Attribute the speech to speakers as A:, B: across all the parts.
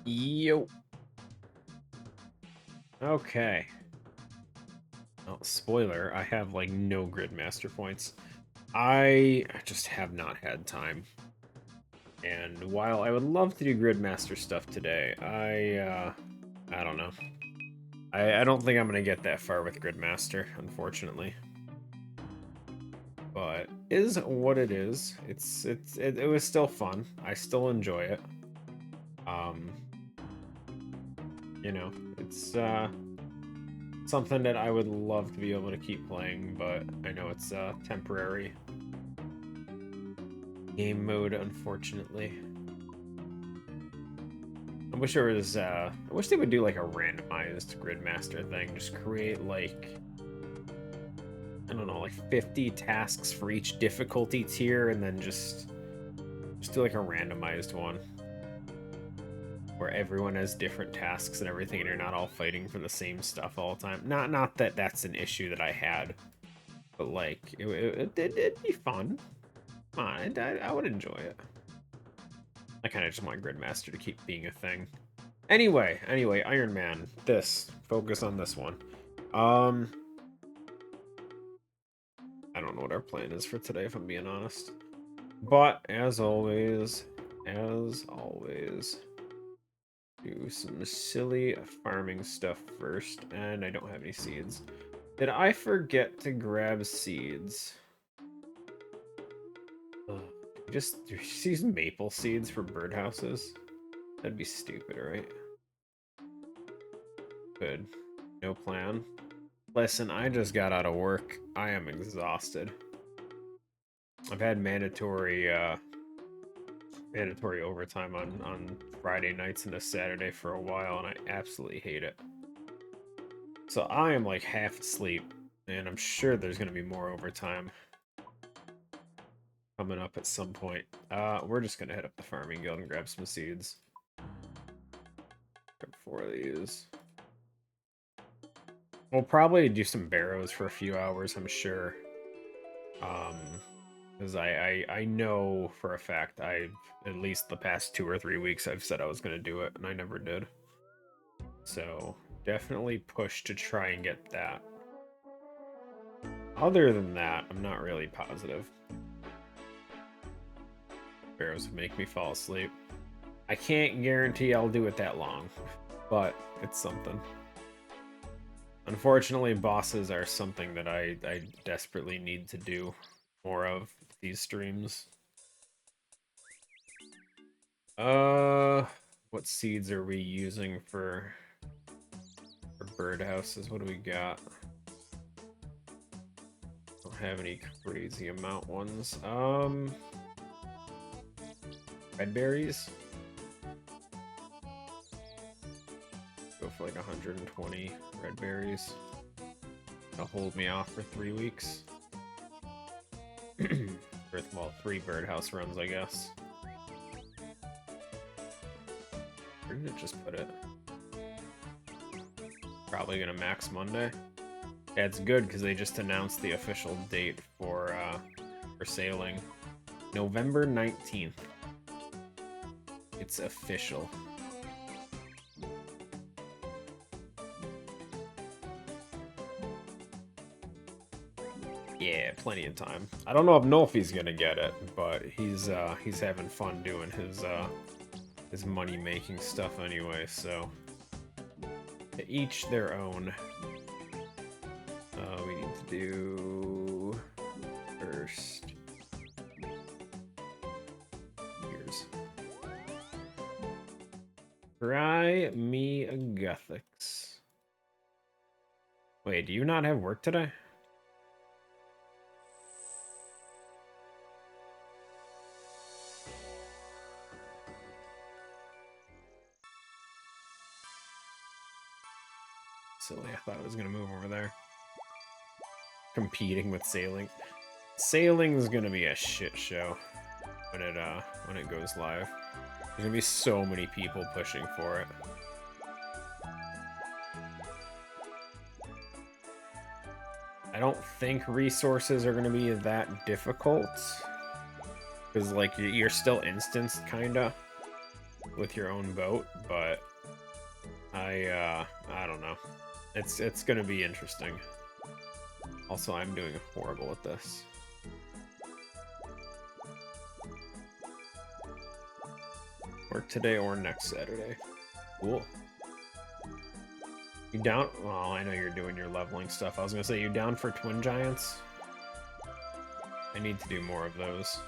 A: Yo. Okay. Well, spoiler, I have like no grid master points. I just have not had time. And while I would love to do grid master stuff today, I don't know. I don't think I'm gonna get that far with grid master, unfortunately. But is what it is. It was still fun. I still enjoy it. Um, you know, it's something that I would love to be able to keep playing, but I know it's temporary game mode, unfortunately. I wish there was I wish they would do like a randomized gridmaster thing. Just create like, I don't know, like 50 tasks for each difficulty tier, and then just do like a randomized one where everyone has different tasks and everything, and you're not all fighting for the same stuff all the time. Not that that's an issue that I had, but like it'd be fun. I would enjoy it. I kind of just want Gridmaster to keep being a thing. Anyway, Iron Man. Focus on this one. Um, I don't know what our plan is for today, if I'm being honest. But as always, do some silly farming stuff first, and I don't have any seeds. Did I forget to grab seeds? Ugh. Just use maple seeds for birdhouses? That'd be stupid, right? Good. No plan. Listen, I just got out of work. I am exhausted. I've had mandatory overtime on Friday nights and a Saturday for a while, and I absolutely hate it. So I am like half asleep, and I'm sure there's gonna be more overtime coming up at some point. We're just gonna head up the farming guild and grab some seeds. Grab 4 of these. We'll probably do some barrows for a few hours, I'm sure. Because I know for a fact at least the past 2 or 3 weeks I've said I was gonna do it, and I never did. So definitely push to try and get that. Other than that, I'm not really positive. Barrows would make me fall asleep. I can't guarantee I'll do it that long, but it's something. Unfortunately, bosses are something that I desperately need to do more of these streams. What seeds are we using for birdhouses? What do we got? Don't have any crazy amount ones. Red berries. Go for like 120 red berries. That'll hold me off for 3 weeks. Well, 3 birdhouse runs, I guess. Where did it just put it? Probably gonna max Monday. Yeah, it's good because they just announced the official date for sailing. November 19th. It's official. Yeah, plenty of time. I don't know if Nolfie's gonna get it, but he's having fun doing his money-making stuff anyway, so to each their own. We need to do first. Here's Try me a Guthix. Wait, do you not have work today? Silly, I thought it was gonna move over there. Competing with sailing. Sailing's gonna be a shit show when it goes live. There's gonna be so many people pushing for it. I don't think resources are gonna be that difficult. Because like you're still instanced kinda. with your own boat, but I don't know. It's gonna be interesting. Also, I'm doing horrible at this. Work today or next Saturday. Cool. You down? Well, I know you're doing your leveling stuff. I was gonna say, you down for Twin Giants? I need to do more of those.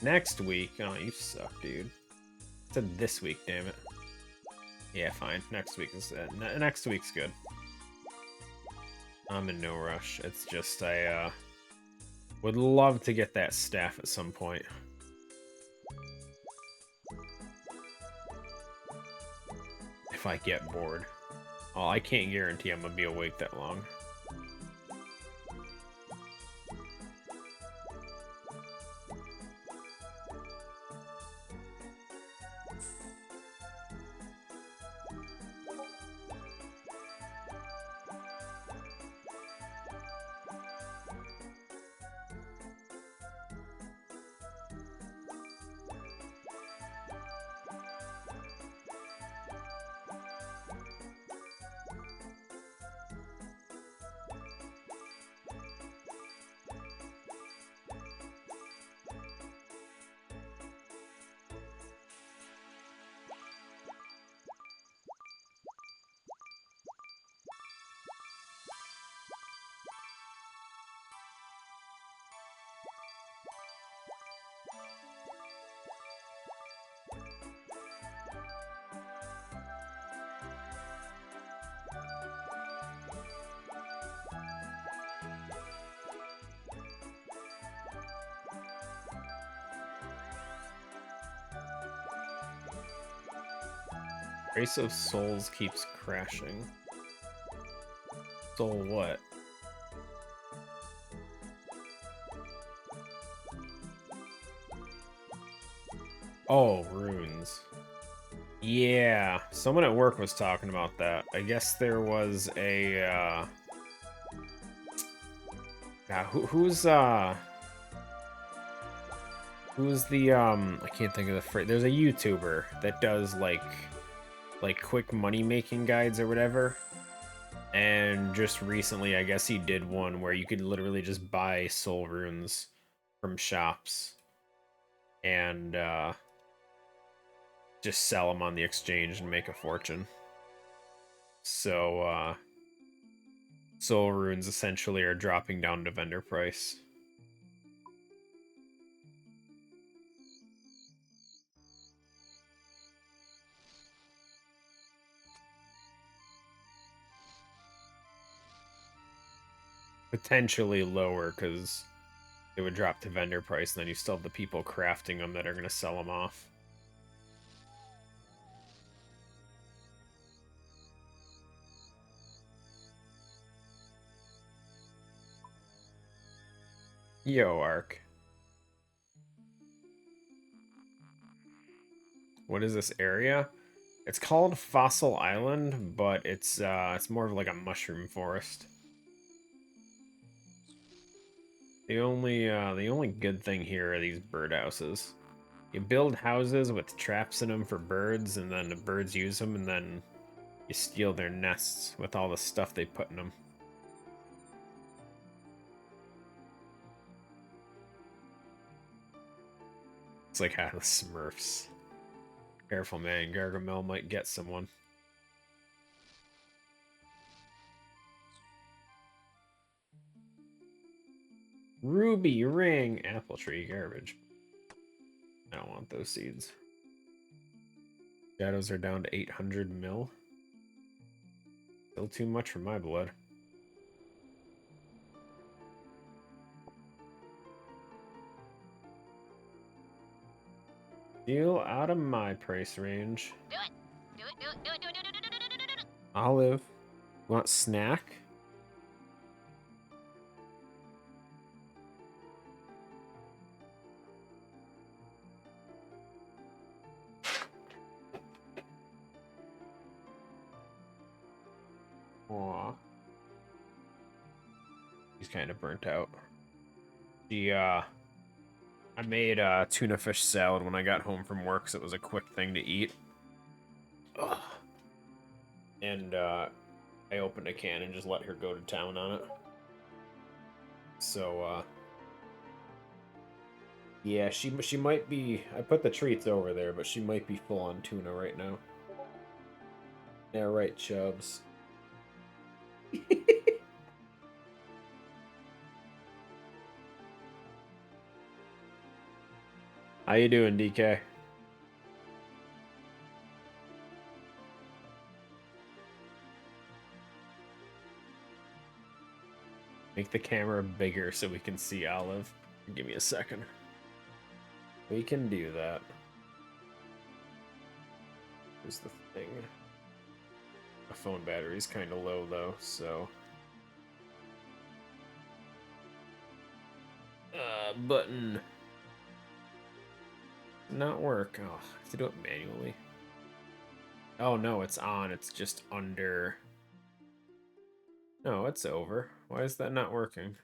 A: Next week? Oh, you suck, dude. I said this week, damn it. Yeah, fine. Next week is next week's good. I'm in no rush. It's just I would love to get that staff at some point. If I get bored. Oh, I can't guarantee I'm gonna be awake that long. Race of Souls keeps crashing. Soul what? Oh, runes. Yeah, someone at work was talking about that. I guess there was a, who's the, I can't think of the phrase. There's a YouTuber that does, like quick money-making guides or whatever. And just recently, I guess he did one where you could literally just buy soul runes from shops. And, just sell them on the exchange and make a fortune. So, soul runes essentially are dropping down to vendor price. Potentially lower, because it would drop to vendor price, and then you still have the people crafting them that are going to sell them off. Yo, Ark. What is this area? It's called Fossil Island, but it's more of like a mushroom forest. The only good thing here are these birdhouses. You build houses with traps in them for birds, and then the birds use them, and then you steal their nests with all the stuff they put in them. It's like the Smurfs. Careful, man. Gargamel might get someone. Ruby ring. Apple tree. Garbage. I don't want those seeds. Shadows are down to 800 mil. Still too much for my blood. Deal out of my price range.
B: Do it. Do it. Do it. Do it. Do it. Do it. Do it. Do it. Do it.
A: Olive. Want snack? Aw. He's kind of burnt out. I made tuna fish salad when I got home from work, so it was a quick thing to eat. Ugh. And I opened a can and just let her go to town on it. So yeah, she might be. I put the treats over there, but she might be full on tuna right now. Yeah, right, Chubbs. How you doing, DK? Make the camera bigger so we can see Olive. Give me a second. We can do that. Here's the thing. My phone battery's kind of low, though, so... button. Not work. Oh, I have to do it manually. Oh, no, it's on. It's just under... No, it's over. Why is that not working?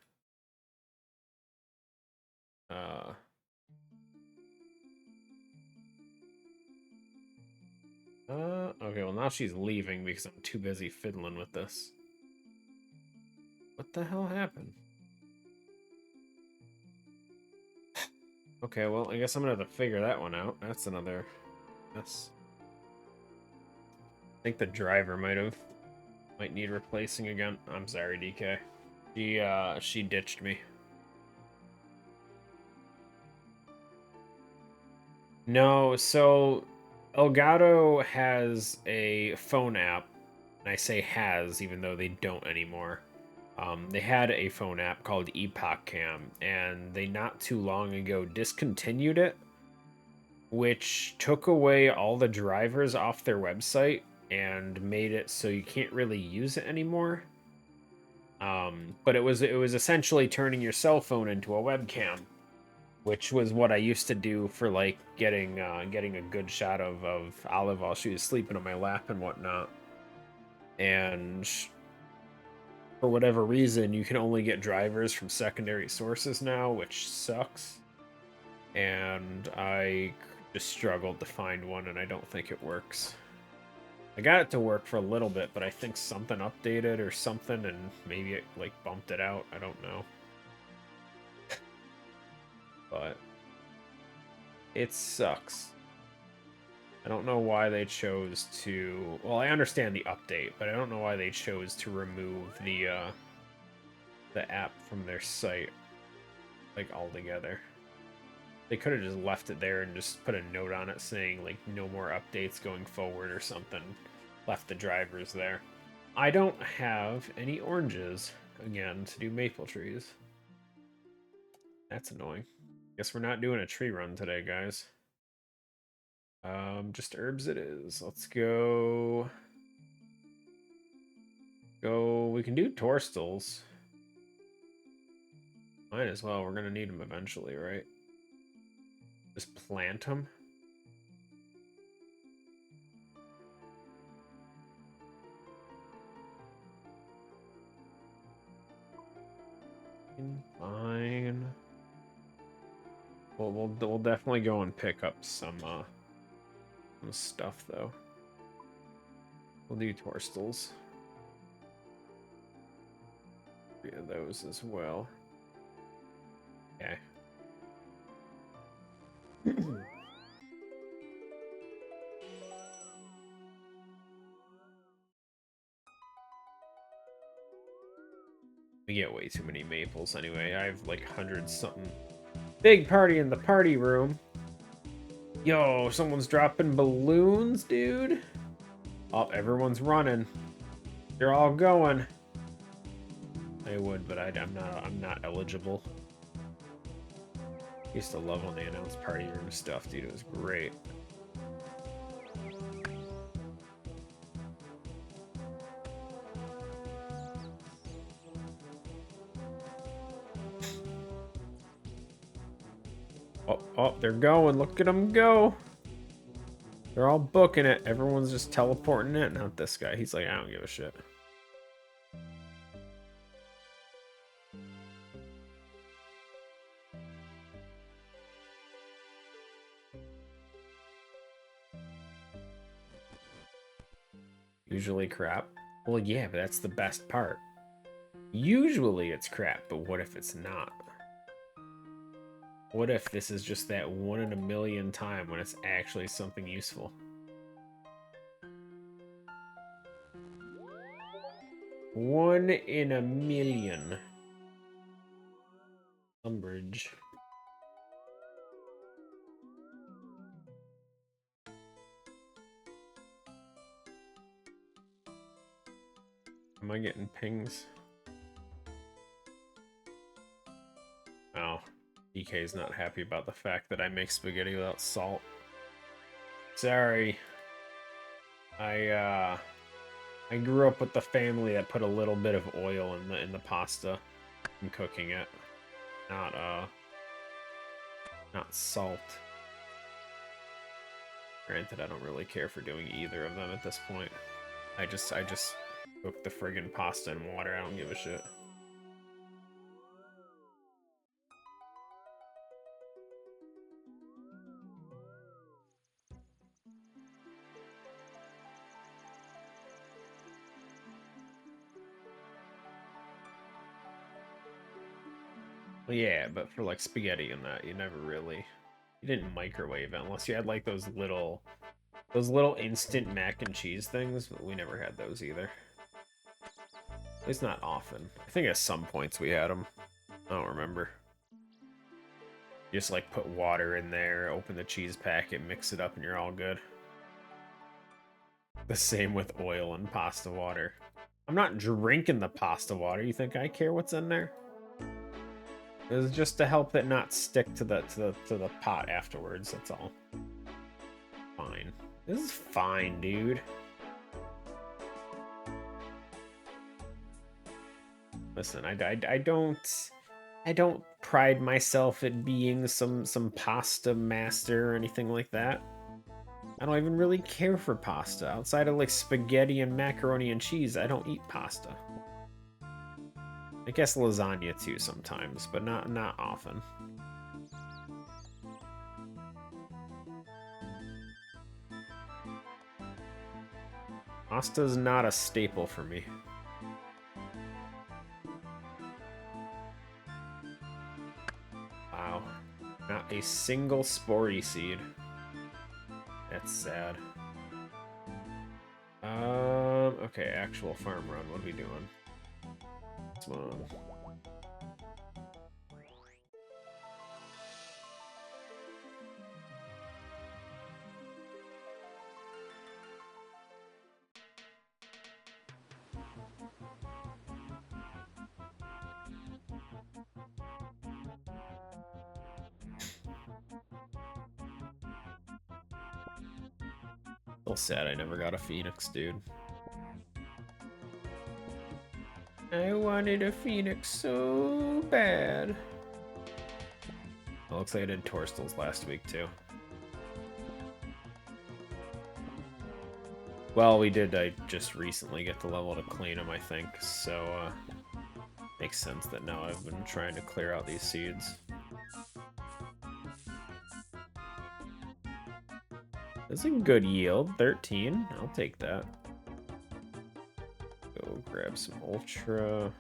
A: Okay, well now she's leaving because I'm too busy fiddling with this. What the hell happened? Okay, well, I guess I'm gonna have to figure that one out. That's another mess. I think the driver might need replacing again. I'm sorry, DK. She ditched me. No, so Elgato has a phone app, and I say has even though they don't anymore. They had a phone app called Epoch Cam, and they not too long ago discontinued it, which took away all the drivers off their website and made it so you can't really use it anymore. But it was essentially turning your cell phone into a webcam, which was what I used to do for like getting a good shot of Olive while she was sleeping on my lap and whatnot. And for whatever reason, you can only get drivers from secondary sources now, which sucks. And I just struggled to find one, and I don't think it works. I got it to work for a little bit, but I think something updated or something, and maybe it like bumped it out. I don't know. But it sucks. I don't know why they chose to... Well, I understand the update, but I don't know why they chose to remove the app from their site, like, altogether. They could have just left it there and just put a note on it saying, like, no more updates going forward or something. Left the drivers there. I don't have any oranges, again, to do maple trees. That's annoying. Guess we're not doing a tree run today, guys. Just herbs it is. Let's go. We can do torstils. Might as well. We're gonna need them eventually, right? Just plant them. Fine. We'll definitely go and pick up some stuff though. We'll do torstils. 3 of those as well. Okay. We get way too many maples anyway. I have like 100 something. Big party in the party room. Yo, someone's dropping balloons, dude. Oh, everyone's running. They're all going. I would, but I'm not eligible. Used to love when they announced party room stuff, dude. It was great. Oh, they're going. Look at them go. They're all booking it. Everyone's just teleporting it. Not this guy. He's like, I don't give a shit. Usually crap. Well, yeah, but that's the best part. Usually it's crap, but what if it's not? What if this is just that 1 in a million time when it's actually something useful? 1 in a million. Umbridge. Am I getting pings? Oh, DK's not happy about the fact that I make spaghetti without salt. Sorry. I grew up with the family that put a little bit of oil in the pasta and cooking it. Not salt. Granted, I don't really care for doing either of them at this point. I just cook the friggin' pasta in water. I don't give a shit. Well, yeah, but for like spaghetti and that, you didn't microwave it unless you had like those little instant mac and cheese things, but we never had those either. At least not often. I think at some points we had them. I don't remember. You just like put water in there, open the cheese packet, mix it up, and you're all good. The same with oil and pasta water. I'm not drinking the pasta water. You think I care what's in there? It's just to help it not stick to the pot afterwards. That's all. Fine. This is fine, dude. Listen, I don't pride myself at being some pasta master or anything like that. I don't even really care for pasta. Outside of like spaghetti and macaroni and cheese, I don't eat pasta. I guess lasagna too sometimes, but not often. Pasta's not a staple for me. Wow. Not a single sporty seed. That's sad. Okay, actual farm run. What are we doing? This one. Still sad I never got a Phoenix, dude. I wanted a Phoenix so bad. It looks like I did Torstals last week, too. Well, we did. I just recently get the level to clean them, I think. So, makes sense that now I've been trying to clear out these seeds. That's a good yield. 13. I'll take that. Go grab some Ultra.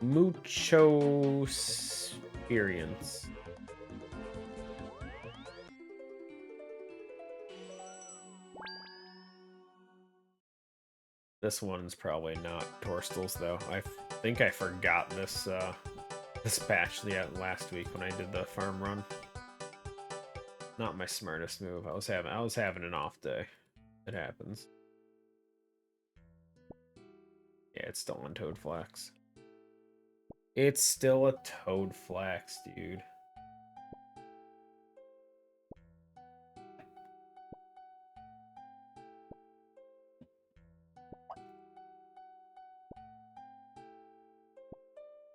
A: Mucho experience. This one's probably not Torstals though. I think I forgot this this patch last week when I did the farm run. Not my smartest move. I was having an off day. It happens. Yeah, it's still on Toad Flax. It's still a Toad Flax, dude.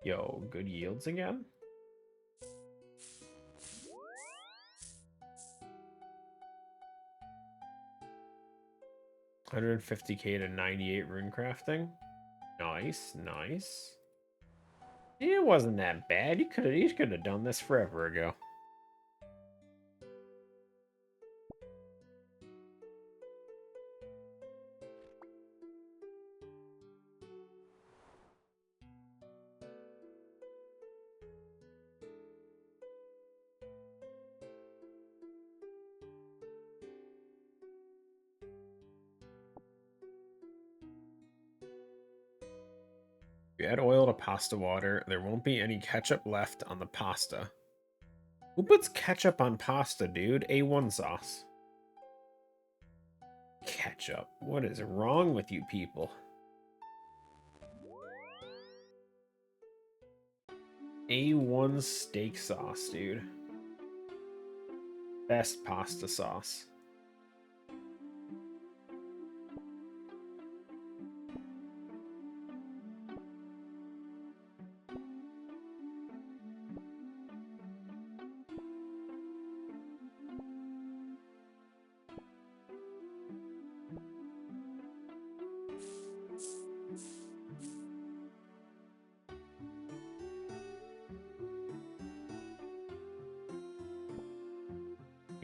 A: Yo, good yields again? $150K to 98 rune crafting. Nice, nice. It wasn't that bad. You could have done this forever ago. If you add oil to pasta water, there won't be any ketchup left on the pasta. Who puts ketchup on pasta, dude? A1 sauce. Ketchup. What is wrong with you people? A1 steak sauce, dude. Best pasta sauce.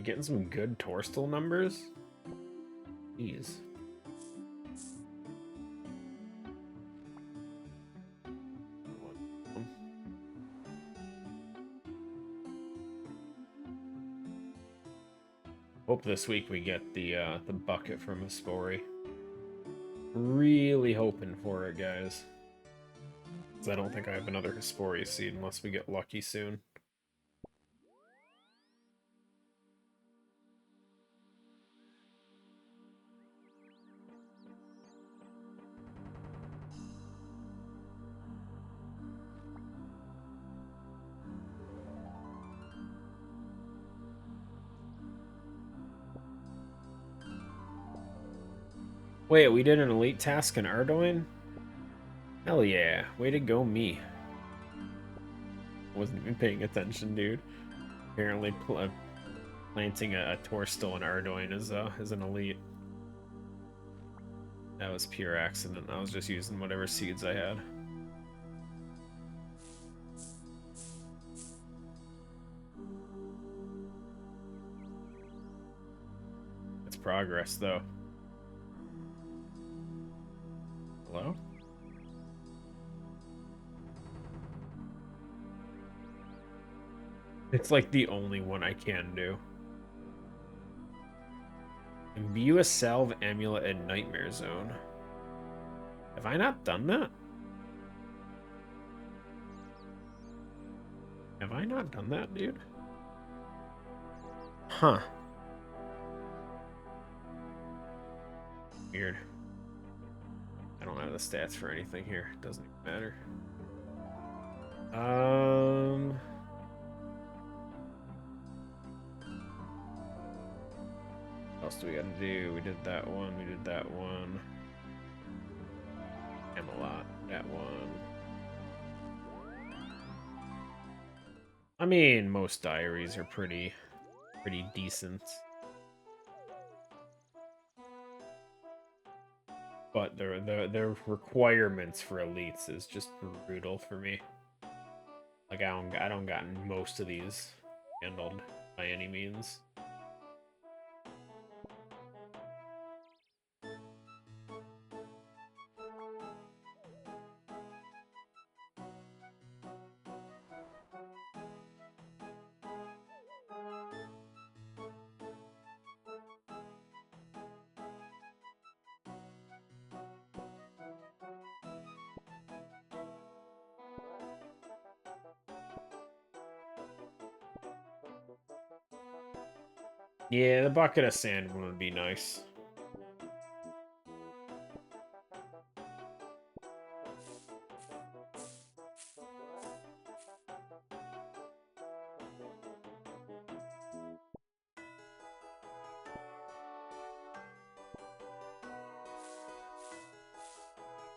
A: Getting some good Torstal numbers? Jeez. Hope this week we get the bucket from Aspori. Really hoping for it, guys. 'Cause I don't think I have another Hespori seed unless we get lucky soon. Wait, we did an elite task in Ardoin? Hell yeah, way to go me. Wasn't even paying attention, dude. Apparently planting a Torstal in Ardoin is an elite. That was pure accident. I was just using whatever seeds I had. It's progress, though. Hello? It's like the only one I can do. Imbue a salve amulet in Nightmare Zone. Have I not done that? Have I not done that, dude? Huh. Weird. I don't have the stats for anything here. It doesn't even matter. What else do we gotta do? We did that one. We did that one. Camelot. That one. I mean, most diaries are pretty decent. But their requirements for elites is just brutal for me. Like I don't got most of these handled by any means. Yeah, the bucket of sand one would be nice.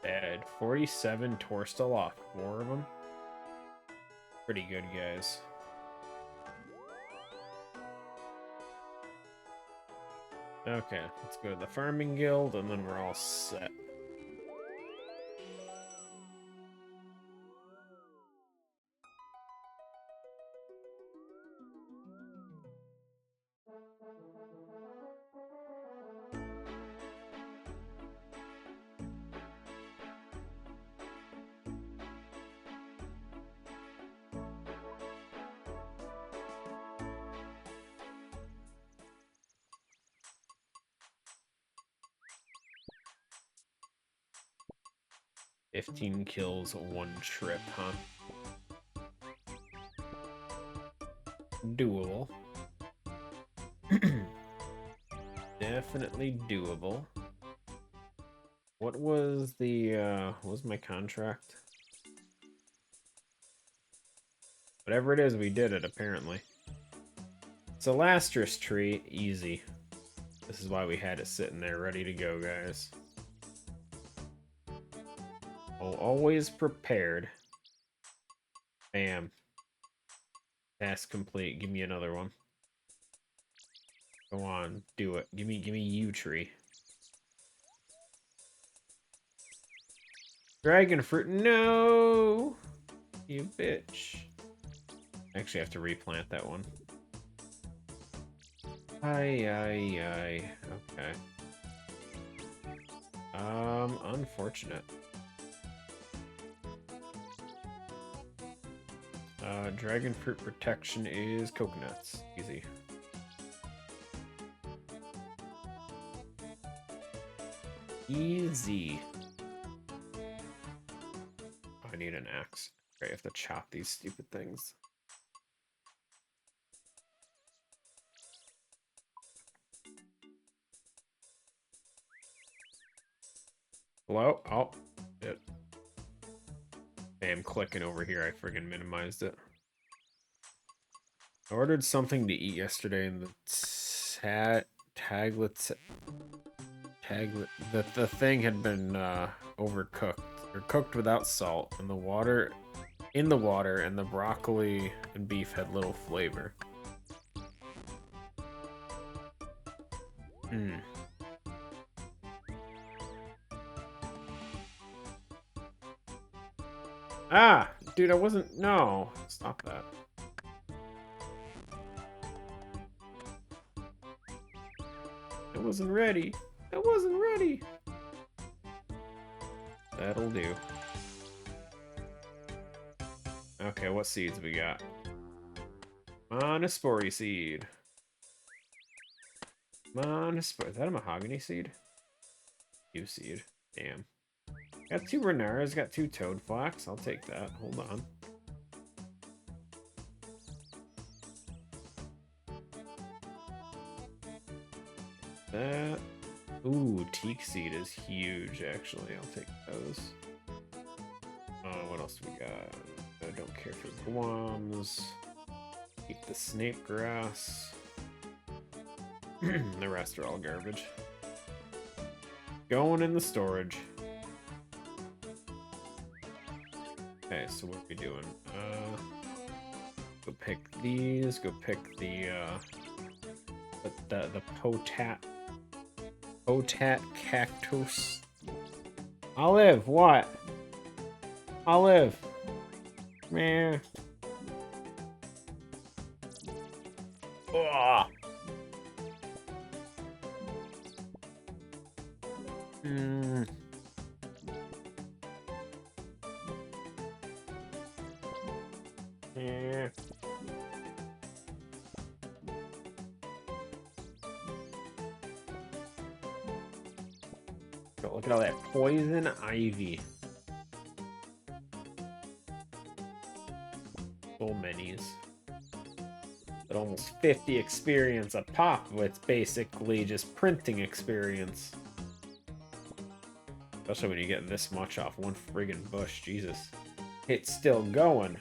A: Bad. 47 Torstal off 4 of them. Pretty good, guys. Okay, let's go to the farming guild, and then we're all set. 15 kills, 1 trip, huh? Doable. Definitely doable. What was the, what was my contract? Whatever it is, we did it, apparently. It's a Lastrus tree, easy. This is why we had it sitting there ready to go, guys. Oh, always prepared. Bam. Task complete. Give me another one. Go on, do it. Give me you tree. Dragon fruit. No, you bitch. I actually have to replant that one. Aye. Okay. Unfortunate. Dragon fruit protection is coconuts. Easy. Easy. Oh, I need an axe. Okay, I have to chop these stupid things. Hello? Oh, it. I'm clicking over here. I friggin' minimized it. I ordered something to eat yesterday, and the the thing had been overcooked or cooked without salt, and the water and the broccoli and beef had little flavor. Ah, dude, I wasn't. No, stop that. I wasn't ready. I wasn't ready. That'll do. Okay, what seeds we got? Monospory seed. Is that a mahogany seed? U seed. Damn. Got 2 Renaras, got 2 Toad Flax. I'll take that. Hold on. That. Ooh, teak seed is huge, actually. I'll take those. What else do we got? I don't care for guams. Keep the snake grass. The rest are all garbage. Going in the storage. Okay, so what are we doing? Go pick these. Go pick the potat cactus. Olive, what? Olive. Man. Oh. Yeah. Look at all that poison ivy. So many's. At almost 50 experience a pop, it's basically just printing experience. Especially when you get this much off one friggin' bush, Jesus. It's still going.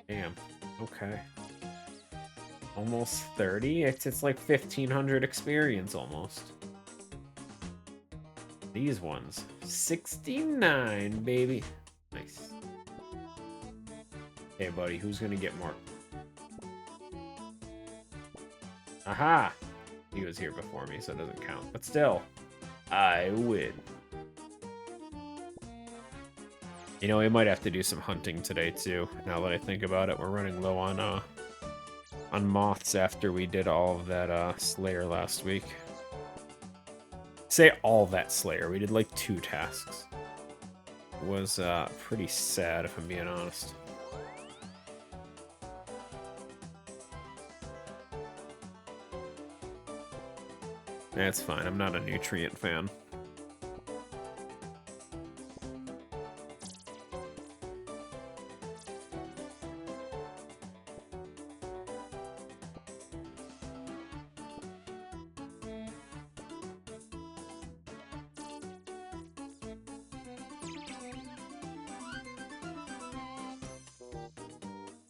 A: Damn. Okay. Almost 30? It's like 1500 experience almost. These ones. 69, baby. Nice. Okay, buddy, who's gonna get more? Aha! He was here before me, so it doesn't count. But still, I win. You know, we might have to do some hunting today, too. Now that I think about it, we're running low on moths after we did all of that Slayer last week. Say all that Slayer. We did like 2 tasks. It was pretty sad, if I'm being honest. That's fine. I'm not a nutrient fan.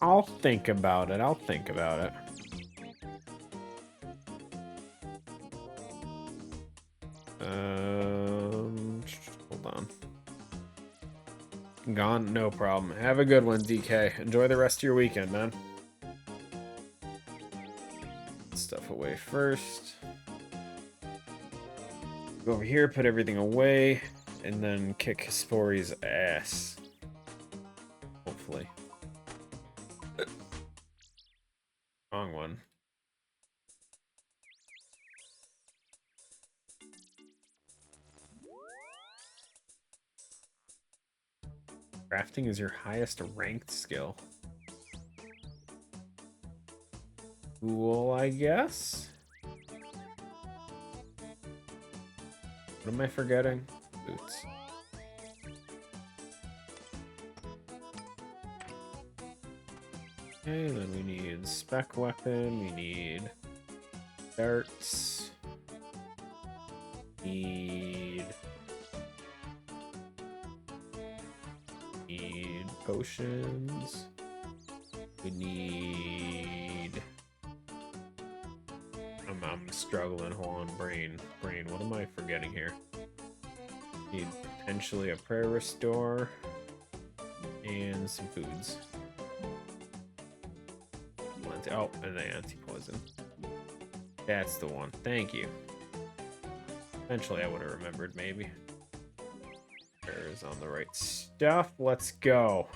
A: I'll think about it. I'll think about it. Hold on. Gone, no problem. Have a good one, DK. Enjoy the rest of your weekend, man. Stuff away first. Go over here, put everything away, and then kick Hespori's ass. Hopefully. Wrong one. Crafting is your highest ranked skill. Cool, I guess. What am I forgetting? Boots. Okay, then we need spec weapon, we need darts, need potions, we need... I'm struggling, hold on, brain, what am I forgetting here? Need potentially a prayer restore, and some foods. Oh, and the anti-poison. That's the one. Thank you. Eventually I would have remembered, maybe. There's on the right stuff. Let's go.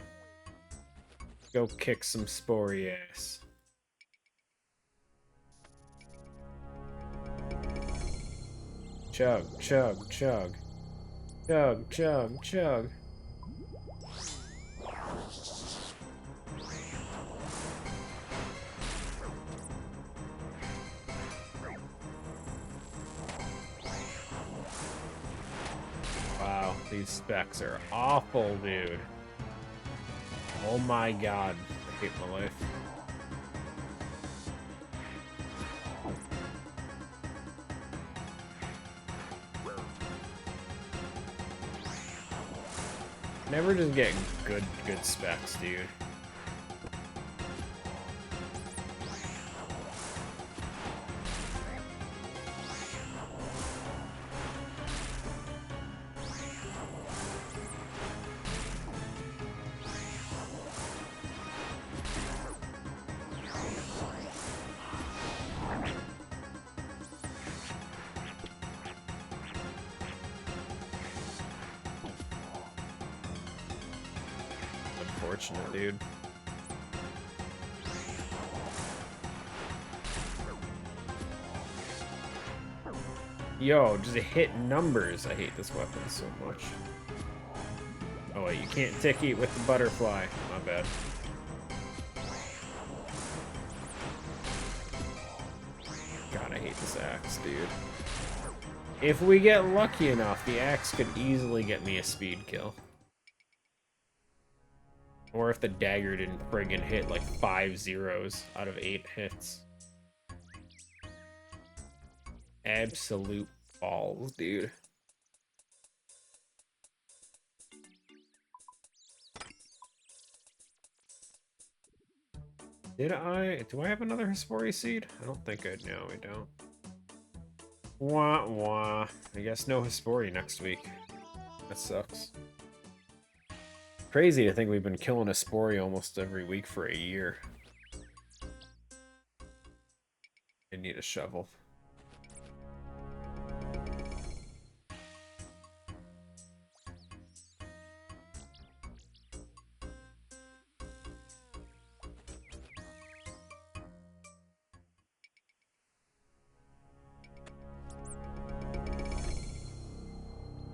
A: Go kick some spory ass. Chug, chug, chug. Chug, chug, chug. Wow, these specs are awful, dude. Oh my god, I hate my life. Never just get good specs, dude. Unfortunate, dude. Yo, just hit numbers. I hate this weapon so much. Oh wait, you can't tick eat with the butterfly. My bad. God, I hate this axe, dude. If we get lucky enough, the axe could easily get me a speed kill. Or if the dagger didn't friggin' hit like 5 zeros out of 8 hits. Absolute balls, dude. Do I have another Hespori seed? I don't think I, no, I don't. Wah, wah. I guess no Hespori next week. That sucks. Crazy to think we've been killing Hespori almost every week for a year. I need a shovel.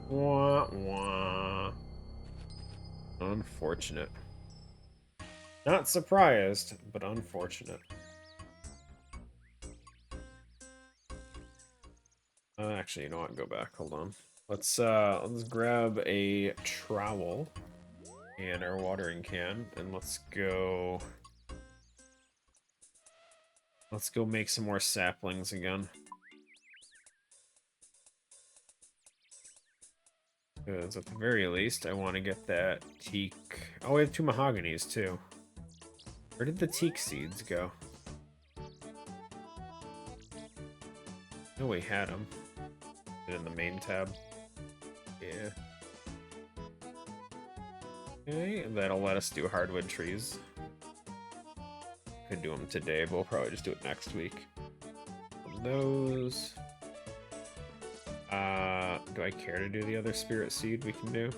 A: Wah, wah. Unfortunate. Not surprised, but unfortunate. Actually, you know what? Go back. Hold on. Let's grab a trowel and our watering can, and let's go make some more saplings again. Because at the very least, I want to get that teak. Oh, we have 2 mahoganies too. Where did the teak seeds go? No, we had them. In the main tab. Yeah. Okay, and that'll let us do hardwood trees. Could do them today, but we'll probably just do it next week. Those. Do I care to do the other spirit seed we can do?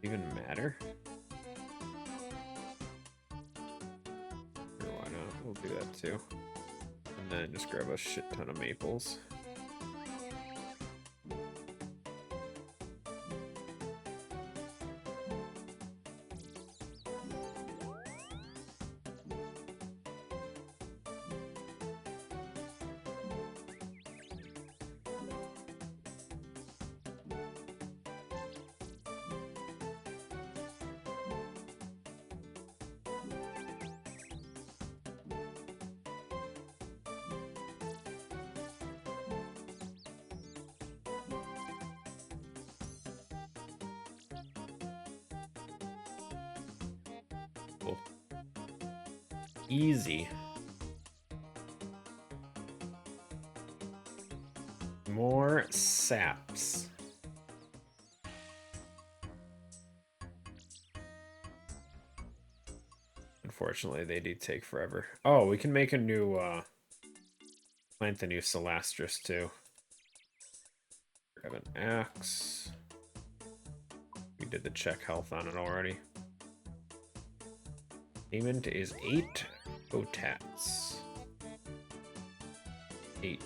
A: Even matter? Sure, why not? We'll do that too. And then just grab a shit ton of maples. Easy. More saps. Unfortunately, they do take forever. Oh, we can make a new, plant the new Celastris too. Grab an axe. We did the check health on it already. Payment is 8 otats. 8.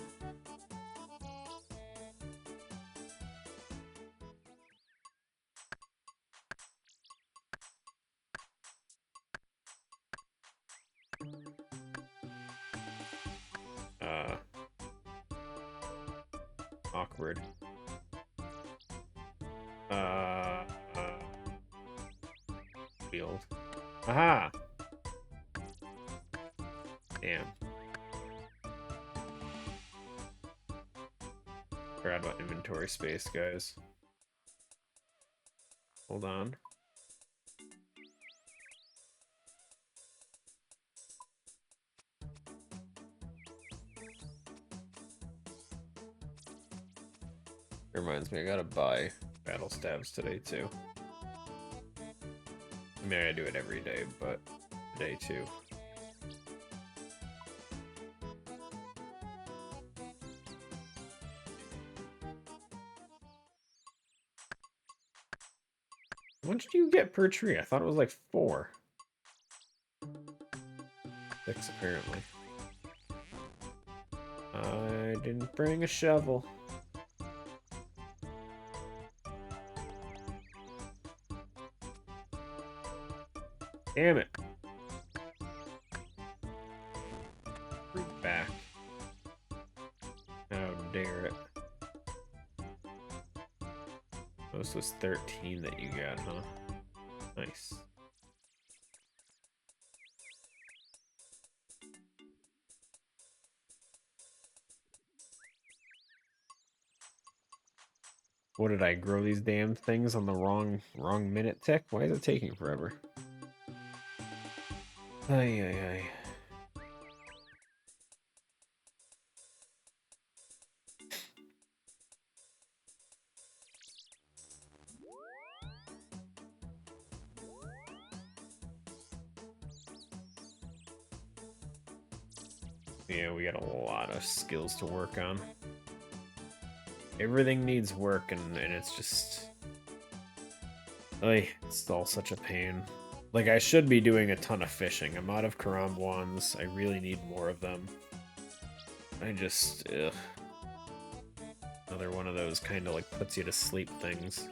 A: Awkward. Field. Aha! Damn. Forgot about inventory space, guys. Hold on. Reminds me, I gotta buy battle stabs today too. I mean, I do it every day, but today too. What did you get per tree? I thought it was like 4. 6 apparently. I didn't bring a shovel. Damn it. Fruit back. How dare it. Oh, this was 13 that you got, huh? Nice. What did I grow these damn things on the wrong minute tick? Why is it taking forever? Ay, ay, ay. Yeah, we got a lot of skills to work on. Everything needs work, and it's just... it's all such a pain. Like, I should be doing a ton of fishing. I'm out of Karam wands. I really need more of them. I just... ugh. Another one of those kind of, like, puts you to sleep things.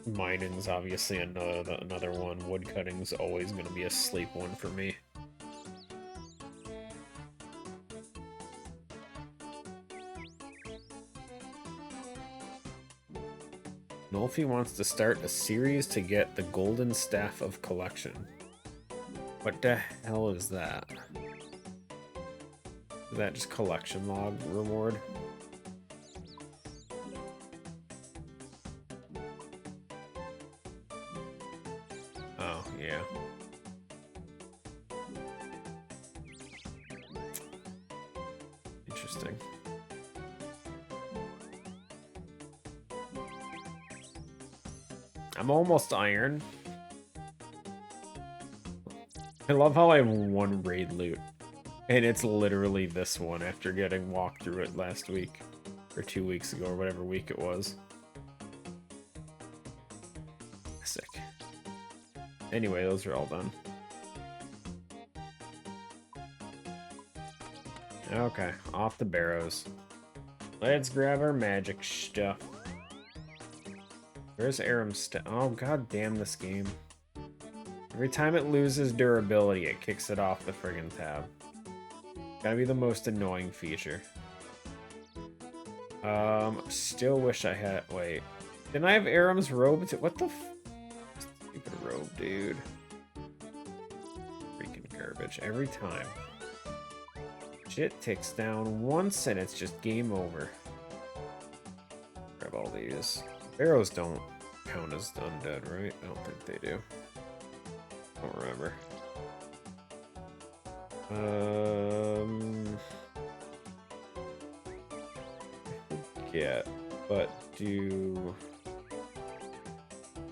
A: Mining's obviously another one. Woodcutting's always going to be a sleep one for me. Nolfi wants to start a series to get the Golden Staff of Collection. What the hell is that? Is that just collection log reward? Oh, yeah. Interesting. I'm almost iron. I love how I have one raid loot. And it's literally this one after getting walked through it last week. Or 2 weeks ago, or whatever week it was. Sick. Anyway, those are all done. Okay, off the barrows. Let's grab our magic stuff. Where's Aram's stuff? Oh, god damn this game. Every time it loses durability, it kicks it off the friggin' tab. Gotta be the most annoying feature. Still wish I had... Wait. Didn't I have Aram's robe? What the stupid robe, dude. Freaking garbage. Every time. Shit ticks down once and it's just game over. Grab all these. Barrows don't count as undead, right? I don't think they do. Don't remember. But do...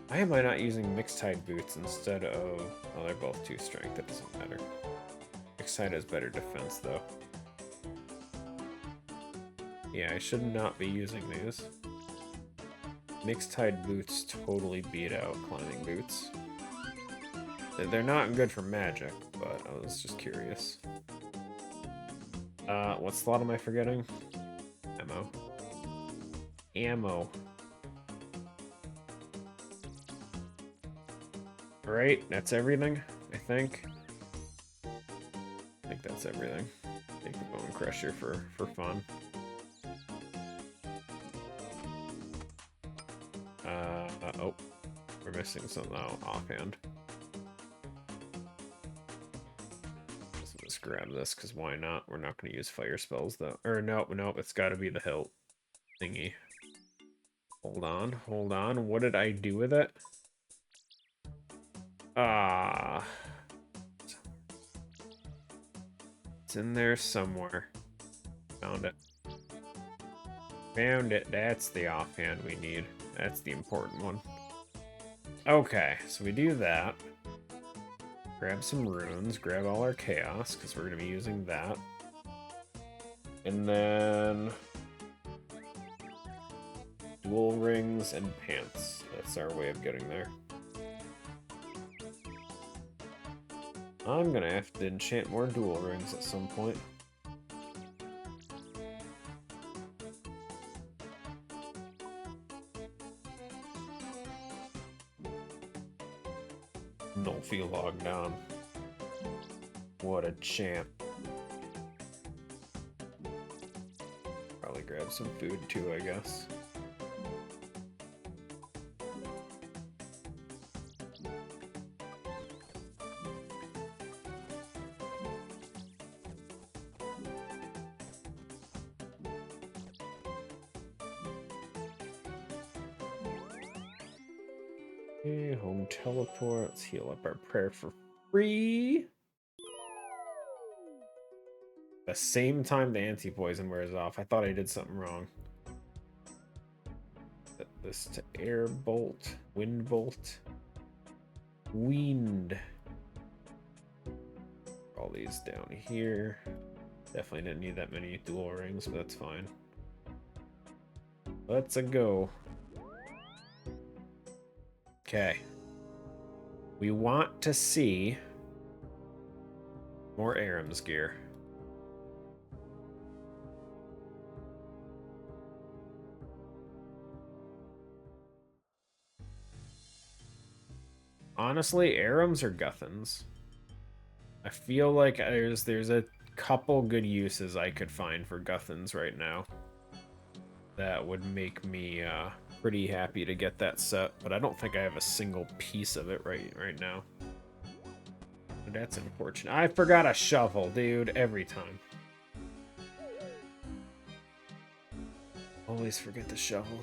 A: Why am I not using mixed tide boots instead of... Oh, they're both 2 strength, that doesn't matter. Mixed tide has better defense, though. Yeah, I should not be using these. Mixed tide boots totally beat out climbing boots. They're not good for magic, but I was just curious. What slot am I forgetting? Ammo. Ammo. Alright, that's everything, I think. I think that's everything. Take the bone crusher for fun. Oh, we're missing something offhand. Let's grab this, because why not? We're not going to use fire spells, though. Or, nope, it's got to be the hilt thingy. Hold on. What did I do with it? It's in there somewhere. Found it. Found it. That's the offhand we need. That's the important one. Okay, so we do that. Grab some runes, grab all our chaos, because we're going to be using that. And then... dual rings and pants. That's our way of getting there. I'm going to have to enchant more dual rings at some point. Don't feel logged on. What a champ. Probably grab some food too, I guess. Okay, home teleport. Let's heal up our prayer for free. The same time the anti-poison wears off. I thought I did something wrong. Set this to air bolt, wind bolt, wind. All these down here. Definitely didn't need that many dual rings, but that's fine. Let's go. Okay. We want to see more Aram's gear. Honestly, Aram's or Guthans. I feel like there's a couple good uses I could find for Guthans right now. That would make me pretty happy to get that set, but I don't think I have a single piece of it right now. That's unfortunate. I forgot a shovel, dude, every time. Always forget the shovel.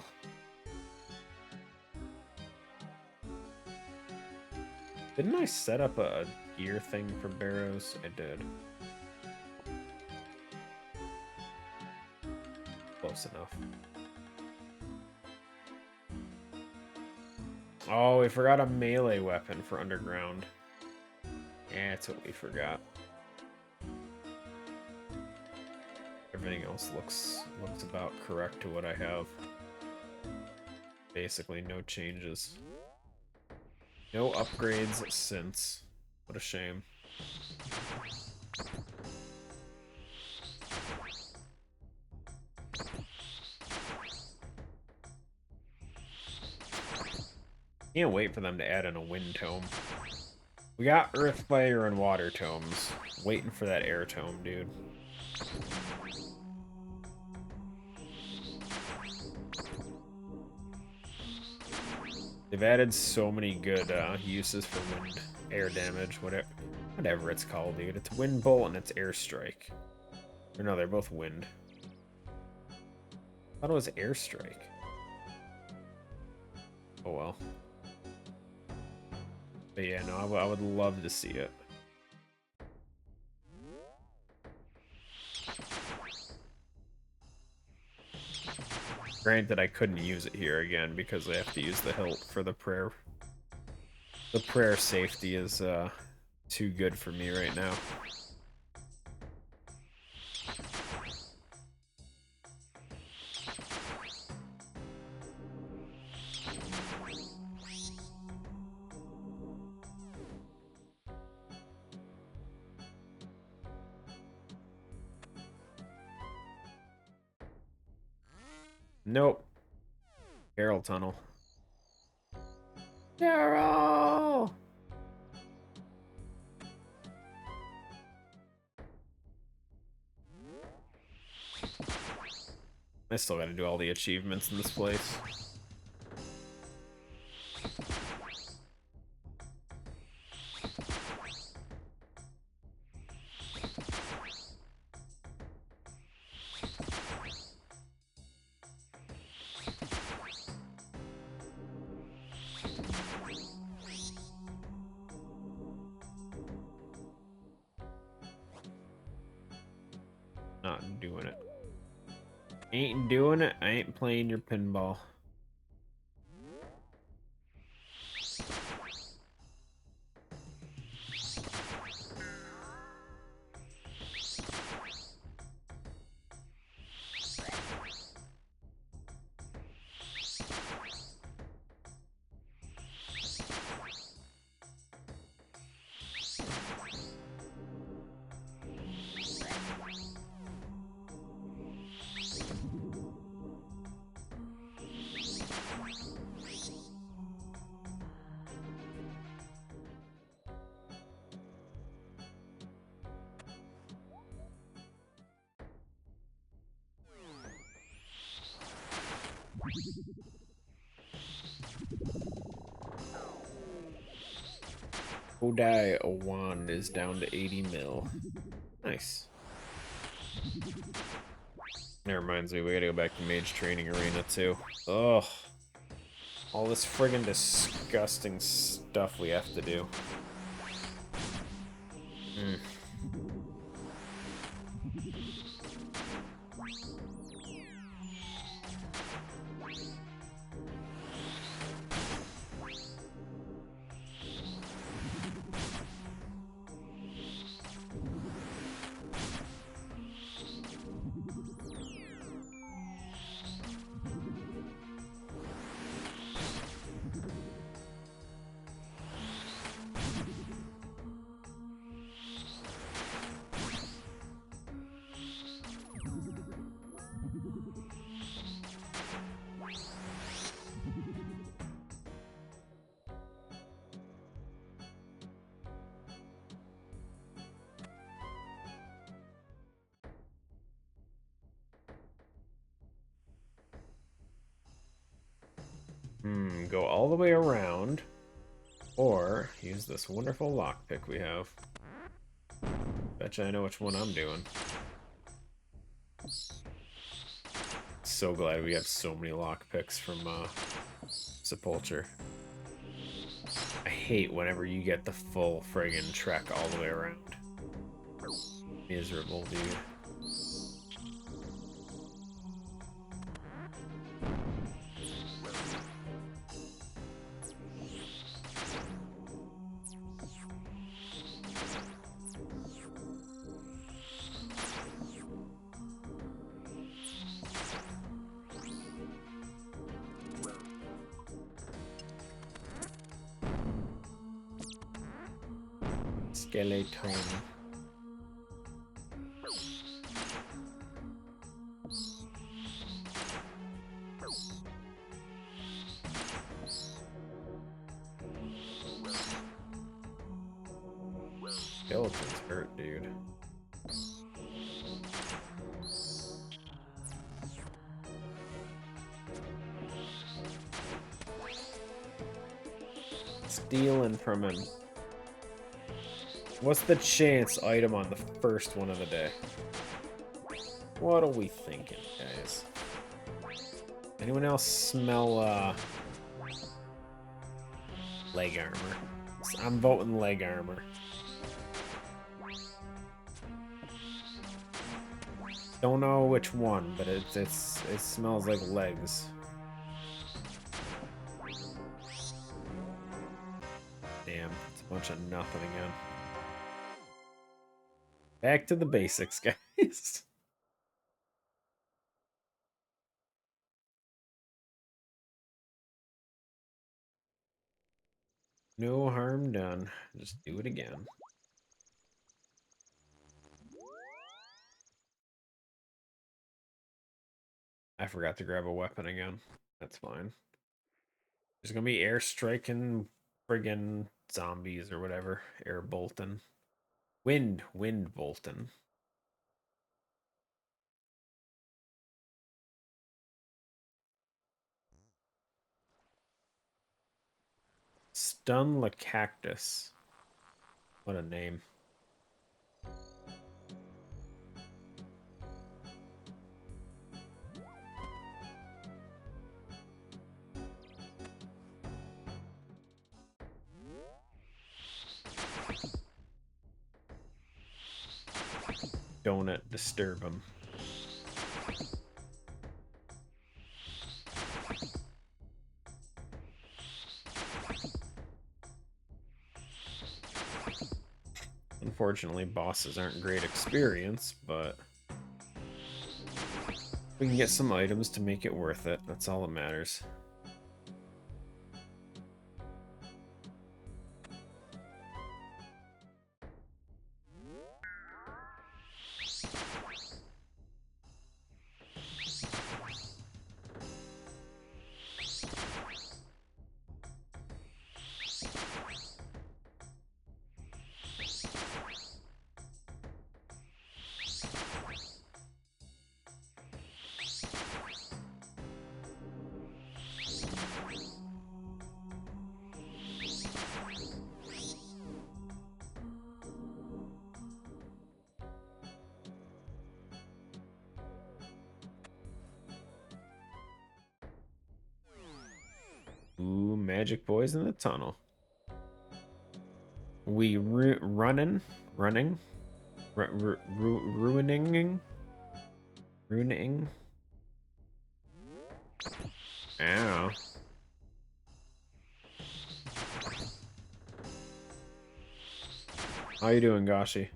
A: Didn't I set up a gear thing for barrows? I did. Close enough. Oh, we forgot a melee weapon for underground. Yeah, that's what we forgot. Everything else looks about correct to what I have. Basically, no changes. No upgrades since. What a shame. Can't wait for them to add in a wind tome. We got earth, fire, and water tomes. Waiting for that air tome, dude. They've added so many good uses for wind, air damage, whatever it's called, dude. It's wind bolt and it's air strike. Or no, they're both wind. I thought it was air strike. Oh well. But yeah, no, I would love to see it. Granted, I couldn't use it here again because I have to use the hilt for the prayer. The prayer safety is too good for me right now. Nope. Barrel tunnel. Daryl! I still gotta do all the achievements in this place. Not doing it. Ain't doing it. I ain't playing your pinball. Odai Owan is down to 80 mil. Nice. That reminds me, we gotta go back to Mage Training Arena too. Ugh. All this friggin' disgusting stuff we have to do. Go all the way around, or use this wonderful lockpick we have. Betcha I know which one I'm doing. So glad we have so many lockpicks from Sepulcher. I hate whenever you get the full friggin' trek all the way around. Miserable, dude. Skeleton. Skeletons hurt, dude. Stealing from him. What's the chance item on the first one of the day? What are we thinking, guys? Anyone else smell, leg armor? I'm voting leg armor. Don't know which one, but it smells like legs. Damn, it's a bunch of nothing again. Back to the basics, guys. No harm done. Just do it again. I forgot to grab a weapon again. That's fine. There's gonna be air striking friggin' zombies or whatever. Air bolting. Wind bolting. Stun la cactus. What a name. Donut disturb him. Unfortunately, bosses aren't great experience, but we can get some items to make it worth it. That's all that matters. Ooh, magic boys in the tunnel. We ruining? Ruining? Ow. How you doing, Gashi?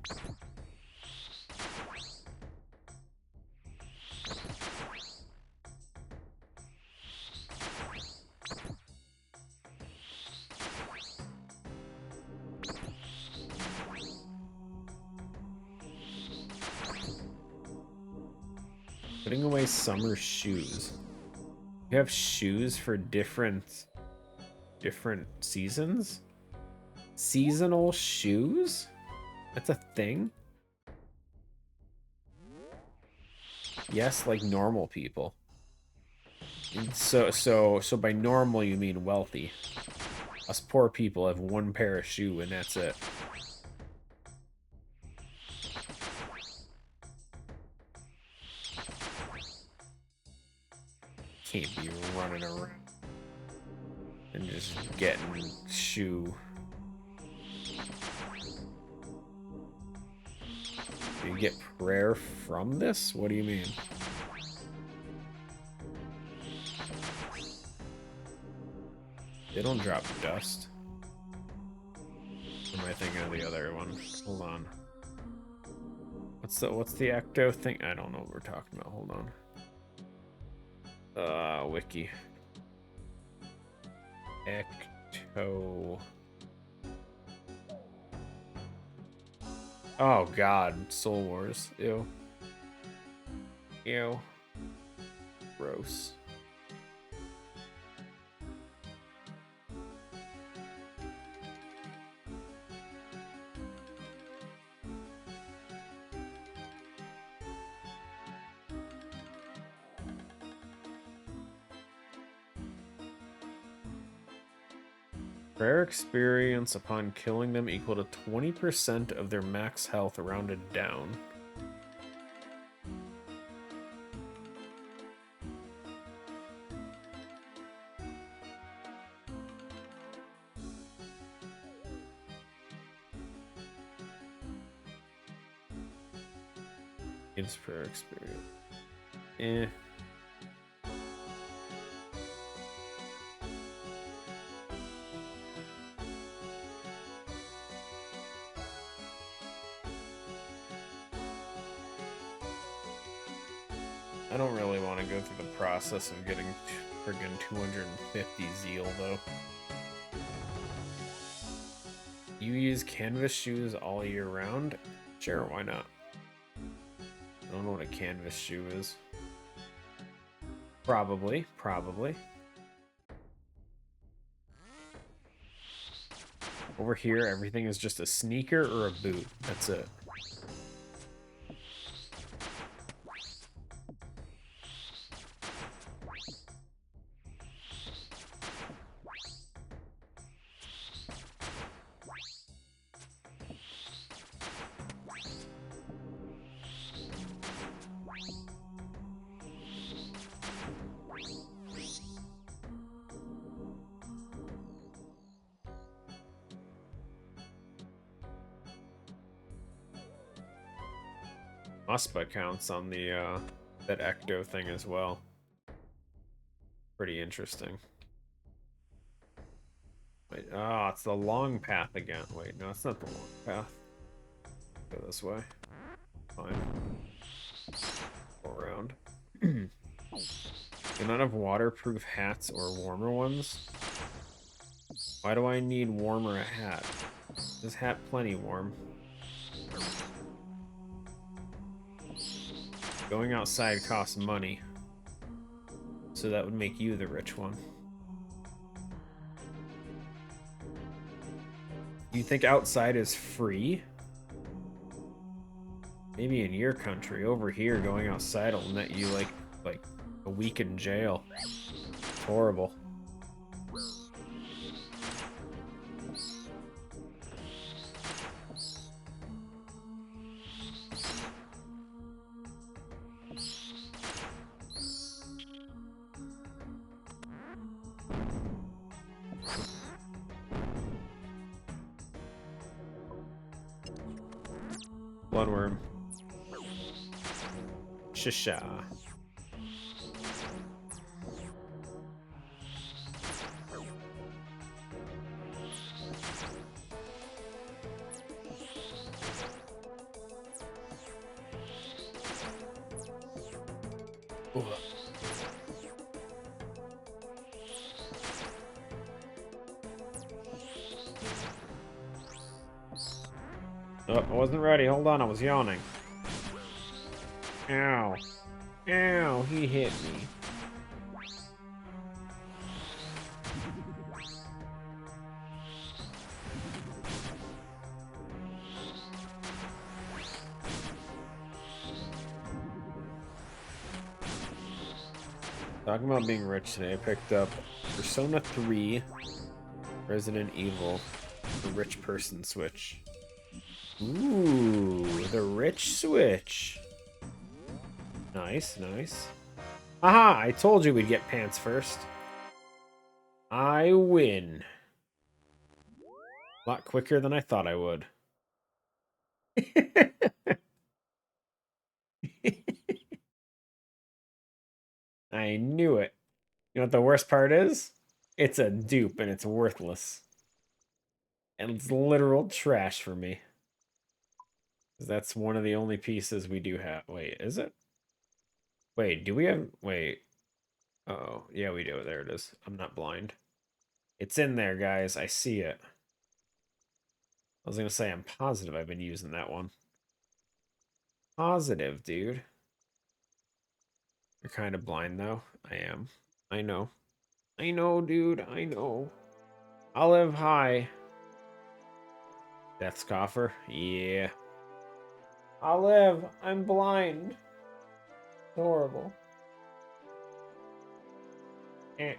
A: Putting away summer shoes. You have shoes for different seasons? Seasonal shoes? That's a thing? Yes, like normal people. So by normal you mean wealthy. Us poor people have one pair of shoe and that's it. Can't be running around. And just getting shoe. Do you get prayer from this? What do you mean? They don't drop dust. Or am I thinking of the other one? Hold on. What's the ecto thing? I don't know what we're talking about. Hold on. Wiki. Ecto. Oh god, Soul Wars. Ew. Ew. Gross. Rare experience upon killing them equal to 20% of their max health rounded down. It's prayer experience. Eh. I don't really want to go through the process of getting friggin' 250 zeal, though. You use canvas shoes all year round? Sure, why not? I don't know what a canvas shoe is. Probably. Over here, everything is just a sneaker or a boot. That's it. Muspa counts on the that ecto thing as well. Pretty interesting. Wait, it's the long path again. Wait, no, it's not the long path. Go this way. Fine. Go around. Do not have waterproof hats or warmer ones? Why do I need warmer a hat? This hat plenty warm. Going outside costs money. So that would make you the rich one. You think outside is free? Maybe in your country. Over here, going outside will net you like a week in jail. It's horrible. Bloodworm. Shisha. Ooh. Oh, I wasn't ready. Hold on, I was yawning. Ow. Ow, he hit me. Talking about being rich today, I picked up Persona 3, Resident Evil, the rich person switch. Ooh, the rich switch. Nice, nice. Aha, I told you we'd get pants first. I win. A lot quicker than I thought I would. I knew it. You know what the worst part is? It's a dupe and it's worthless. And it's literal trash for me. 'Cause that's one of the only pieces we do have. Wait, is it? Wait, do we have... Wait. Uh-oh. Yeah, we do. There it is. I'm not blind. It's in there, guys. I see it. I was going to say, I'm positive I've been using that one. Positive, dude. You're kind of blind, though. I am. I know. I know, dude. I know. I'll live high. Death's Coffer? Yeah. I'll live. I'm blind. Horrible. Eh.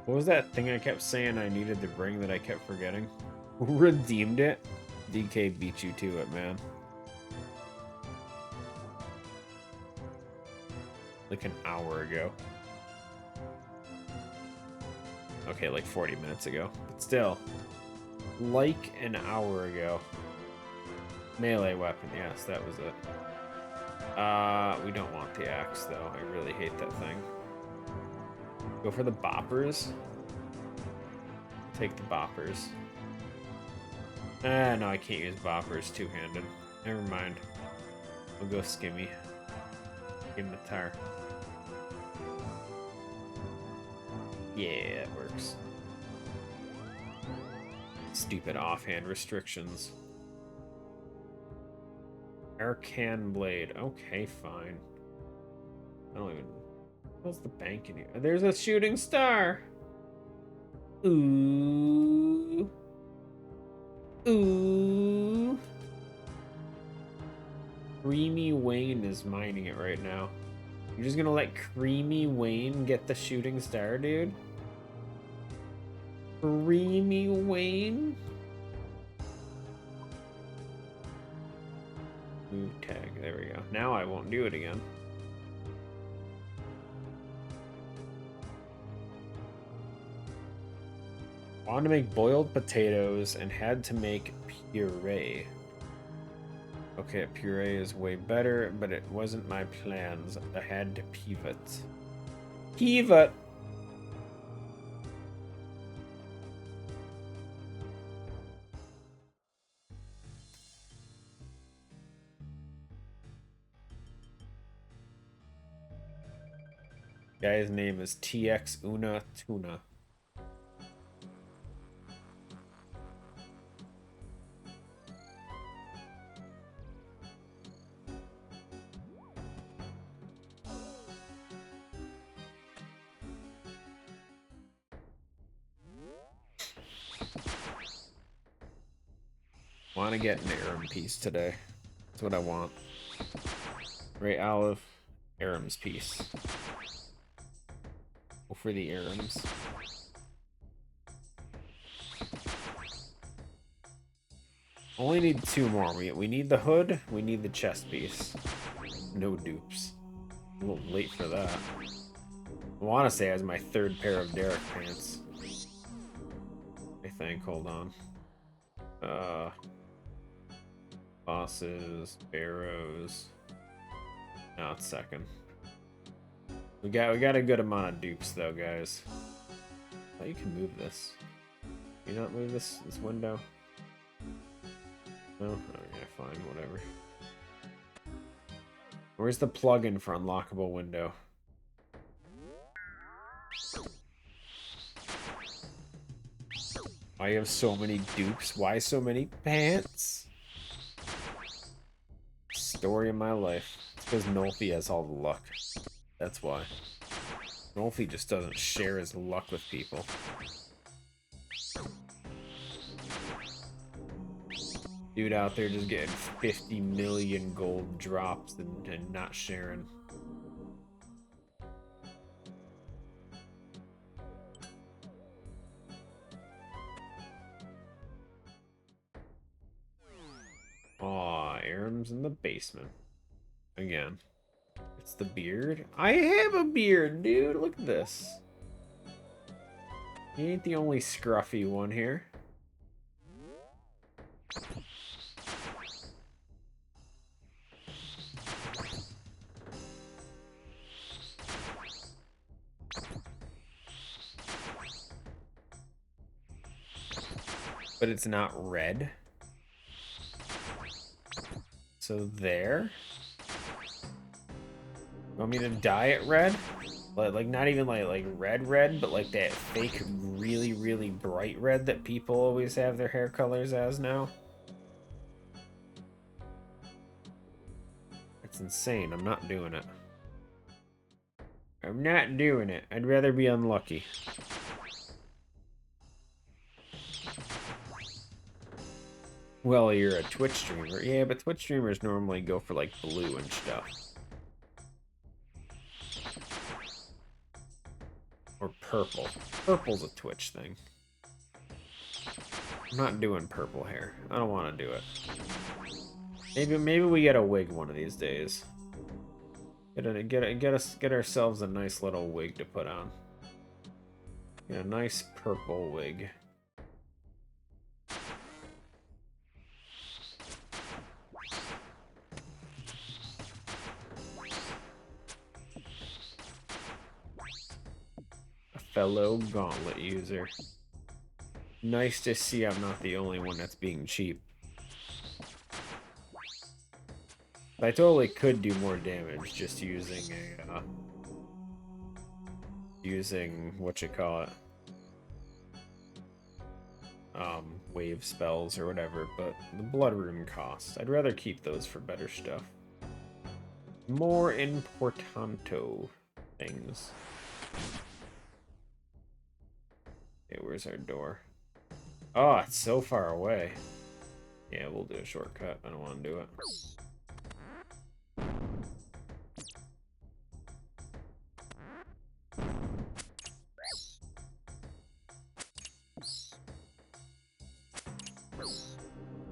A: What was that thing I kept saying I needed to bring that I kept forgetting? Redeemed it? DK beat you to it, man. Like an hour ago. Okay, like 40 minutes ago. But still. Like an hour ago. Melee weapon, yes, that was it. We don't want the axe, though. I really hate that thing. Go for the boppers. Take the boppers. No, I can't use boppers two-handed. Never mind. We'll go skimmy. Give him the tar. Yeah, it works. Stupid offhand restrictions. Arcane blade. Okay, fine. I don't even... What's the bank in here? There's a shooting star! Ooh. Ooh. Creamy Wayne is mining it right now. You're just gonna let Creamy Wayne get the shooting star, dude? Creamy Wayne? Move tag. There we go. Now I won't do it again. I wanted to make boiled potatoes and had to make puree. Okay, puree is way better, but it wasn't my plans. I had to pivot. Pivot! Guy's name is TX Una Tuna. Want to get an Aram piece today. That's what I want. Ray Olive, Aram's piece. Go for the Arams. Only need 2 more. We need the hood, we need the chest piece. No dupes. A little late for that. I want to say it was my 3rd pair of Derek pants. I think, hold on. Bosses, barrows. No, it's 2nd. We got a good amount of dupes though, guys. Oh, you can move this. Can you not move this window? No? Okay, fine, whatever. Where's the plugin for unlockable window? I have so many dupes. Why so many pants? Story of my life. It's because Nolfi has all the luck. That's why. Nolfi just doesn't share his luck with people. Dude out there just getting 50 million gold drops and not sharing. rooms in the basement. Again. It's the beard. I have a beard, dude. Look at this. He ain't the only scruffy one here. But it's not red. So there. You want me to dye it red? Like not even like red, but like that fake really bright red that people always have their hair colors as now. It's insane. I'm not doing it. I'm not doing it. I'd rather be unlucky. Well, you're a Twitch streamer. Yeah, but Twitch streamers normally go for like blue and stuff. Or purple. Purple's a Twitch thing. I'm not doing purple hair. I don't want to do it. Maybe we get a wig one of these days. Get ourselves a nice little wig to put on. Get a nice purple wig. A fellow gauntlet user. Nice to see I'm not the only one that's being cheap. I totally could do more damage just using a, whatchamacallit, wave spells or whatever, but the blood rune cost. I'd rather keep those for better stuff. More importanto things. Okay, where's our door? Oh, it's so far away. Yeah, we'll do a shortcut. I don't want to do it.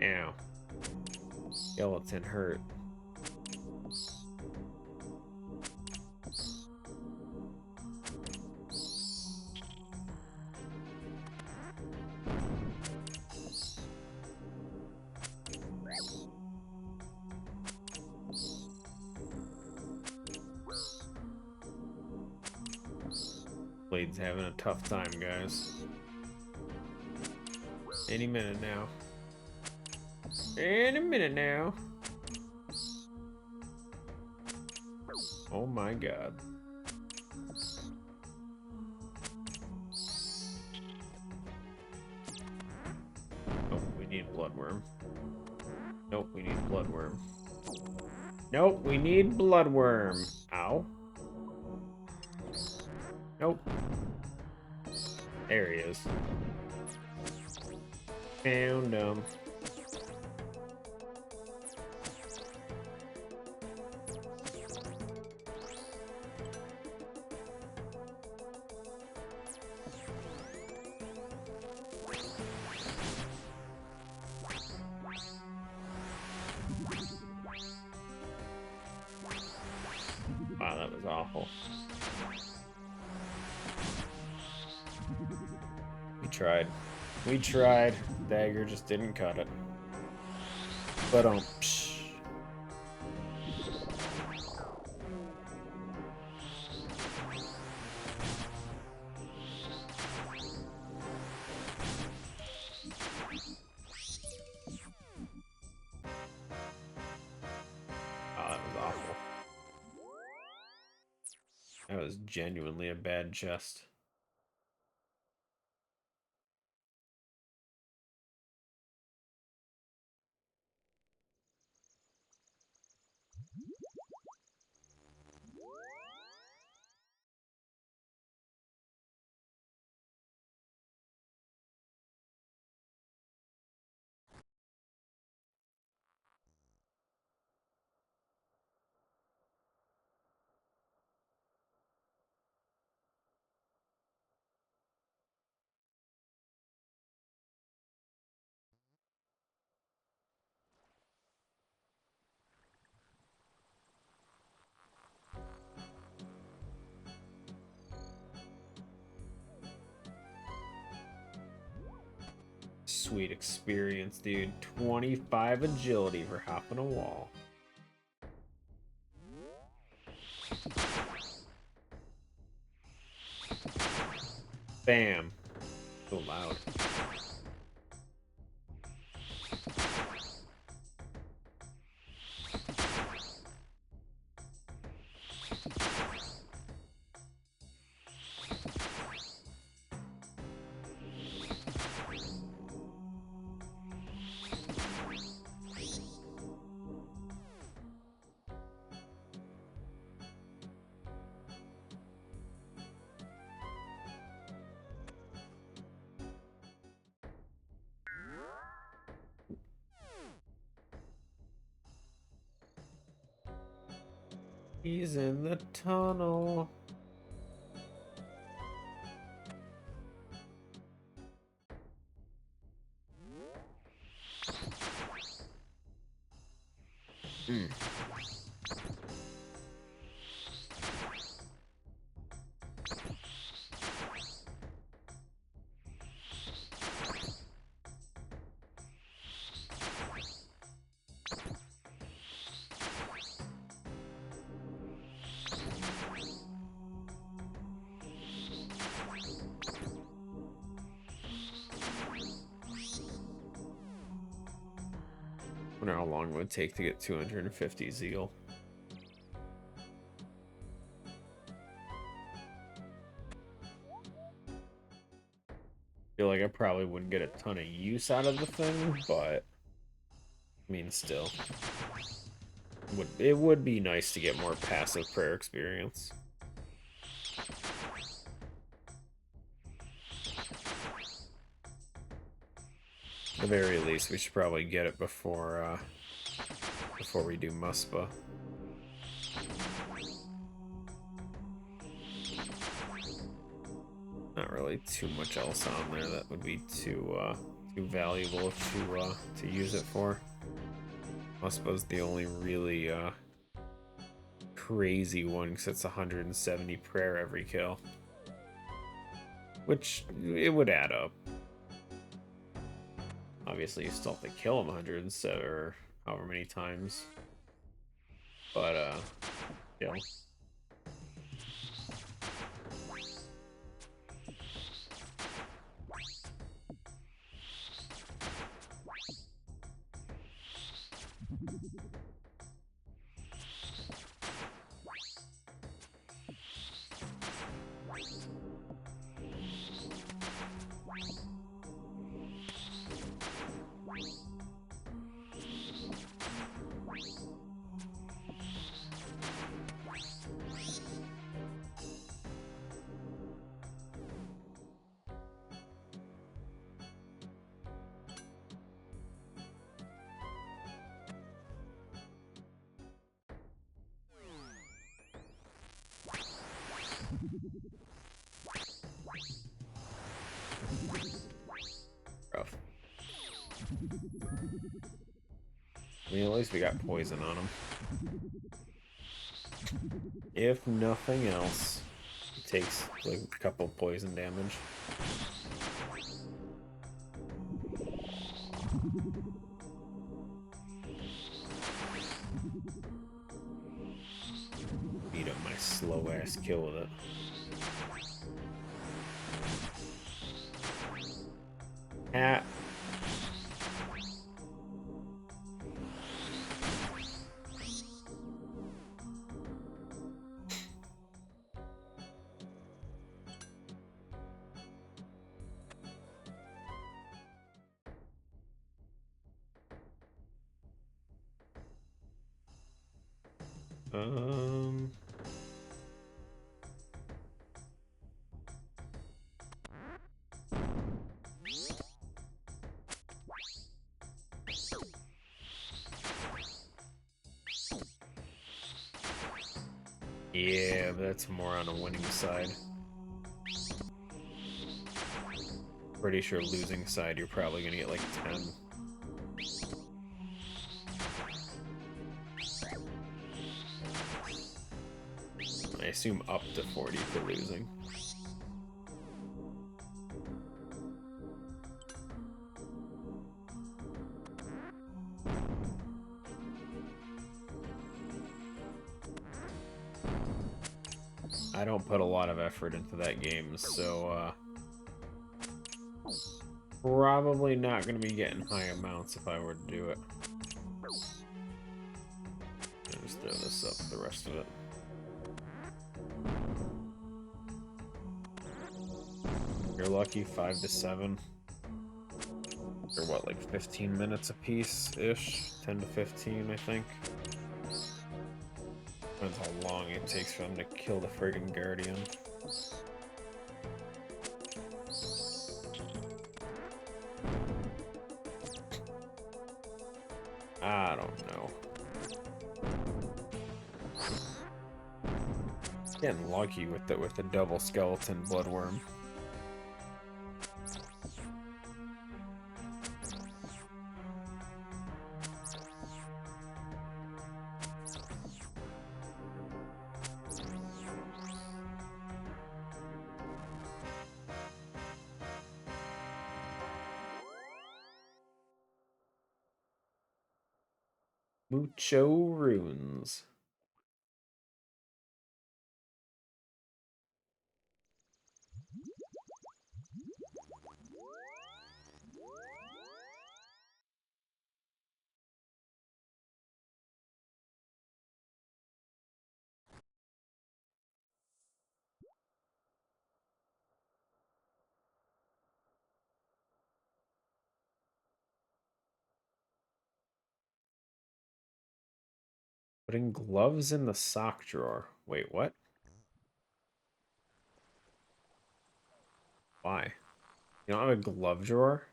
A: Ow. Skeleton hurt. Blade's having a tough time, guys. Any minute now. Any minute now. Oh my god. Oh, we need bloodworm. Nope, we need bloodworm. Nope, we need bloodworm. Ow. Nope. There he is. Found him. Wow, that was awful. We tried. We tried. Dagger just didn't cut it. But psh. Oh, that was awful. That was genuinely a bad chest. sweet experience, dude. 25 agility for hopping a wall. Bam. So loud. He's in the tunnel. I wonder how long it would take to get 250 zeal. Feel like I probably wouldn't get a ton of use out of the thing, but I mean, still, it would be nice to get more passive prayer experience. At the very least, we should probably get it before we do Muspa. Not really too much else on there that would be too valuable to use it for. Muspa's the only really crazy one because it's 170 prayer every kill, which it would add up. Obviously, you still have to kill him 107 or however many times, but yeah. Rough. I mean, at least we got poison on him. If nothing else, it takes like a couple poison damage. Beat up my slow ass kill with it. Hat. Yeah, that's more on a winning side. Pretty sure losing side, you're probably gonna get like 10. I assume up to 40 for losing. I don't put a lot of effort into that game, so probably not going to be getting high amounts if I were to do it. I'll just throw this up the rest of it. You're lucky, 5 to 7. Or what, like 15 minutes a piece-ish? 10 to 15, I think. Depends how long it takes for them to kill the friggin' Guardian. I don't know. Getting lucky with the double skeleton bloodworm. Mucho runes. Putting gloves in the sock drawer. Wait, what? Why? You don't have a glove drawer?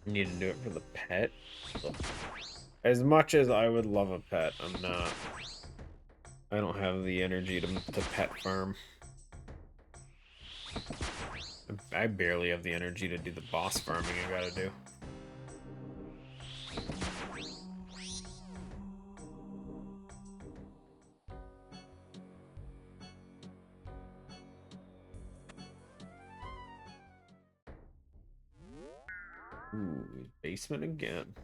A: You need to do it for the pet? As much as I would love a pet, I'm not. I don't have the energy to pet farm. I barely have the energy to do the boss farming I gotta do. Ooh, basement again.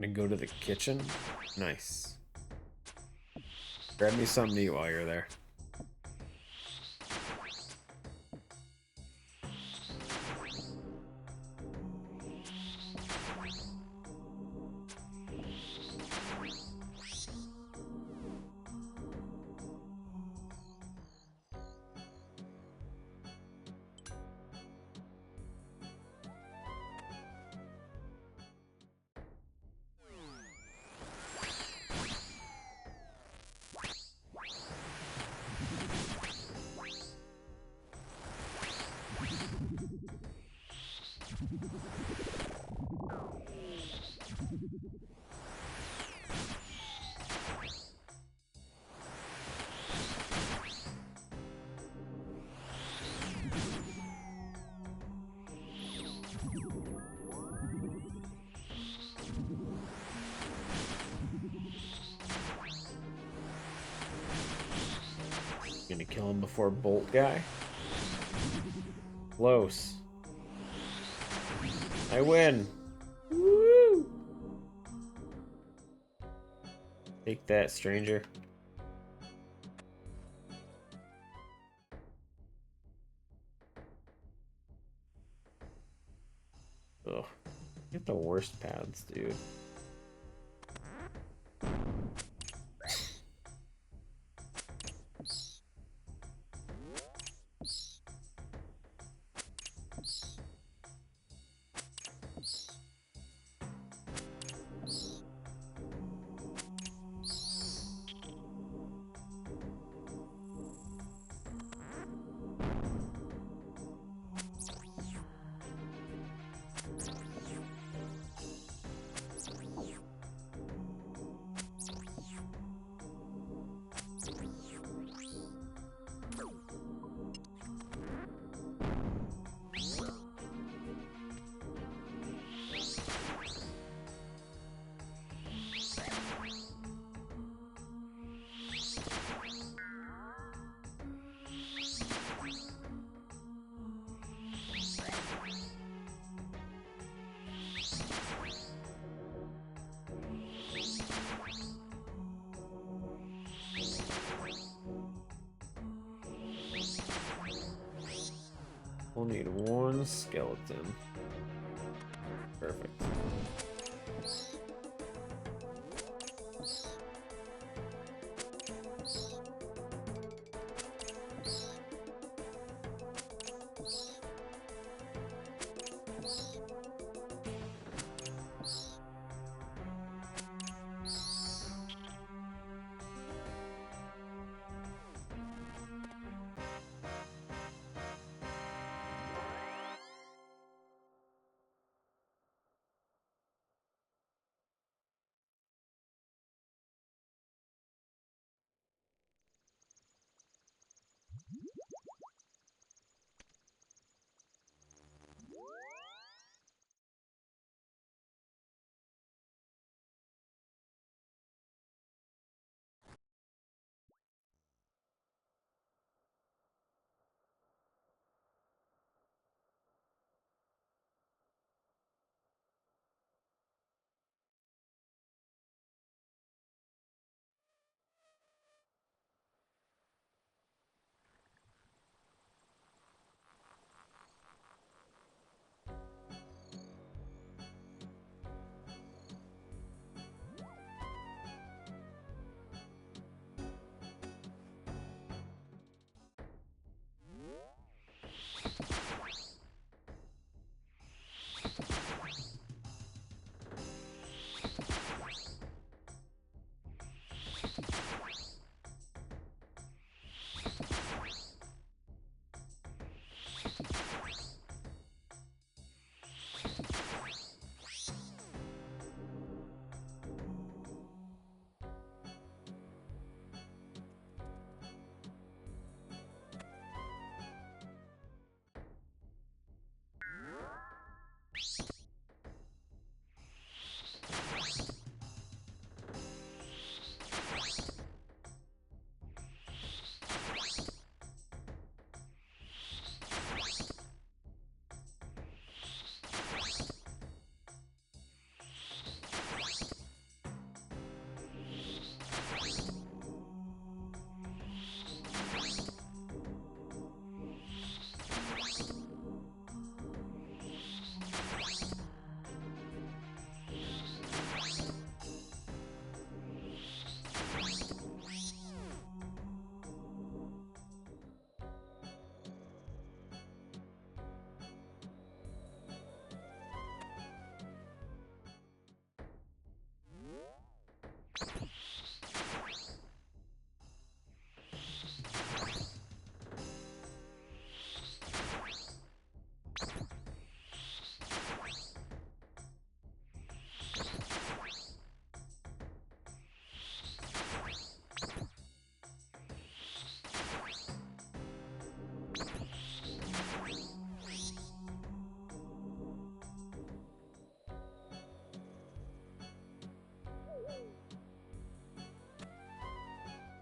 A: Gonna go to the kitchen. Nice. Grab me something to eat while you're there. Gonna kill him before Bolt Guy. Close. I win. Woo! Take that, stranger. Ugh. Get the worst paths, dude. We'll need one skeleton. Perfect.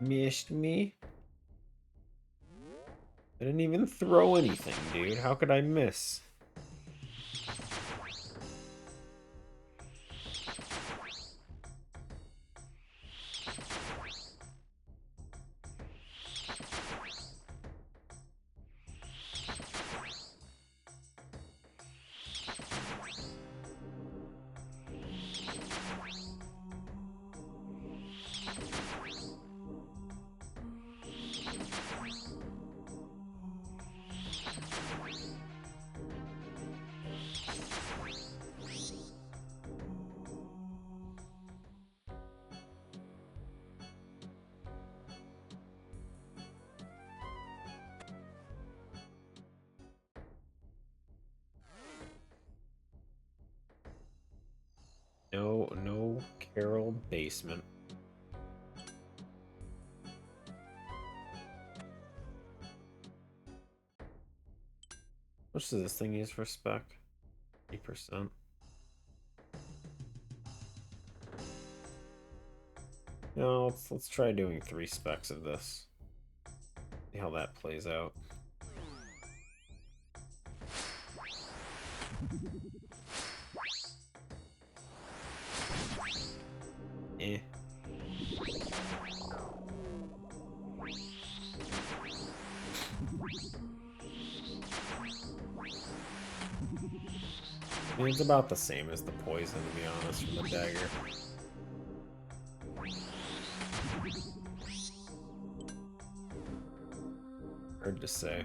A: Missed me. I didn't even throw anything, dude. How could I miss? No Carol basement. How much does this thing use for spec? 8%. No, let's try doing 3 specs of this. See how that plays out. Eh. I mean, it's about the same as the poison, to be honest, from the dagger. Hard to say.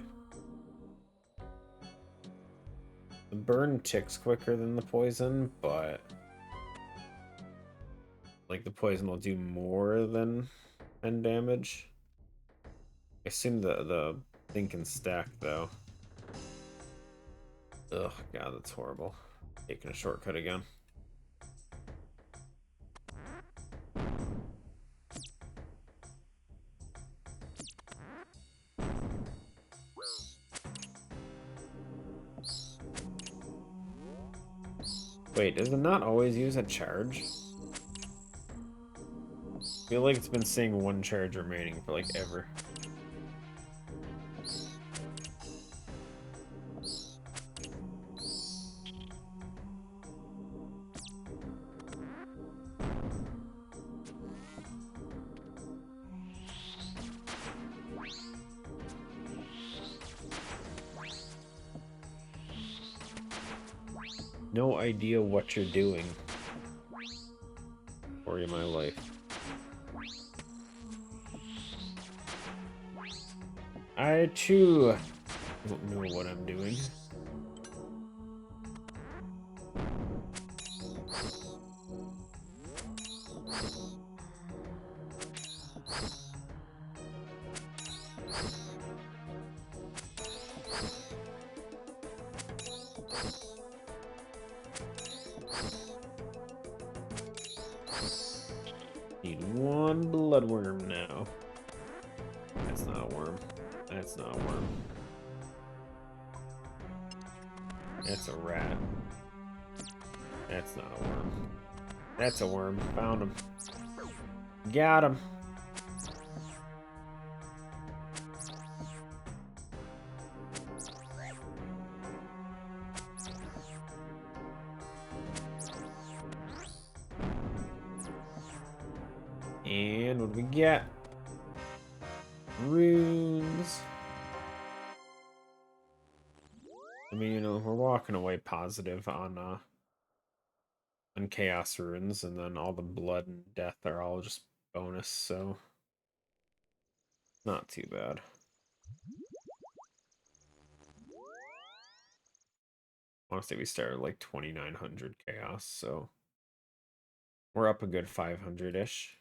A: The burn ticks quicker than the poison, but like the poison will do more than 10 damage. I assume the thing can stack though. Ugh, god, that's horrible. Taking a shortcut again. Wait, does it not always use a charge? I feel like it's been saying 1 charge remaining for like ever. No idea what you're doing. Story of my life. I too don't know what I'm doing. Need 1 bloodworm now. That's not a worm. That's not a worm. That's a rat. That's not a worm. That's a worm. Found him. Got him. And what do we get? Runes. I mean, you know, we're walking away positive on chaos runes, and then all the blood and death are all just bonus, so not too bad. Honestly, we started like 2,900 chaos, so we're up a good 500-ish.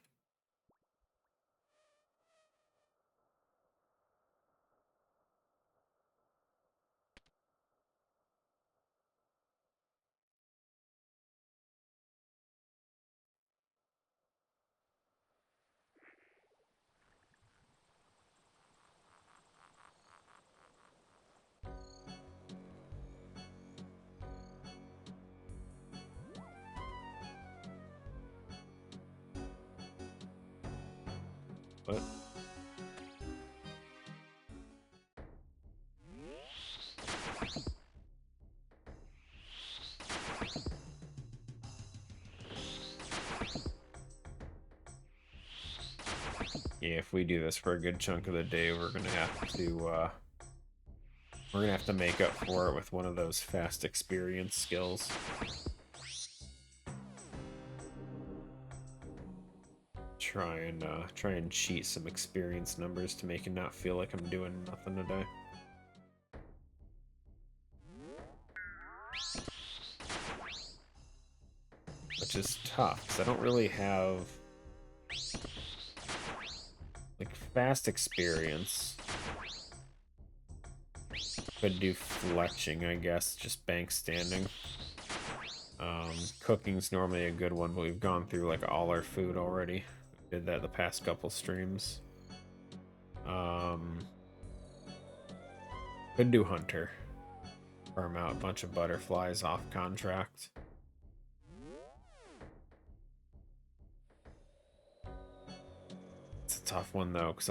A: But Yeah, if we do this for a good chunk of the day, we're gonna have to make up for it with one of those fast experience skills. Try and cheat some experience numbers to make it not feel like I'm doing nothing today. Which is tough, because I don't really have like fast experience. Could do fletching, I guess, just bank standing. Cooking's normally a good one, but we've gone through like all our food already. We did that the past couple streams. Could do hunter. Farm out a bunch of butterflies off contract. It's a tough one though, because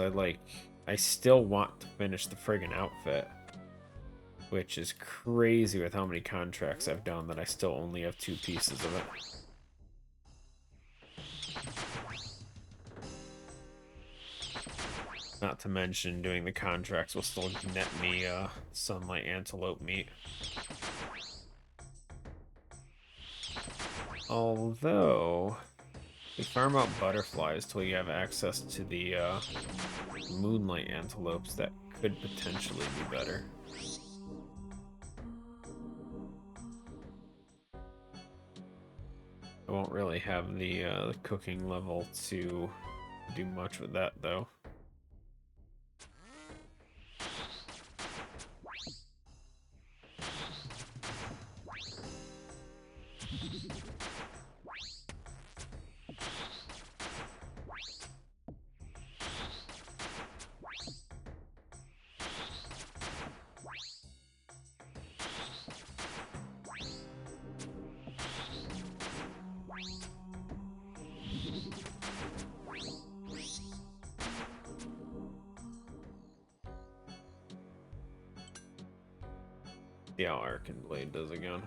A: I still want to finish the friggin' outfit. Which is crazy with how many contracts I've done that I still only have 2 pieces of it. Not to mention doing the contracts will still net me sunlight antelope meat. Although, we farm out butterflies till you have access to the moonlight antelopes, that could potentially be better. I won't really have the cooking level to do much with that, though. See how Arcane Blade does again.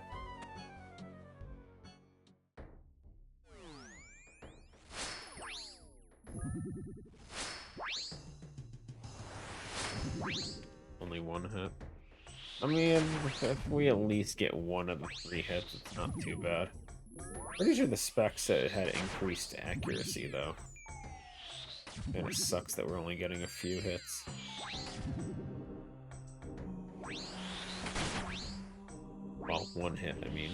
A: Only 1 hit. I mean, if we at least get 1 of the 3 hits, it's not too bad. Pretty sure the spec said it had increased accuracy, though. And it sucks that we're only getting a few hits. Well, 1 hit, I mean.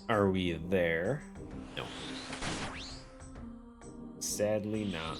A: Are we there? No. Sadly not.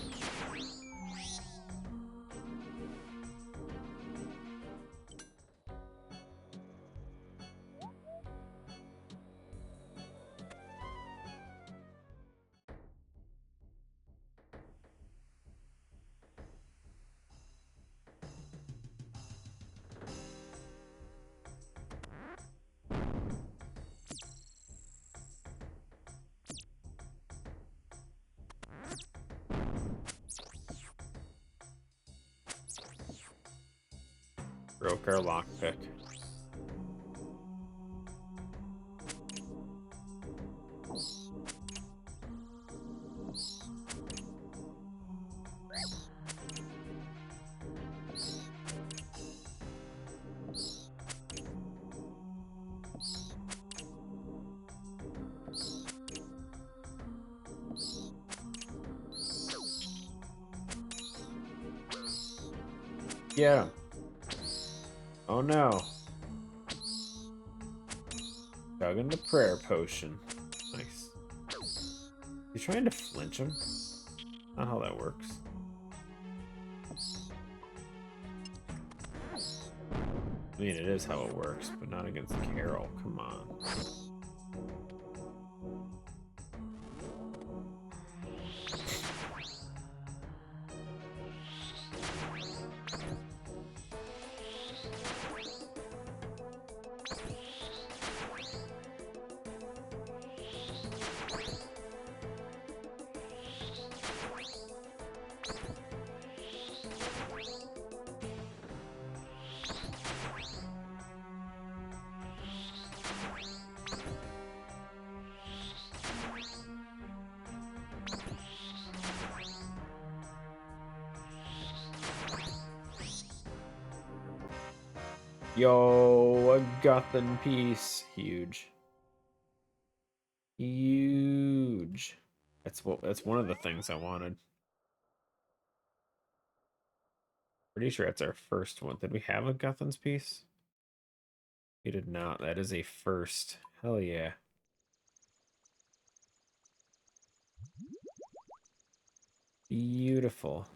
A: Broke our lockpick. Yeah. Oh no. Chugging the prayer potion. Nice. You trying to flinch him? Not how that works. I mean, it is how it works, but not against Carol. Come on. Yo, a Guthan piece. Huge. Huge. That's one of the things I wanted. Pretty sure that's our first one. Did we have a Guthan's piece? We did not. That is a first. Hell yeah. Beautiful.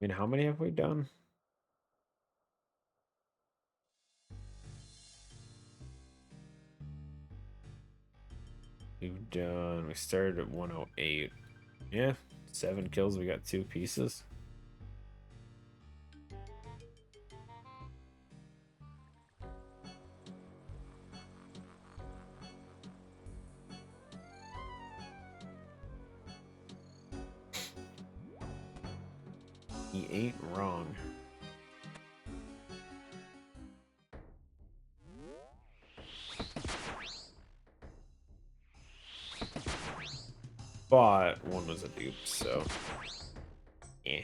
A: I mean, how many have we done? We started at 108. Yeah, 7 kills. We got 2 pieces. He ain't wrong. But one was a dupe, so eh.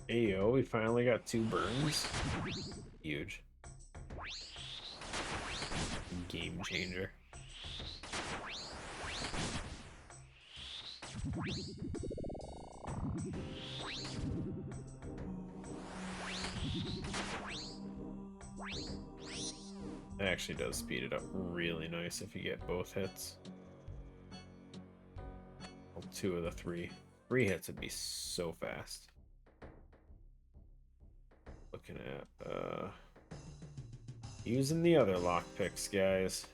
A: Ayo, we finally got 2 burns. Huge. game changer. It actually does speed it up really nice if you get both hits. Well, 2 of the 3. 3 hits would be so fast. Looking at using the other lockpicks, guys.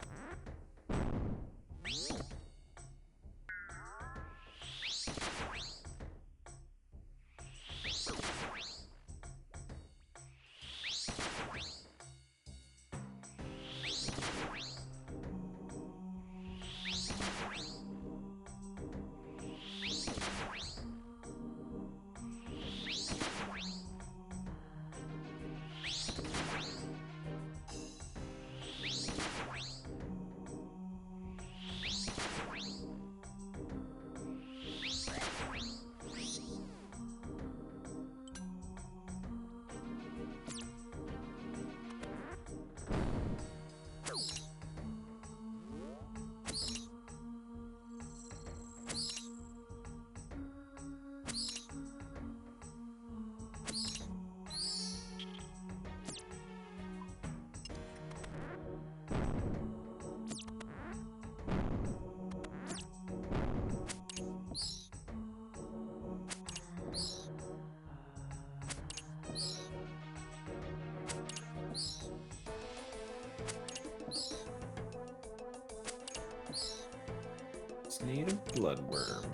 A: Just need a bloodworm.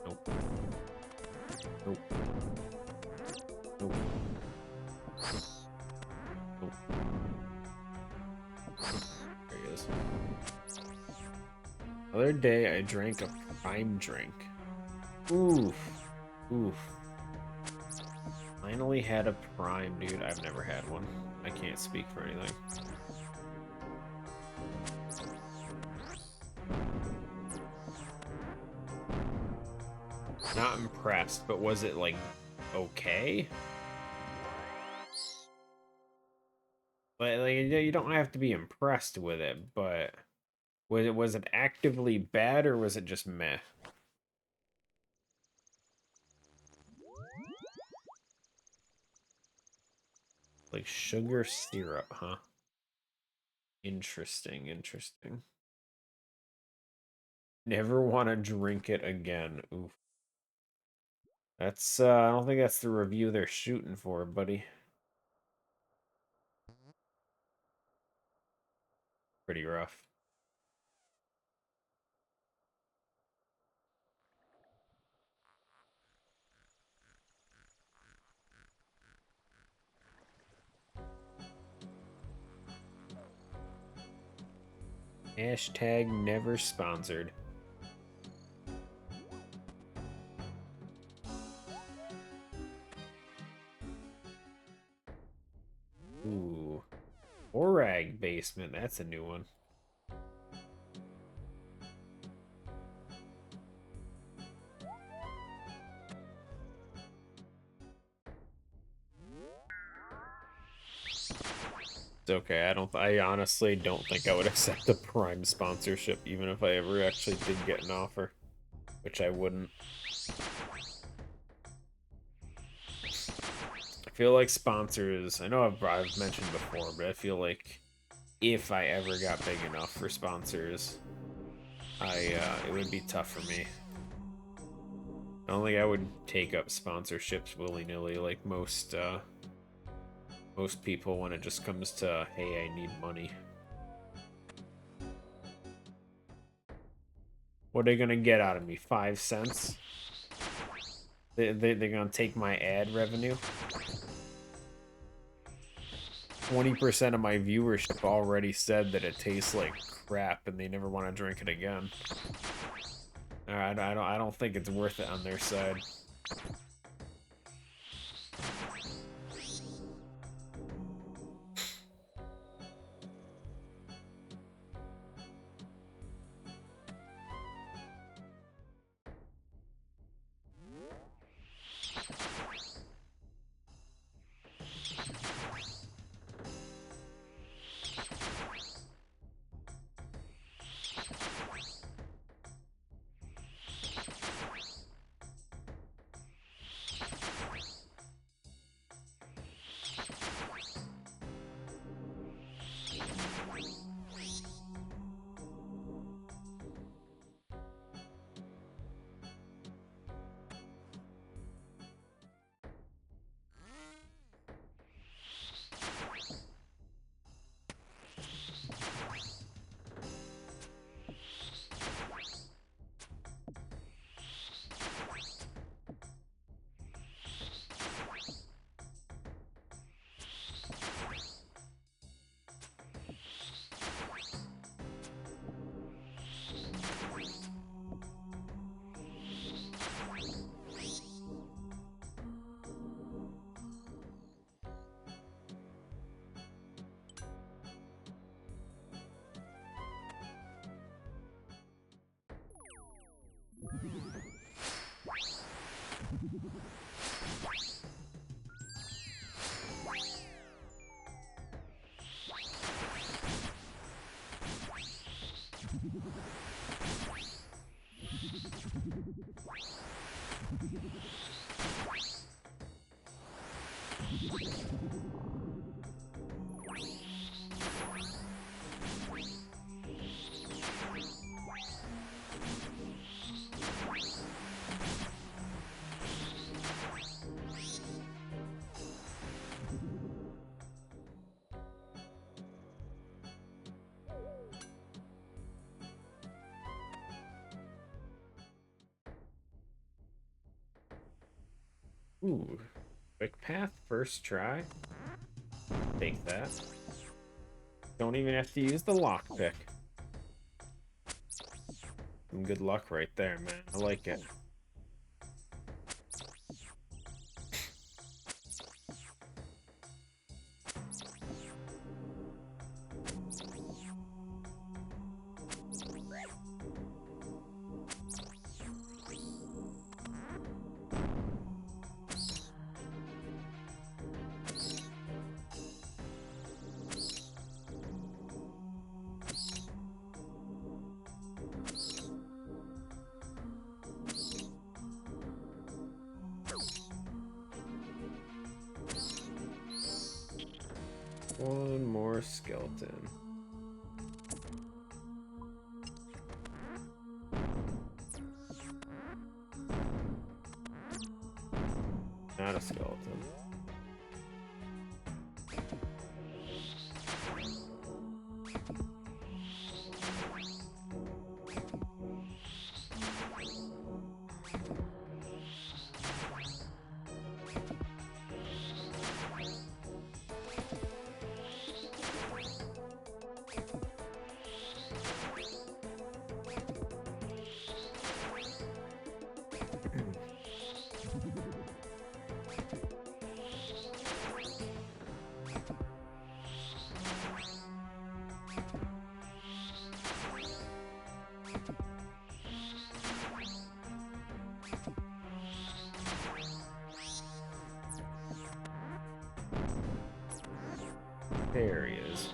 A: Nope. Nope. Nope. Nope. There he is. The other day I drank a prime drink. Oof. Oof. Finally had a prime, dude. I've never had one. I can't speak for anything. Not impressed, but was it like okay? Like you don't have to be impressed with it, but was it actively bad or was it just meh? Like sugar syrup, huh? Interesting, interesting. Never want to drink it again. Oof. That's I don't think that's the review they're shooting for, buddy. Pretty rough. Hashtag never sponsored. Ooh. Orag basement, that's a new one. It's okay, I honestly don't think I would accept a Prime sponsorship even if I ever actually did get an offer. Which I wouldn't. I feel like sponsors, I know I've mentioned before, but I feel like if I ever got big enough for sponsors, it would be tough for me. I don't think I would take up sponsorships willy-nilly like most people when it just comes to, hey, I need money. What are they gonna get out of me? 5 cents? They're gonna take my ad revenue? 20% of my viewership already said that it tastes like crap and they never want to drink it again. I don't think it's worth it on their side. Ooh, quick path, first try. Take that. Don't even have to use the lockpick. Some good luck right there, man. I like it. One more skeleton. Not a skeleton. There he is.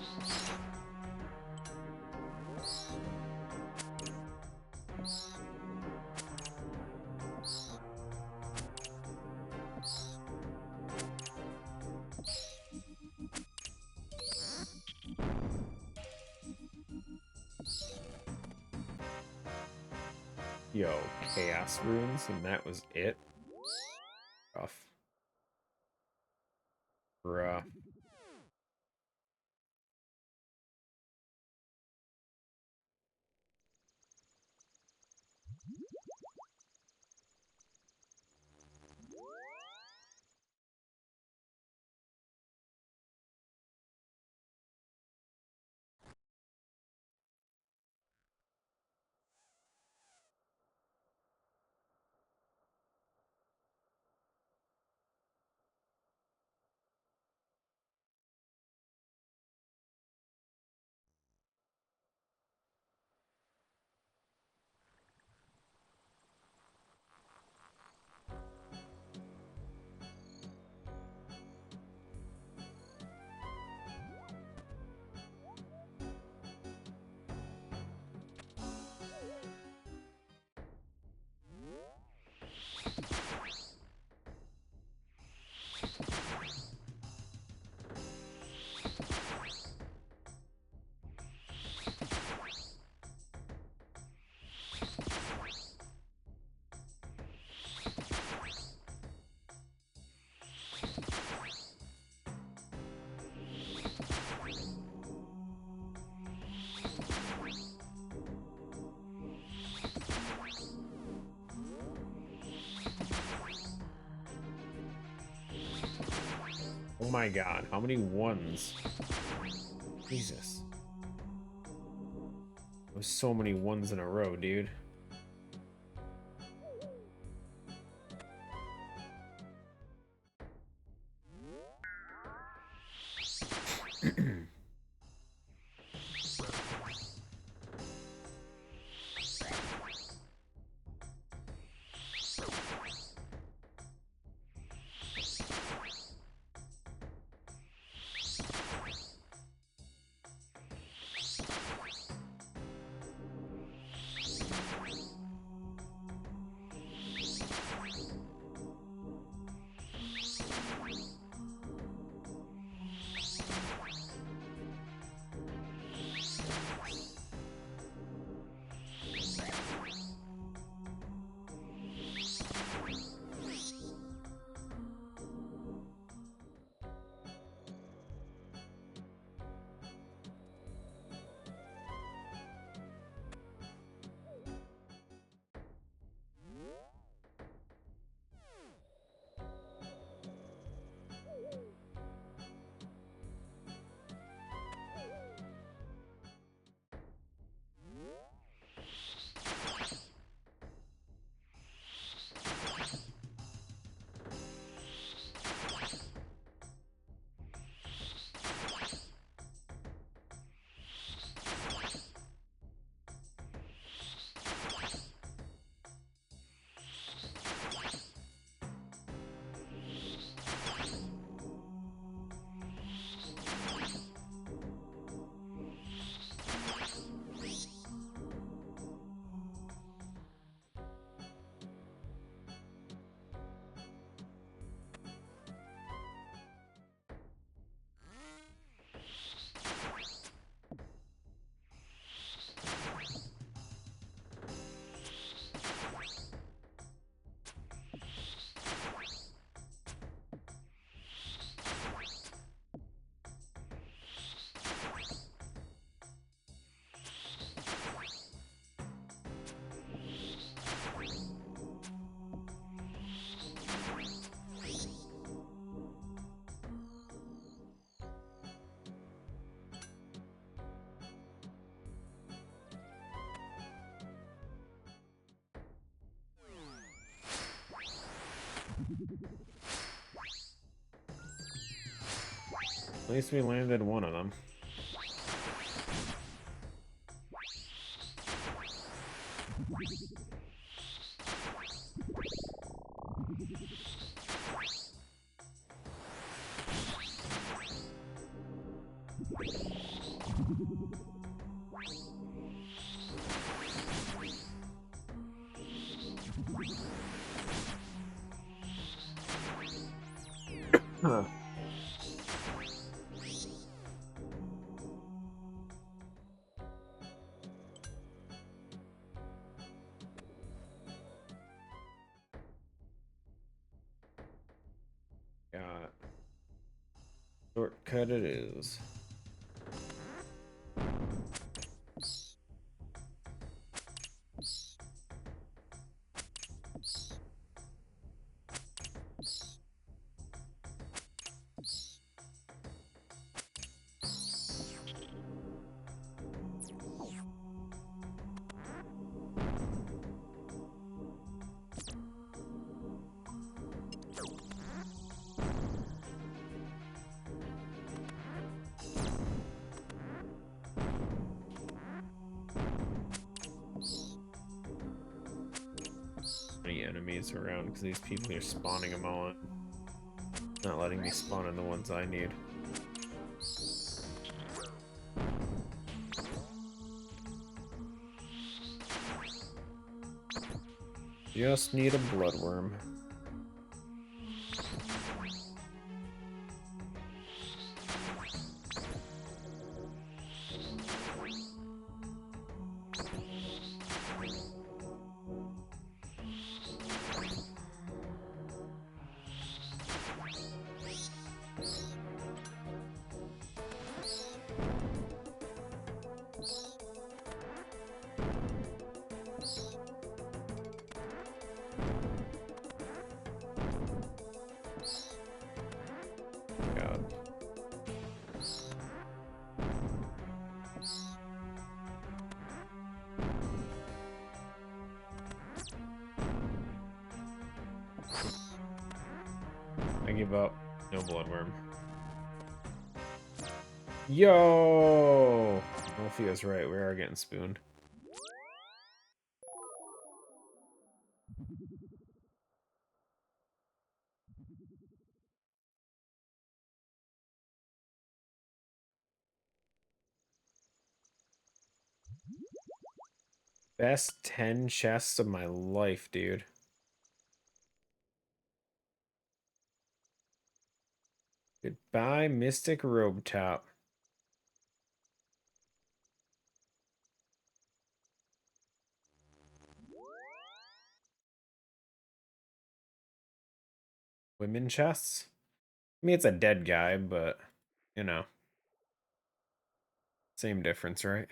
A: Yo, chaos runes, and that was it. Rough. Rough. Oh my god, how many ones? Jesus. There's so many ones in a row, dude. At least we landed one of them. Huh. Got it. Shortcut it is. Many enemies around because these people are spawning them all in. Not letting me spawn in the ones I need. Just need a bloodworm. God. I give up. No bloodworm. Yo! Wolfie right. We are getting spooned. Best 10 chests of my life, dude. Goodbye, Mystic Robe Top. Women chests? I mean, it's a dead guy, but, you know. Same difference, right?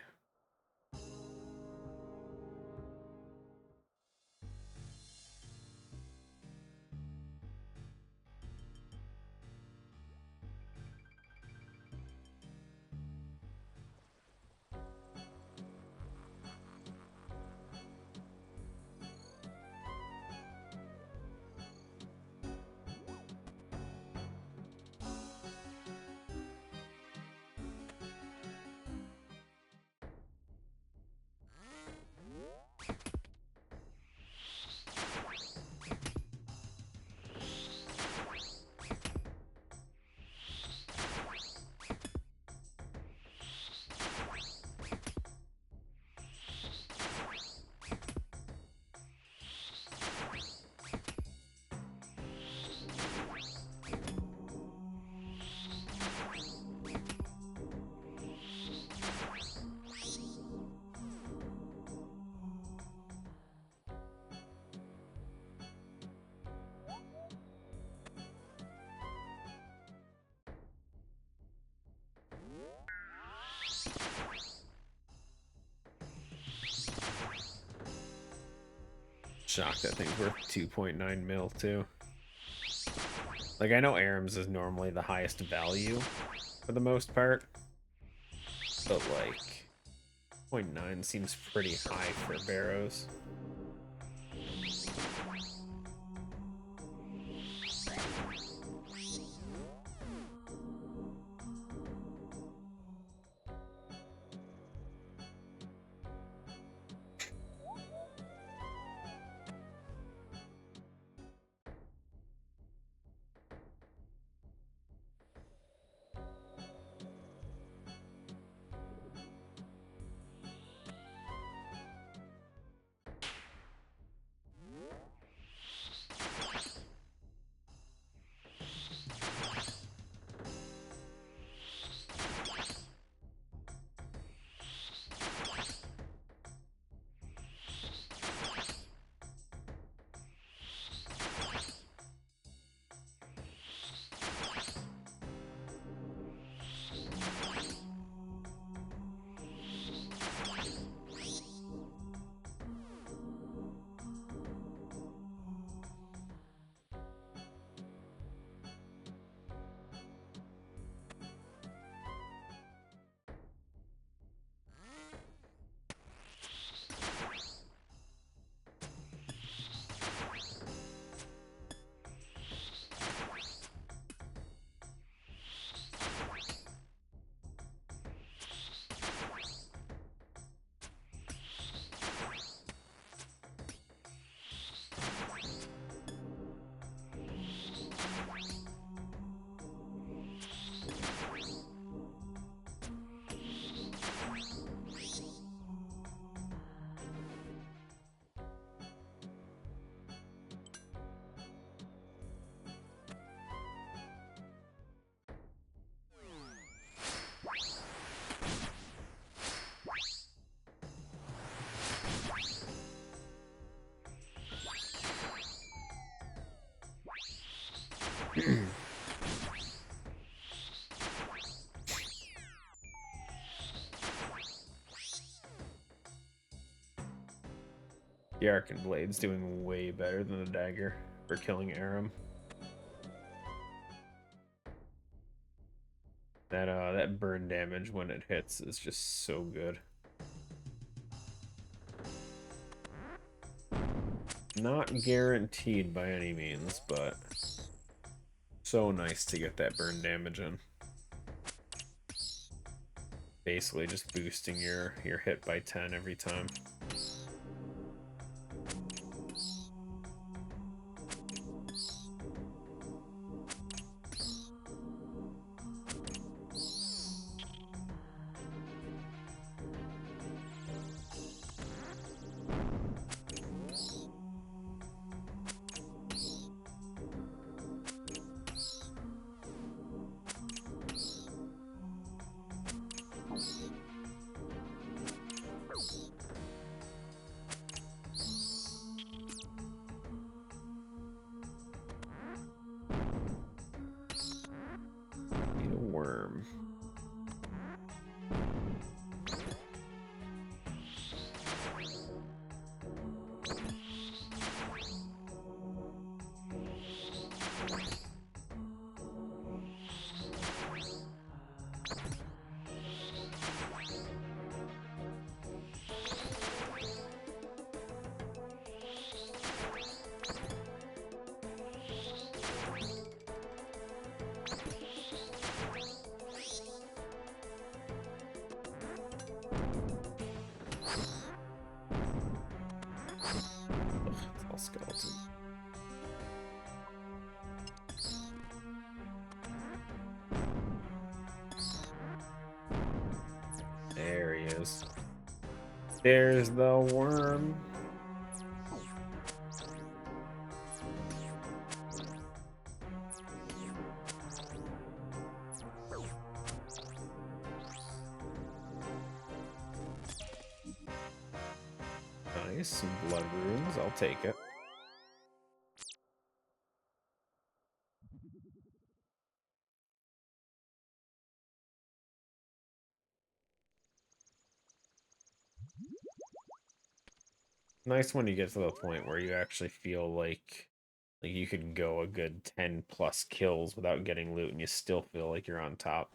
A: Shocked that thing's worth 2.9 mil too. Like, I know Arams is normally the highest value for the most part, but like 0.9 seems pretty high for Barrows. The Arcane Blade's doing way better than the dagger for killing Aram. That burn damage when it hits is just so good. Not guaranteed by any means, but so nice to get that burn damage in. Basically just boosting your hit by 10 every time. Skeleton. There he is. There's the worm. Nice, some blood runes. I'll take it. Nice when you get to the point where you actually feel like you could go a good 10 plus kills without getting loot and you still feel like you're on top.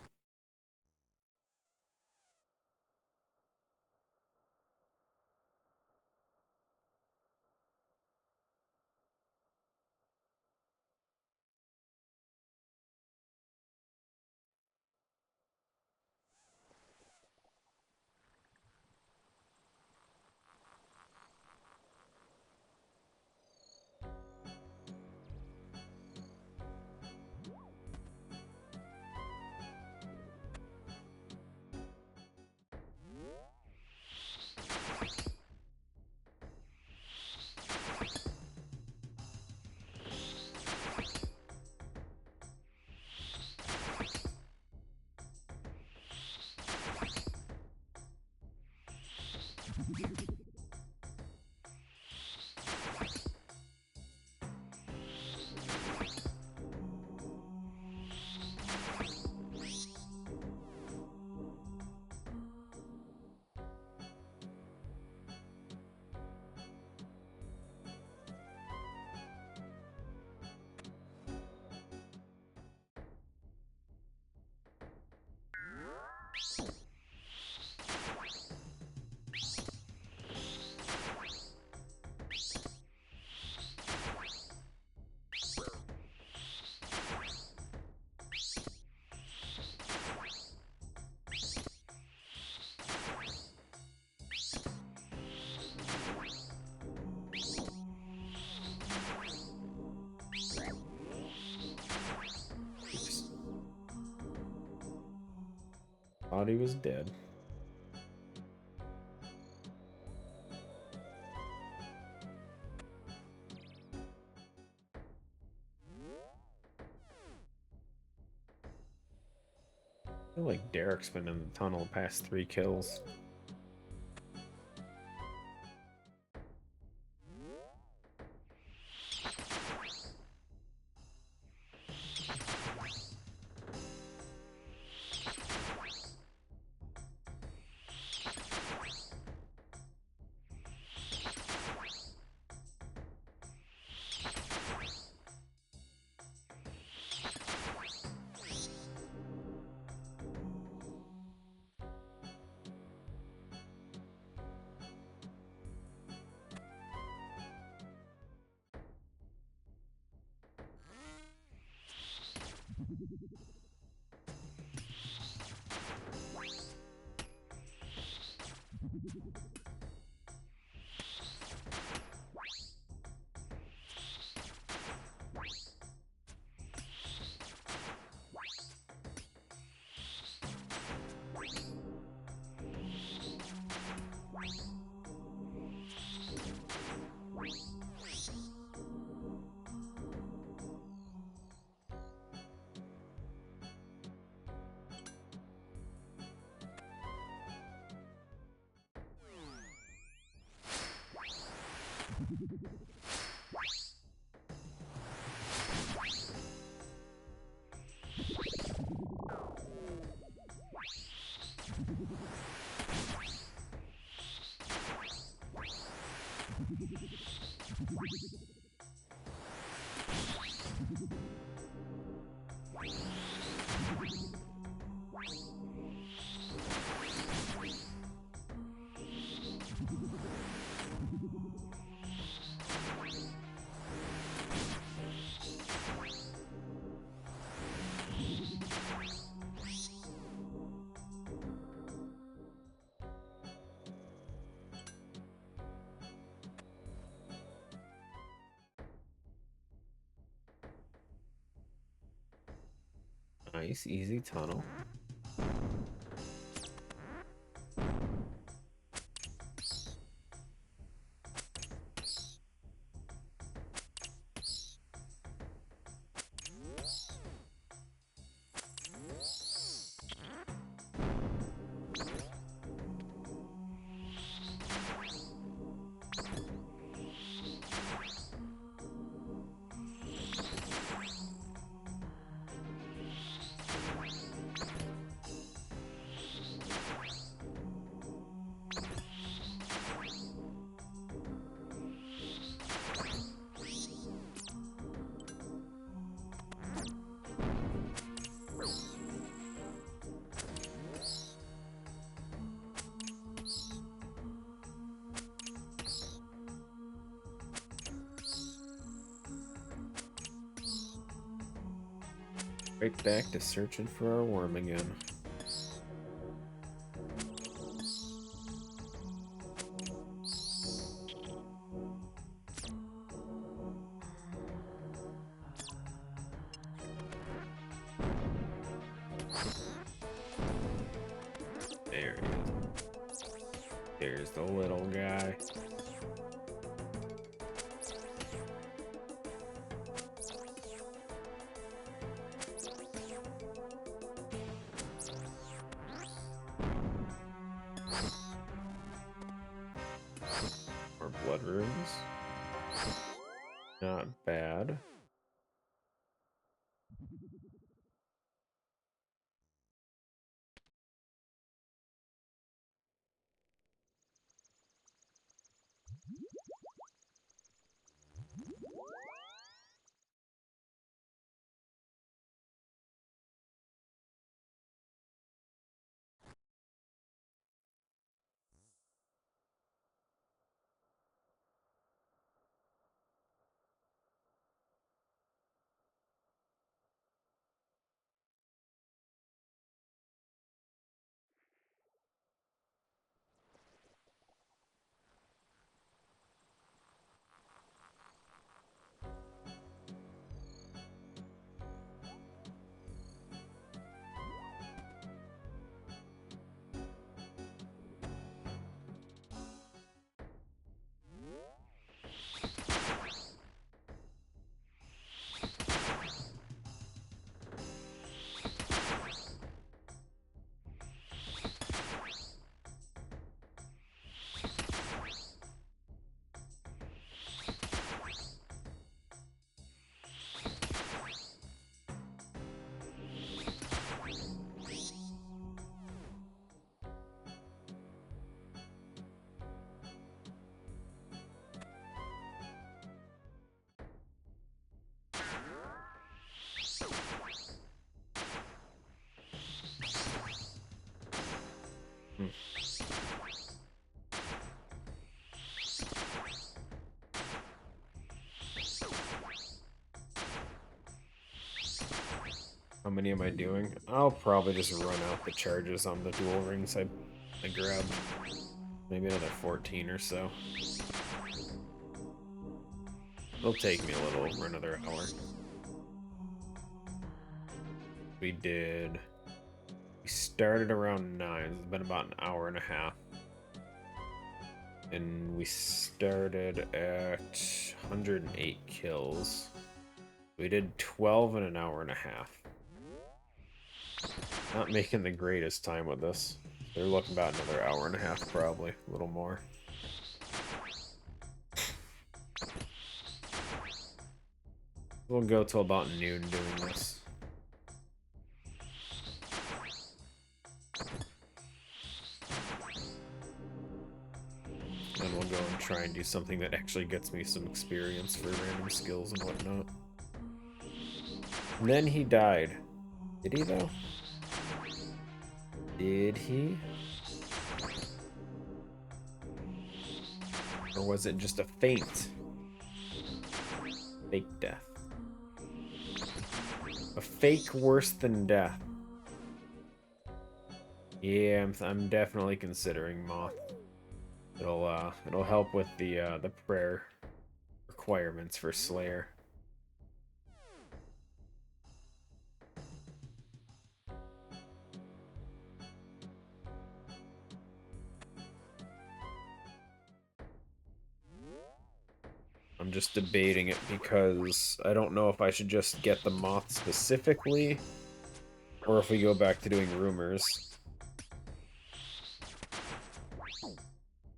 A: Thought he was dead. I feel like Derek's been in the tunnel past 3 kills. Nice, easy tunnel. Right back to searching for our worm again. There he is. There's the little guy. More blood runes. Not bad. many am I doing? I'll probably just run out the charges on the dual rings I grabbed. Maybe another 14 or so. It'll take me a little over another hour. We started around 9. It's been about an hour and a half. And we started at 108 kills. We did 12 in an hour and a half. Not making the greatest time with this. They're looking about another hour and a half, probably. A little more. We'll go till about noon doing this. Then we'll go and try and do something that actually gets me some experience for random skills and whatnot. And then he died. Did he, though? Did he? Or was it just a feint? Fake death. A fake worse than death. Yeah, I'm definitely considering Moth. It'll help with the prayer requirements for Slayer. I'm just debating it because I don't know if I should just get the Moth specifically, or if we go back to doing rumors.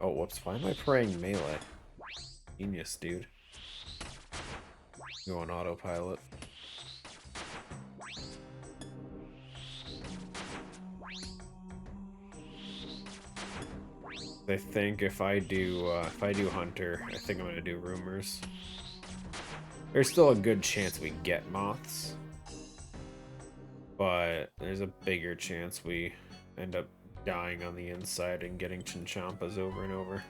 A: Oh, whoops, why am I praying melee? Genius, dude. Go on autopilot. I think if I do Hunter, I think I'm gonna do rumors. There's still a good chance we get moths, but there's a bigger chance we end up dying on the inside and getting Chinchampas over and over.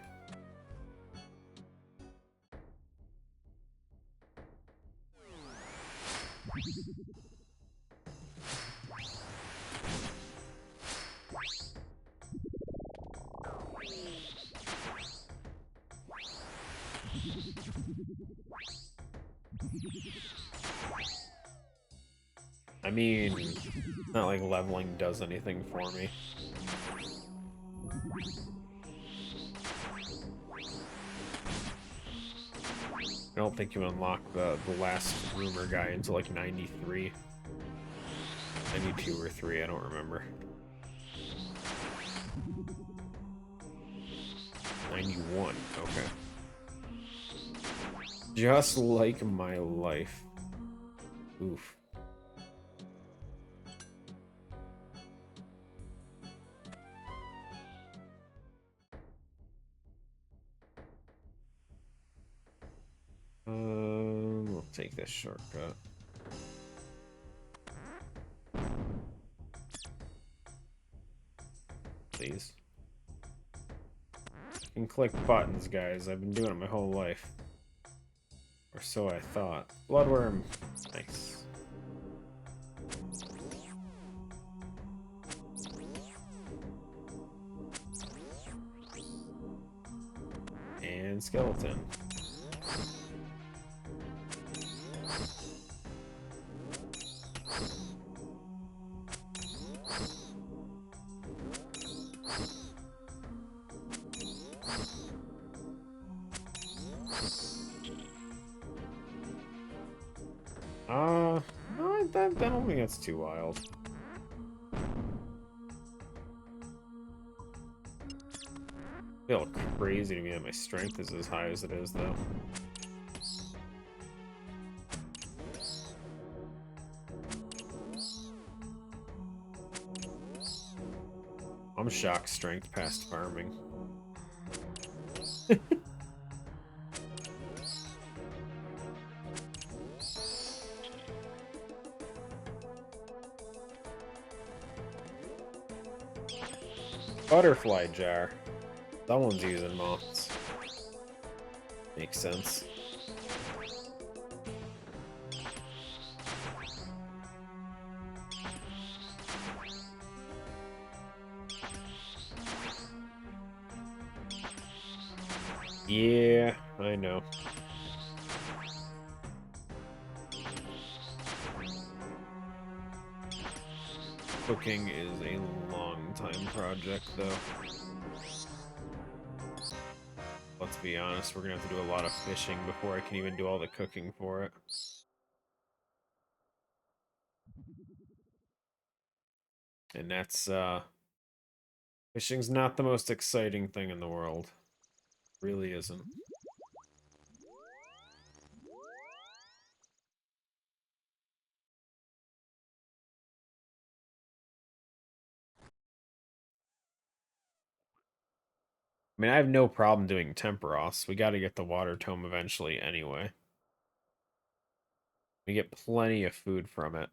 A: I mean, not like leveling does anything for me. I don't think you unlock the last rumor guy until like 93. 92 or 3, I don't remember. 91, okay. Just like my life. Oof. We'll take this shortcut. Please. You can click buttons, guys. I've been doing it my whole life. Or so I thought. Bloodworm. Nice. And skeleton. No, I don't think that's too wild. Feel crazy to me that my strength is as high as it is, though. I'm shocked strength past farming. Butterfly jar. Someone's using moths. Makes sense. Yeah, I know. Cooking is a long time project, though. Let's be honest, we're gonna have to do a lot of fishing before I can even do all the cooking for it. And that's, fishing's not the most exciting thing in the world. Really isn't. I mean, I have no problem doing Temperos. We gotta get the water tome eventually anyway. We get plenty of food from it.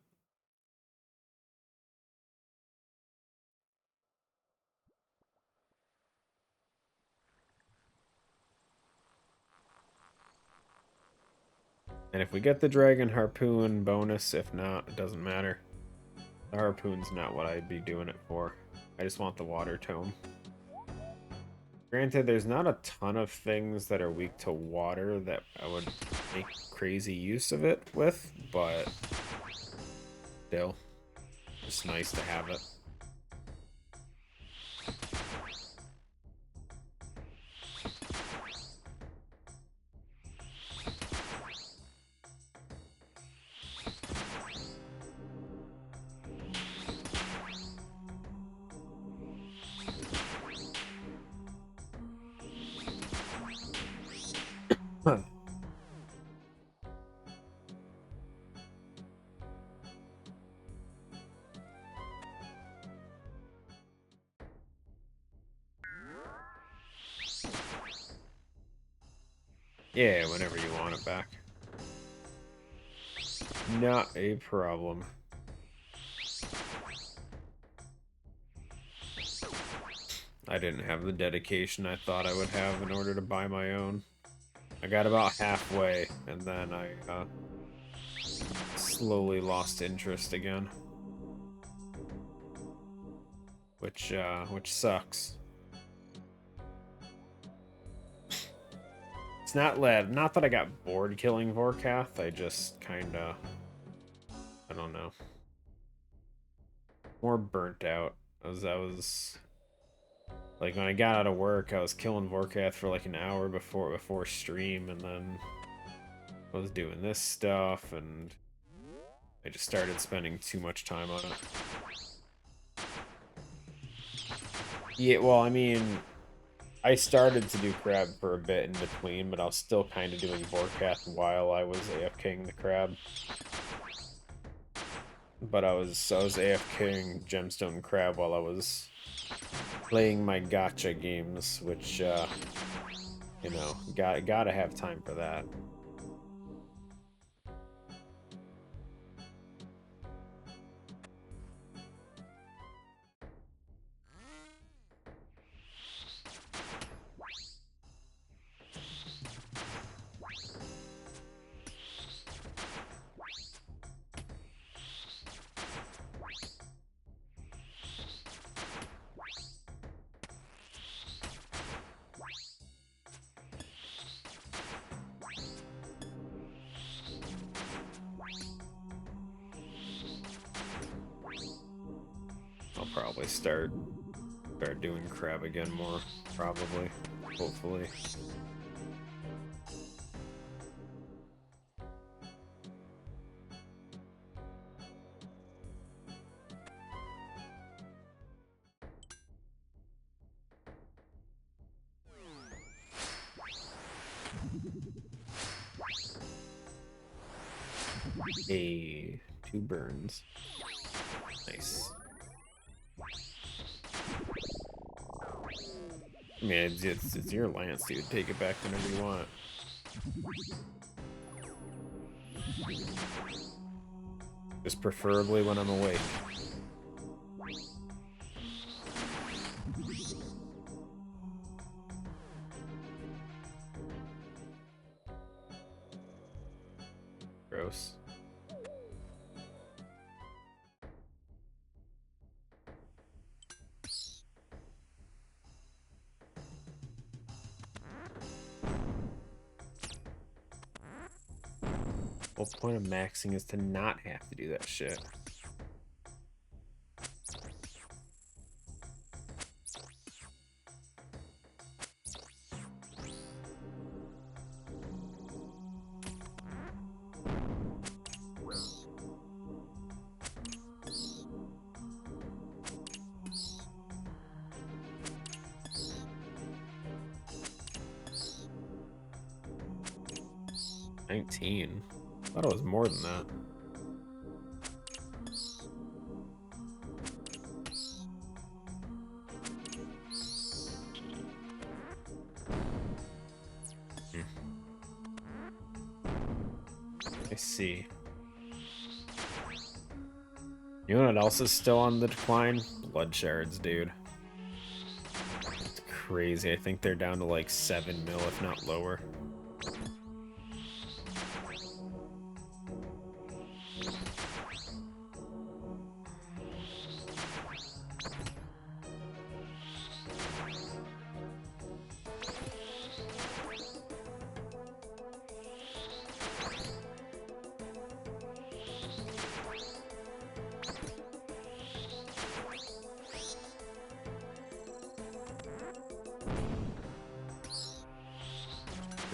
A: And if we get the Dragon Harpoon, bonus. If not, it doesn't matter. The Harpoon's not what I'd be doing it for. I just want the water tome. Granted, there's not a ton of things that are weak to water that I would make crazy use of it with, but still, it's nice to have it. Huh. Yeah, whenever you want it back. Not a problem. I didn't have the dedication I thought I would have in order to buy my own. I got about halfway, and then I slowly lost interest again. Which sucks. It's not that I got bored killing Vorkath, I just kinda, I don't know. More burnt out. I was like, when I got out of work, I was killing Vorkath for like an hour before stream, and then I was doing this stuff, and I just started spending too much time on it. Yeah, well, I mean, I started to do crab for a bit in between, but I was still kind of doing Vorkath while I was AFKing the crab. But I was AFKing Gemstone Crab while I was playing my gacha games, which you know, gotta have time for that. I'll probably start doing crab again more, probably, hopefully. A 2 burns. Nice. I mean, it's your lance, dude. Take it back whenever you want. Just preferably when I'm awake. Gross. Whole point of maxing is to not have to do that shit. I thought it was more than that. I see. You know what else is still on the decline? Blood shards, dude. It's crazy. I think they're down to like 7 mil, if not lower.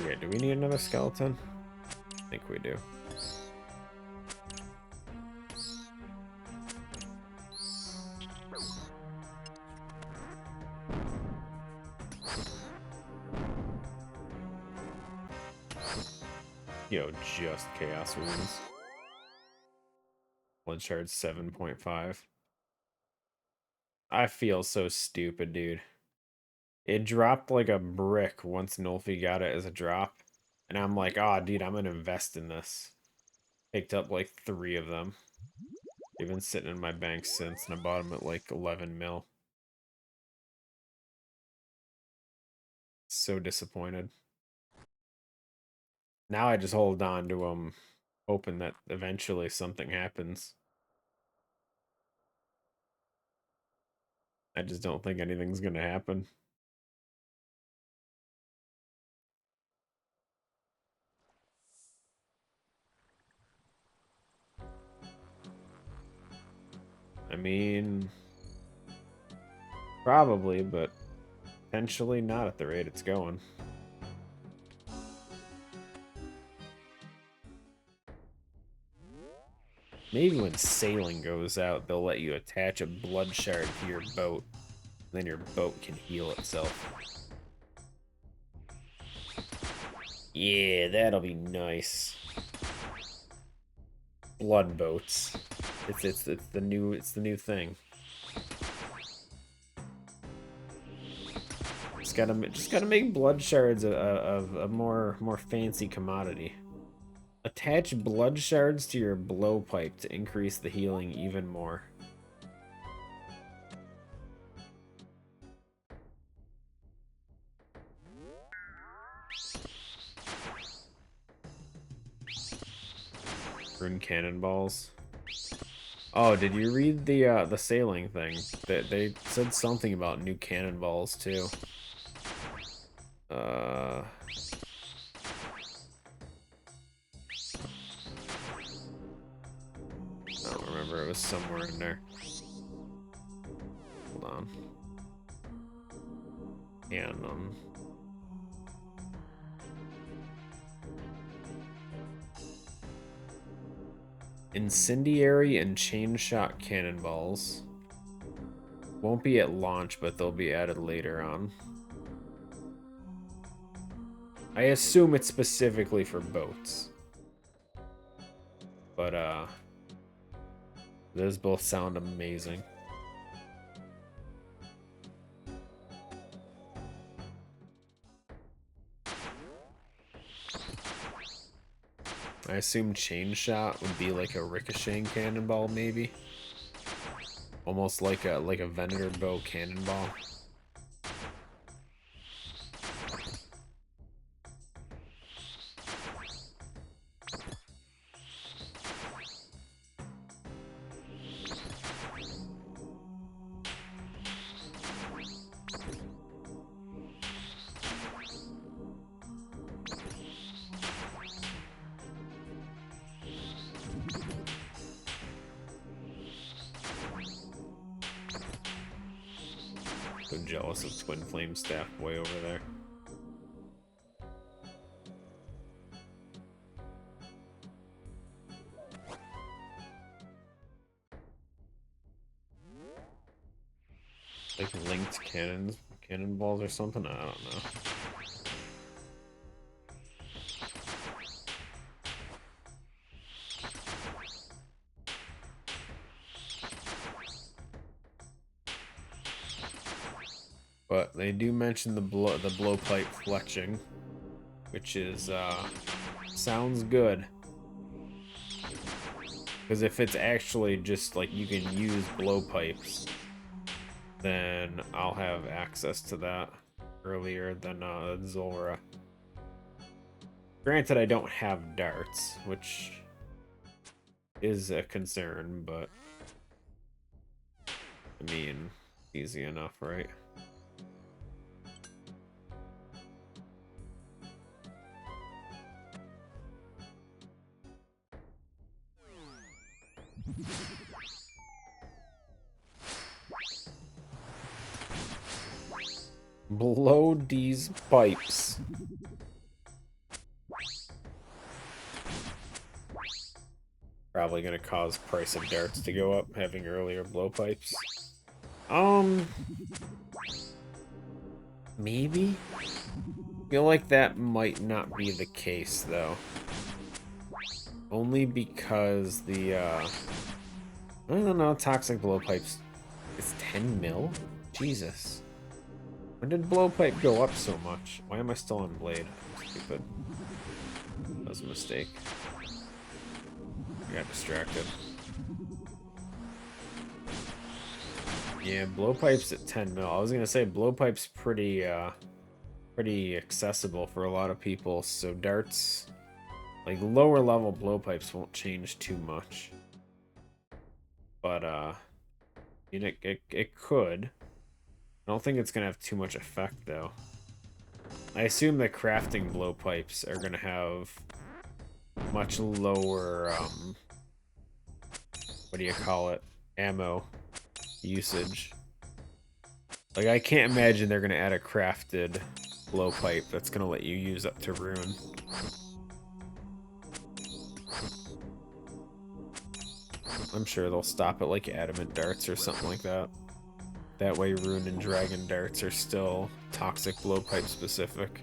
A: Okay, do we need another skeleton? I think we do. Yo, just chaos runes. Blood shard 7.5. I feel so stupid, dude. It dropped like a brick once Nulfi got it as a drop. And I'm like, oh, dude, I'm gonna invest in this. Picked up like 3 of them. They've been sitting in my bank since, and I bought them at like 11 mil. So disappointed. Now I just hold on to them, hoping that eventually something happens. I just don't think anything's gonna happen. I mean, probably, but potentially not at the rate it's going. Maybe when sailing goes out, they'll let you attach a blood shard to your boat. Then your boat can heal itself. Yeah, that'll be nice. Blood boats. It's the new thing. Just gotta make blood shards a more fancy commodity. Attach blood shards to your blowpipe to increase the healing even more. Rune cannonballs. Oh, did you read the sailing thing? They said something about new cannonballs too. I don't remember. It was somewhere in there. Hold on. Cannon. Incendiary and chain shot cannonballs. Won't be at launch, but they'll be added later on. I assume it's specifically for boats. But, those both sound amazing. I assume chain shot would be like a ricocheting cannonball, maybe. Almost like a Venator bow cannonball. So jealous of Twin Flame Staff way over there. Like linked cannonballs or something? I don't know. But they do mention the blowpipe fletching, which is sounds good. Because if it's actually just like you can use blowpipes, then I'll have access to that earlier than Zulrah. Granted, I don't have darts, which is a concern, but I mean, easy enough, right? Blow these pipes. Probably gonna cause price of darts to go up, having earlier blowpipes. Maybe? Feel like that might not be the case, though. Only because the, I don't know, toxic blowpipes is 10 mil? Jesus. When did blowpipe go up so much? Why am I still on blade? Stupid. That was a mistake. I got distracted. Yeah, blowpipe's at 10 mil. I was gonna say blowpipe's pretty accessible for a lot of people, so darts, like lower level blowpipes won't change too much. But it could. I don't think it's gonna have too much effect though. I assume that crafting blowpipes are gonna have much lower what do you call it? Ammo usage. Like I can't imagine they're gonna add a crafted blowpipe that's gonna let you use up to rune. I'm sure they'll stop at like adamant darts or something like that. That way rune and dragon darts are still toxic blowpipe specific.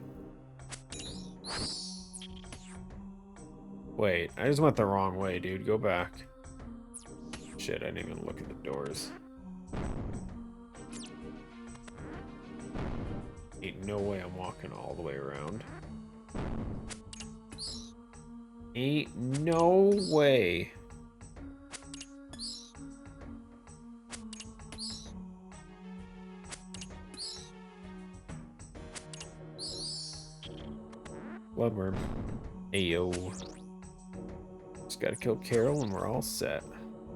A: Wait, I just went the wrong way, dude. Go back. Shit, I didn't even look at the doors. Ain't no way I'm walking all the way around. Ain't no way. Bloodworm. Ayo. Just gotta kill Carol and we're all set.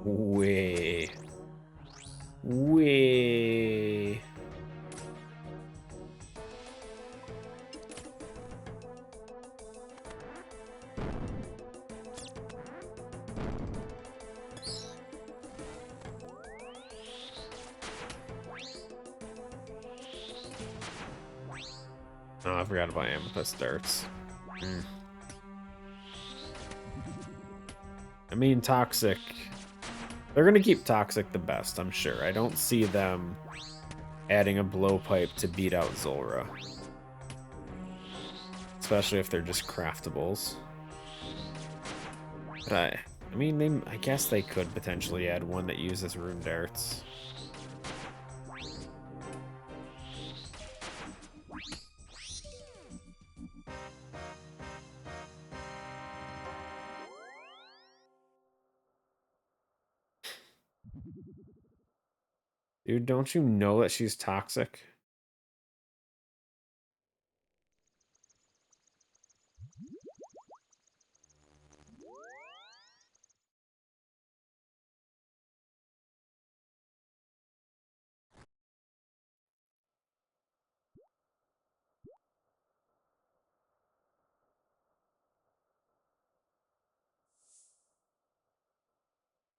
A: Way. Way. Oh, I forgot about amethyst darts. I mean, toxic. They're gonna keep toxic the best, I'm sure. I don't see them adding a blowpipe to beat out Zulrah. Especially if they're just craftables. But I mean, I guess they could potentially add one that uses rune darts. Dude, don't you know that she's toxic?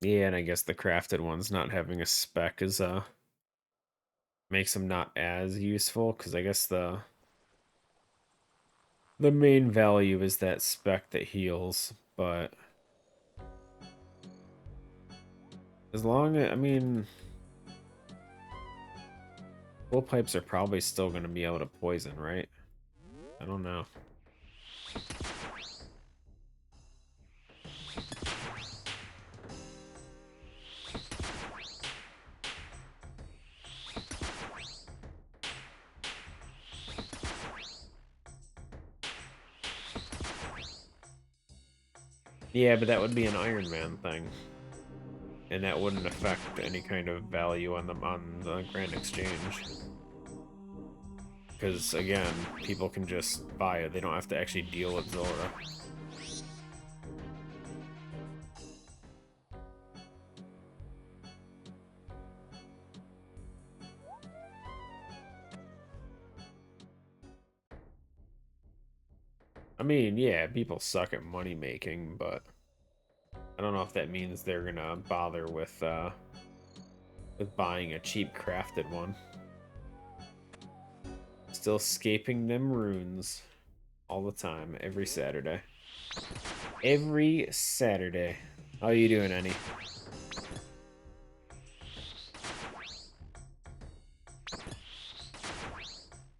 A: Yeah, and I guess the crafted one's not having a spec is makes them not as useful, because I guess the main value is that spec that heals, but as long as, I mean, full pipes are probably still going to be able to poison, right? I don't know. Yeah, but that would be an Ironman thing. And that wouldn't affect any kind of value on the Grand Exchange. Because, again, people can just buy it. They don't have to actually deal with Zora. I mean, yeah, people suck at money making, but I don't know if that means they're gonna bother with buying a cheap crafted one. Still scaping them runes all the time, every Saturday. Every Saturday. How you doing, Annie?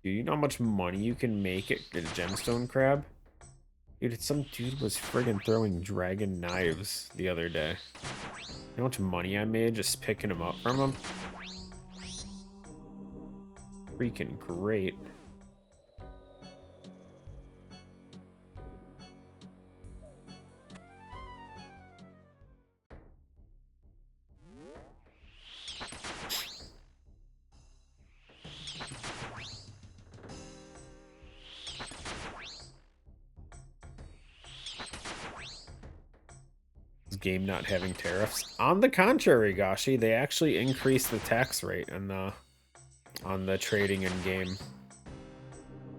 A: Dude, you know how much money you can make at a gemstone crab? Dude, some dude was friggin' throwing dragon knives the other day. You know how much money I made just picking them up from him? Freaking great. Game not having tariffs. On the contrary, Gashi, they actually increased the tax rate on the trading in game.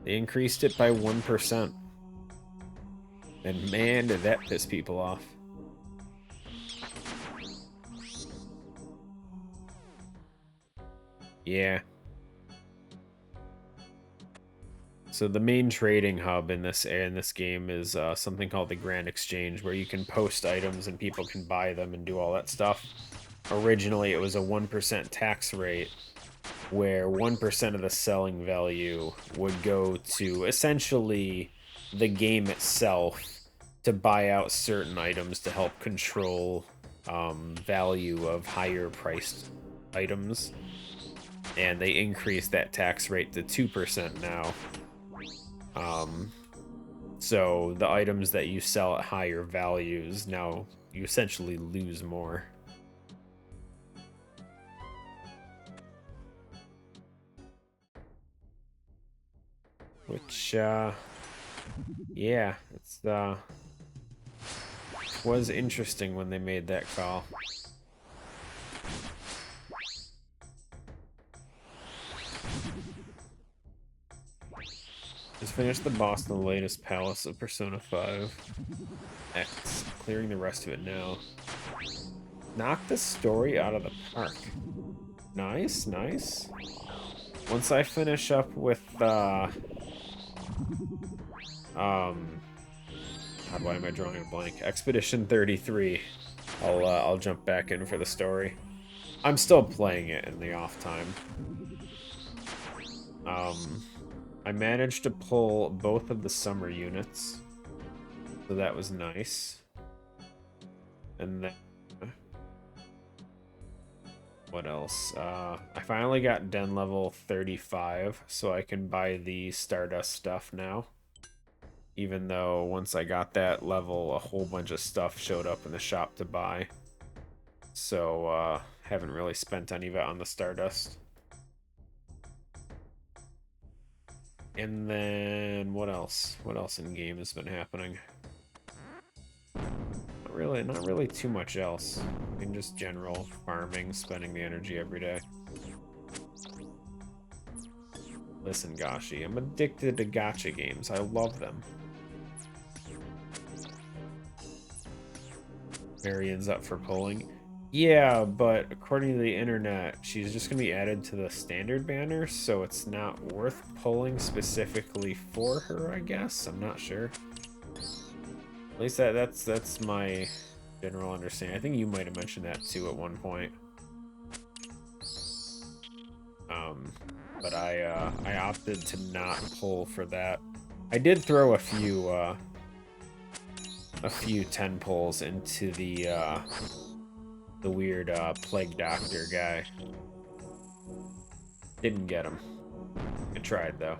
A: They increased it by 1%. And man, did that piss people off. Yeah. So the main trading hub in this game is something called the Grand Exchange, where you can post items and people can buy them and do all that stuff. Originally, it was a 1% tax rate, where 1% of the selling value would go to essentially the game itself to buy out certain items to help control value of higher priced items. And they increased that tax rate to 2% now. So the items that you sell at higher values, now you essentially lose more. Which, yeah, it's, was interesting when they made that call. Just finished the boss in the latest palace of Persona 5 X. Clearing the rest of it now. Knock the story out of the park. Nice, nice. Once I finish up with, God, why am I drawing a blank? Expedition 33. I'll jump back in for the story. I'm still playing it in the off time. I managed to pull both of the summer units, so that was nice. And then, what else? I finally got Den level 35, so I can buy the Stardust stuff now. Even though once I got that level, a whole bunch of stuff showed up in the shop to buy. So, haven't really spent any of it on the Stardust. And then, what else? What else in game has been happening? Not really too much else. I mean, just general farming, spending the energy every day. Listen, Gashi, I'm addicted to gacha games. I love them. Marion's up for pulling. Yeah, but according to the internet, she's just gonna be added to the standard banner, so it's not worth pulling specifically for her, I guess. I'm not sure. At least that's my general understanding. I think you might have mentioned that too at one point. But I opted to not pull for that. I did throw a few 10 pulls into the weird plague doctor guy. Didn't get him. I tried though.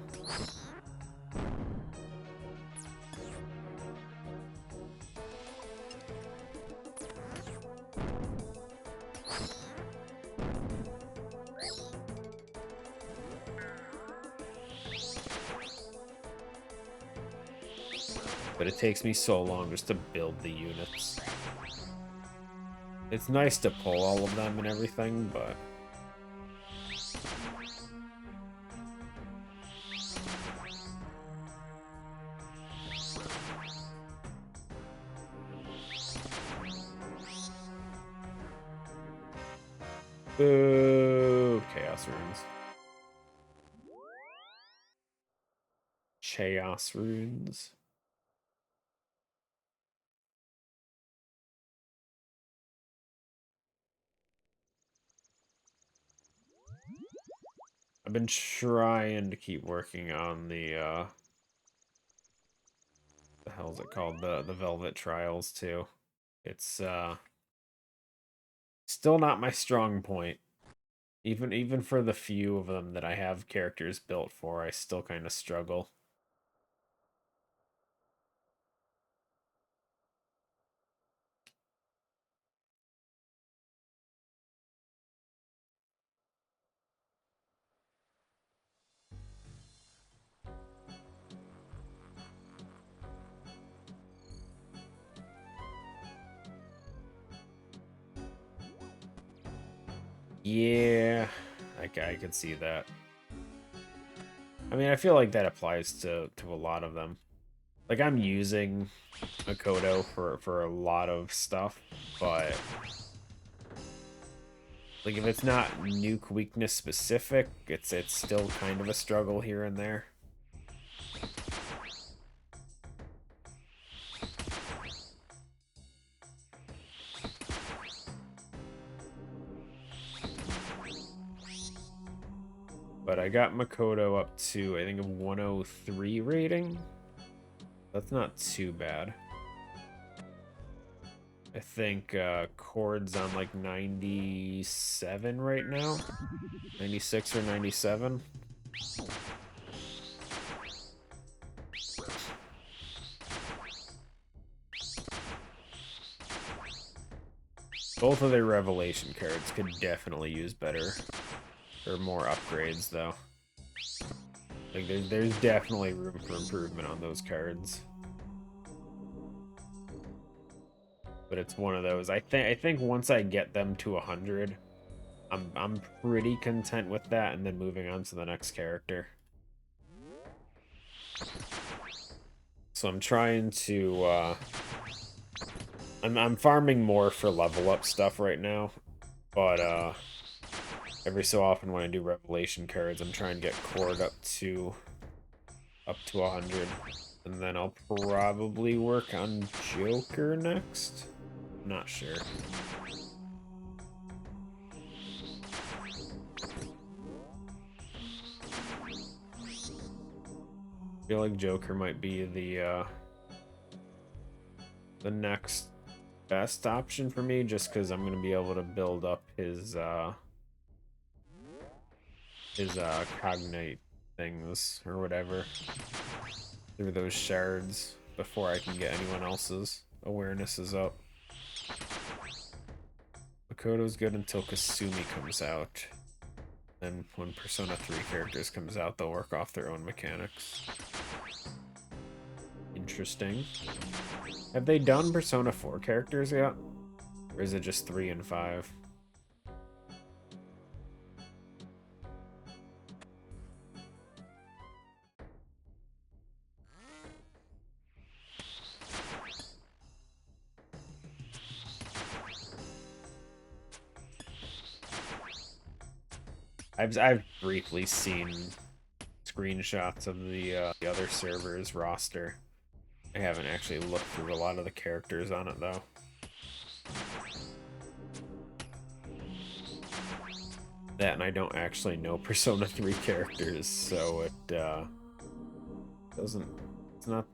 A: But it takes me so long just to build the units. It's nice to pull all of them and everything, but... Boo! Chaos runes. Chaos runes. I've been trying to keep working on the hell's it called? The Velvet Trials too. It's still not my strong point. Even for the few of them that I have characters built for, I still kind of struggle. Yeah, I could see that. I mean, I feel like that applies to a lot of them. Like I'm using Makoto for a lot of stuff, but like if it's not nuke weakness specific, it's still kind of a struggle here and there. But I got Makoto up to, I think, a 103 rating. That's not too bad. I think Chord's on like 97 right now. 96 or 97. Both of their revelation cards could definitely use better or more upgrades, though. Like, there's definitely room for improvement on those cards. But it's one of those. I think once I get them to 100, I'm pretty content with that, and then moving on to the next character. So I'm trying to I'm farming more for level up stuff right now, but every so often when I do revelation cards, I'm trying to get Chord up to 100, and then I'll probably work on Joker next. Not sure. I feel like Joker might be the next best option for me, just because I'm gonna be able to build up his cognate things or whatever through those shards before I can get anyone else's awarenesses up. Makoto's good until Kasumi comes out. Then when Persona 3 characters comes out, they'll work off their own mechanics. Interesting. Have they done Persona 4 characters yet? Or is it just 3 and 5? I've briefly seen screenshots of the other server's roster. I haven't actually looked through a lot of the characters on it though. That and I don't actually know Persona 3 characters, so it doesn't, it's not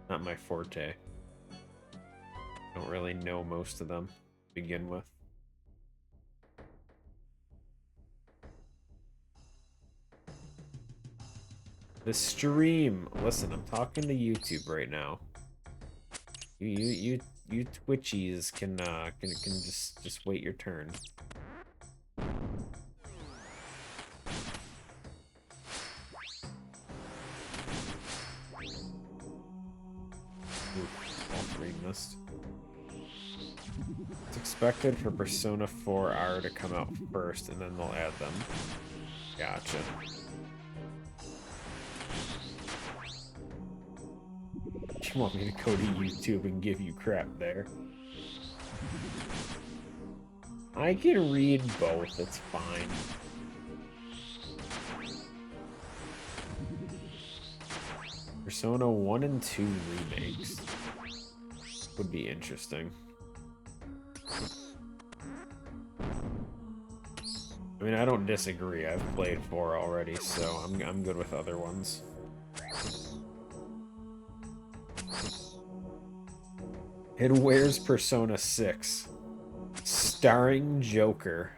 A: my forte. Don't really know most of them to begin with. The stream. Listen, I'm talking to YouTube right now. You Twitchies can just wait your turn. Oof, all three missed. It's expected for Persona 4R to come out first, and then they'll add them. Gotcha. You want me to go to YouTube and give you crap there? I can read both, it's fine. Persona 1 and 2 remakes would be interesting. I mean, I don't disagree. I've played 4 already, so I'm good with other ones. And where's Persona 6? Starring Joker.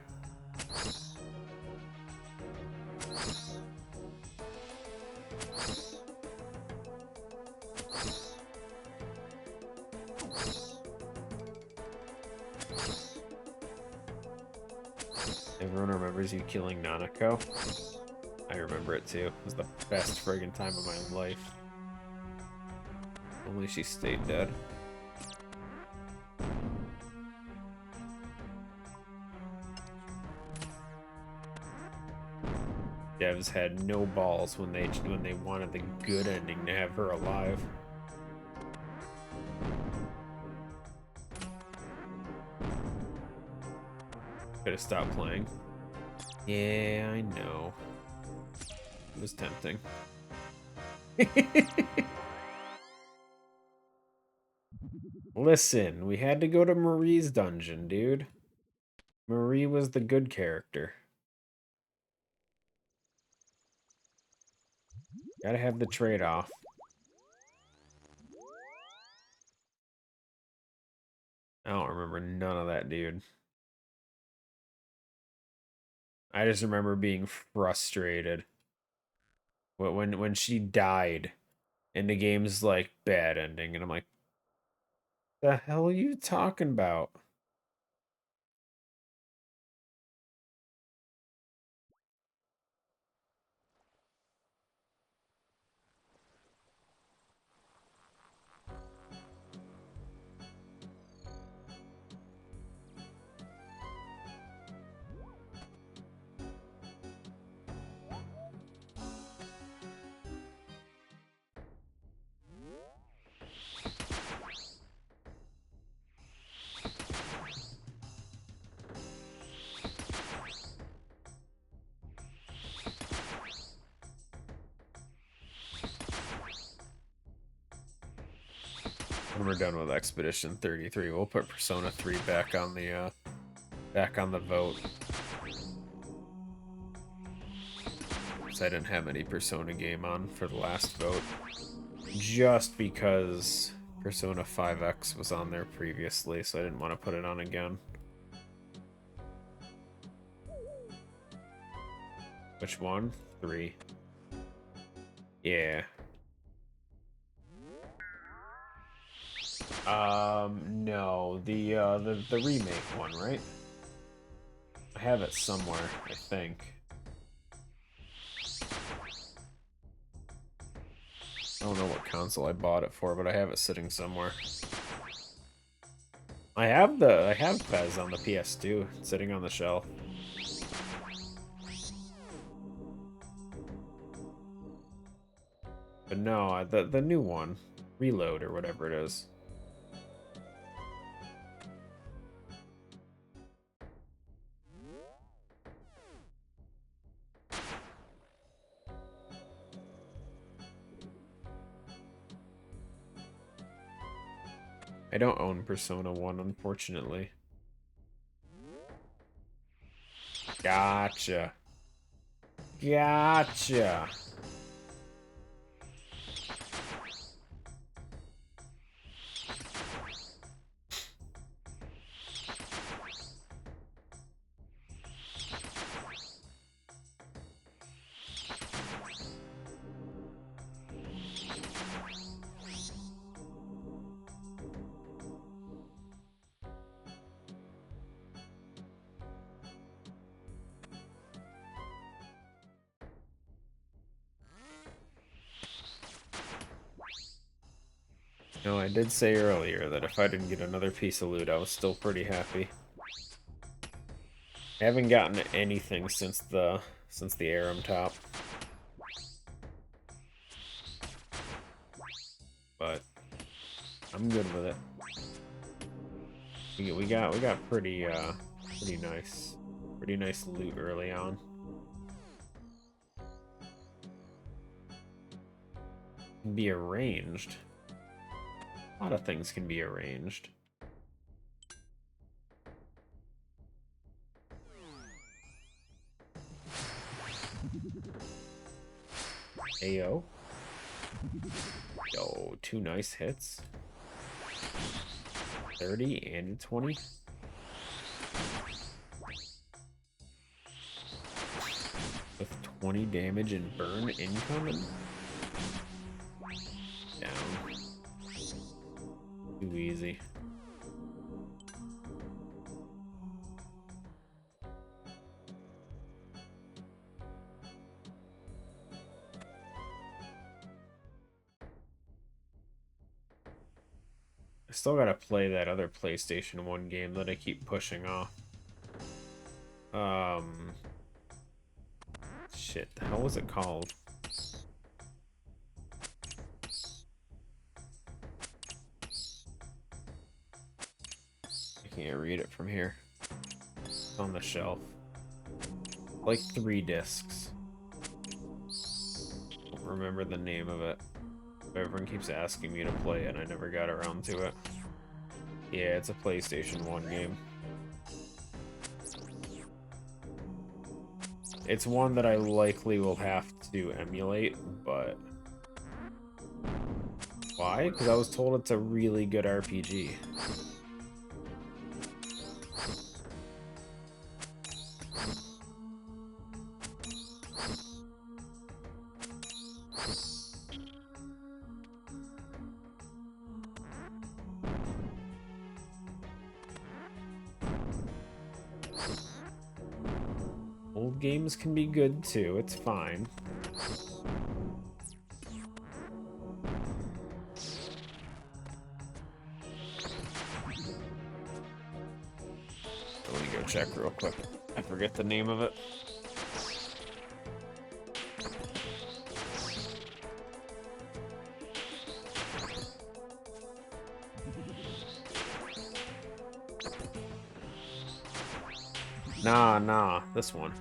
A: Everyone remembers you killing Nanako? I remember it too. It was the best friggin' time of my life. Only she stayed dead. Devs had no balls when they wanted the good ending to have her alive. Could have stopped playing. Yeah, I know. It was tempting. Listen, we had to go to Marie's dungeon, dude. Marie was the good character. Gotta have the trade-off. I don't remember none of that, dude. I just remember being frustrated when she died and the game's like bad ending, and I'm like, the hell are you talking about? When we're done with Expedition 33, we'll put Persona 3 back on the vote. Because I didn't have any Persona game on for the last vote. Just because Persona 5X was on there previously, so I didn't want to put it on again. Which one? 3. Yeah. No, the remake one, right? I have it somewhere, I think. I don't know what console I bought it for, but I have it sitting somewhere. I have Fez on the PS2 sitting on the shelf. But no, the new one, Reload or whatever it is. I don't own Persona 1, unfortunately. Gotcha. Gotcha. No, I did say earlier that if I didn't get another piece of loot, I was still pretty happy. I haven't gotten anything since the Aram top. But I'm good with it. We got pretty nice loot early on. Can be arranged. A lot of things can be arranged. Ayo. Yo, 2 nice hits. 30 and a 20. With 20 damage and burn incoming. Down. Too easy. I still gotta play that other PlayStation 1 game that I keep pushing off. Shit, the hell was it called? I can't read it from here. It's on the shelf. Like 3 discs. Don't remember the name of it. Everyone keeps asking me to play it, and I never got around to it. Yeah, it's a PlayStation 1 game. It's one that I likely will have to emulate, but... Why? Because I was told it's a really good RPG. Old games can be good too, it's fine. Let me go check real quick. I forget the name of it. Nah, this one.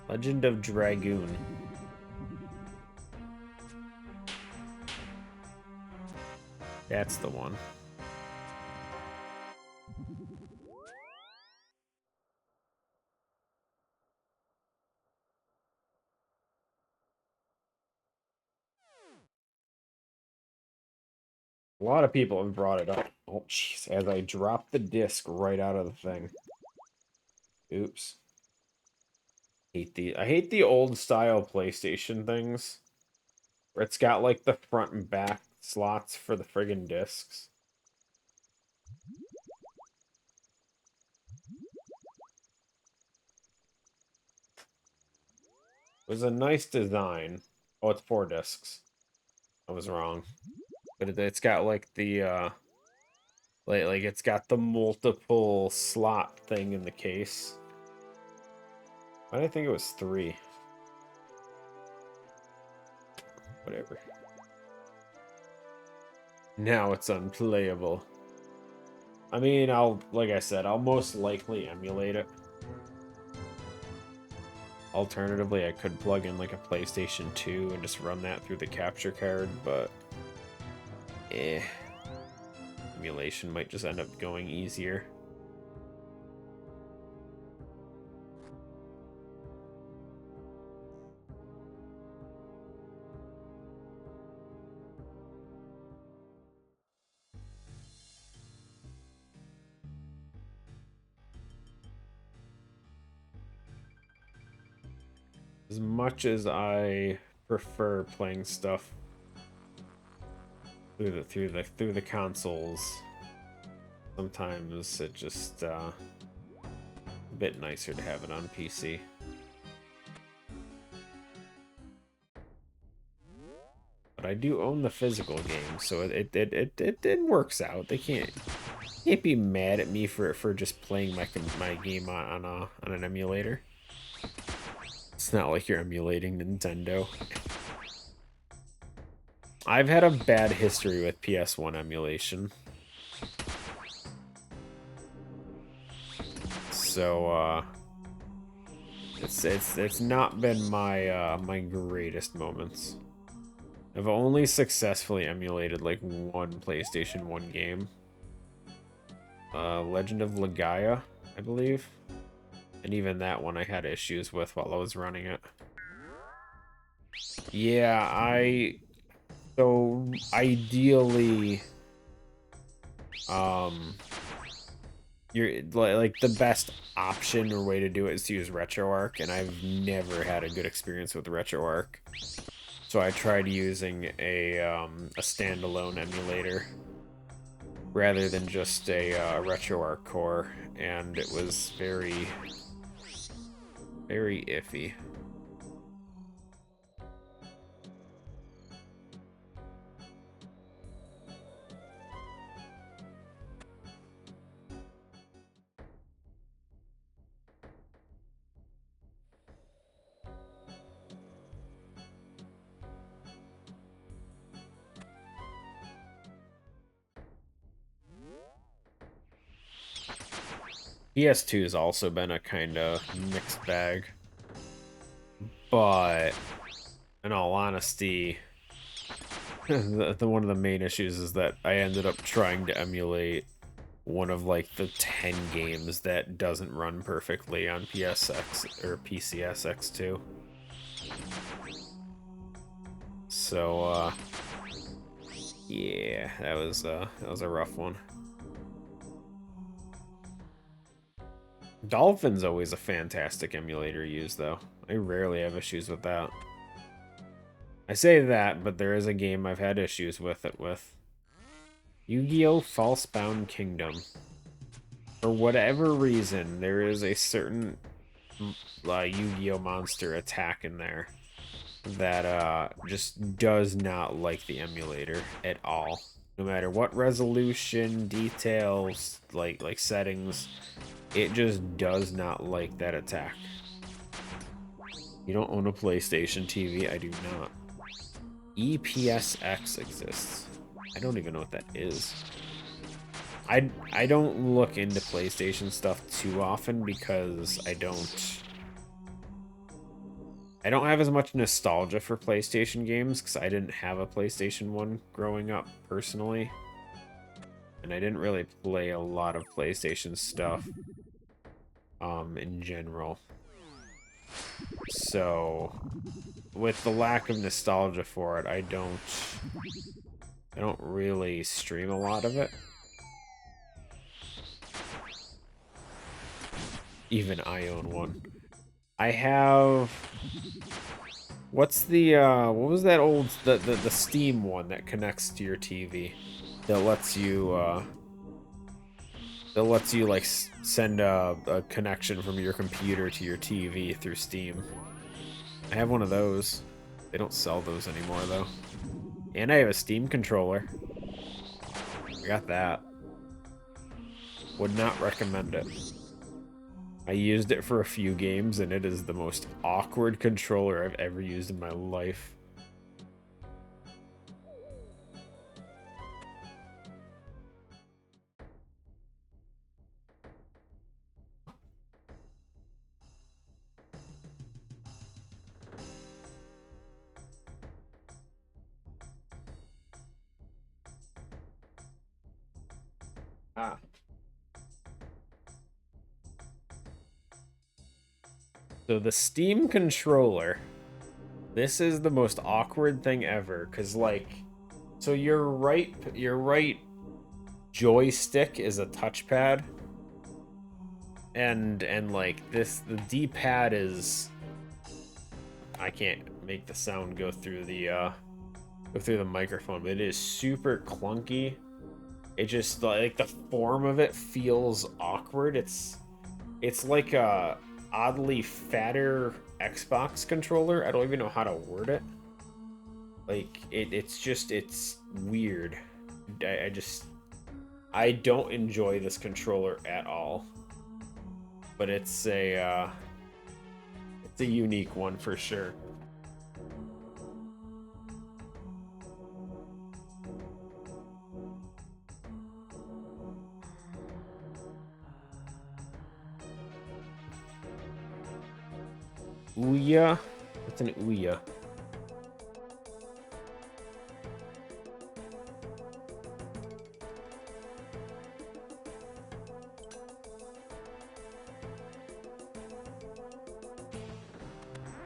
A: Legend of Dragoon. That's the one. A lot of people have brought it up. Oh, jeez, as I dropped the disc right out of the thing. Oops. I hate the old style PlayStation things. Where it's got like the front and back slots for the friggin' discs. It was a nice design. Oh, it's 4 discs. I was wrong. But it's got like the like it's got the multiple slot thing in the case. Why did I think it was 3? Whatever. Now it's unplayable. I mean, like I said, I'll most likely emulate it. Alternatively, I could plug in like a PlayStation 2 and just run that through the capture card, but I emulation might just end up going easier. As much as I prefer playing stuff through the consoles, sometimes it just a bit nicer to have it on PC. But I do own the physical game, so it works out. They can't be mad at me for just playing my game on an emulator. It's not like you're emulating Nintendo. I've had a bad history with PS1 emulation. So it's not been my my greatest moments. I've only successfully emulated like one PlayStation 1 game. Legend of Legaia, I believe. And even that one I had issues with while I was running it. Yeah, so ideally, you're like the best option or way to do it is to use RetroArch, and I've never had a good experience with RetroArch. So I tried using a standalone emulator rather than just a RetroArch core, and it was very, very iffy. PS2 has also been a kind of mixed bag, but in all honesty, one of the main issues is that I ended up trying to emulate one of like the 10 games that doesn't run perfectly on PSX or PCSX2. So yeah, that was a rough one. Dolphin's always a fantastic emulator to use, though. I rarely have issues with that. I say that, but there is a game I've had issues with it with. Yu-Gi-Oh! Falsebound Kingdom. For whatever reason, there is a certain Yu-Gi-Oh! Monster attack in there that just does not like the emulator at all. No matter what resolution, details, like settings, it just does not like that attack. You don't own a PlayStation TV? I do not. EPSX exists. I don't even know what that is. I don't look into PlayStation stuff too often because I don't have as much nostalgia for PlayStation games because I didn't have a PlayStation 1 growing up personally. And I didn't really play a lot of PlayStation stuff in general. So with the lack of nostalgia for it, I don't really stream a lot of it. Even I own one. I have, what's the what was that old the Steam one that connects to your TV that lets you like send a connection from your computer to your TV through Steam. I have one of those. They don't sell those anymore though. And I have a Steam controller. I got that. Would not recommend it. I used it for a few games, and it is the most awkward controller I've ever used in my life. Ah. So the Steam controller, this is the most awkward thing ever, because like, so your right joystick is a touchpad, and like this, the D-pad is, I can't make the sound go through the microphone, but it is super clunky. It just like the form of it feels awkward. It's like a oddly fatter Xbox controller. I don't even know how to word it. Like it's weird. I don't enjoy this controller at all. But it's a unique one for sure. Ouya? What's an Ouya?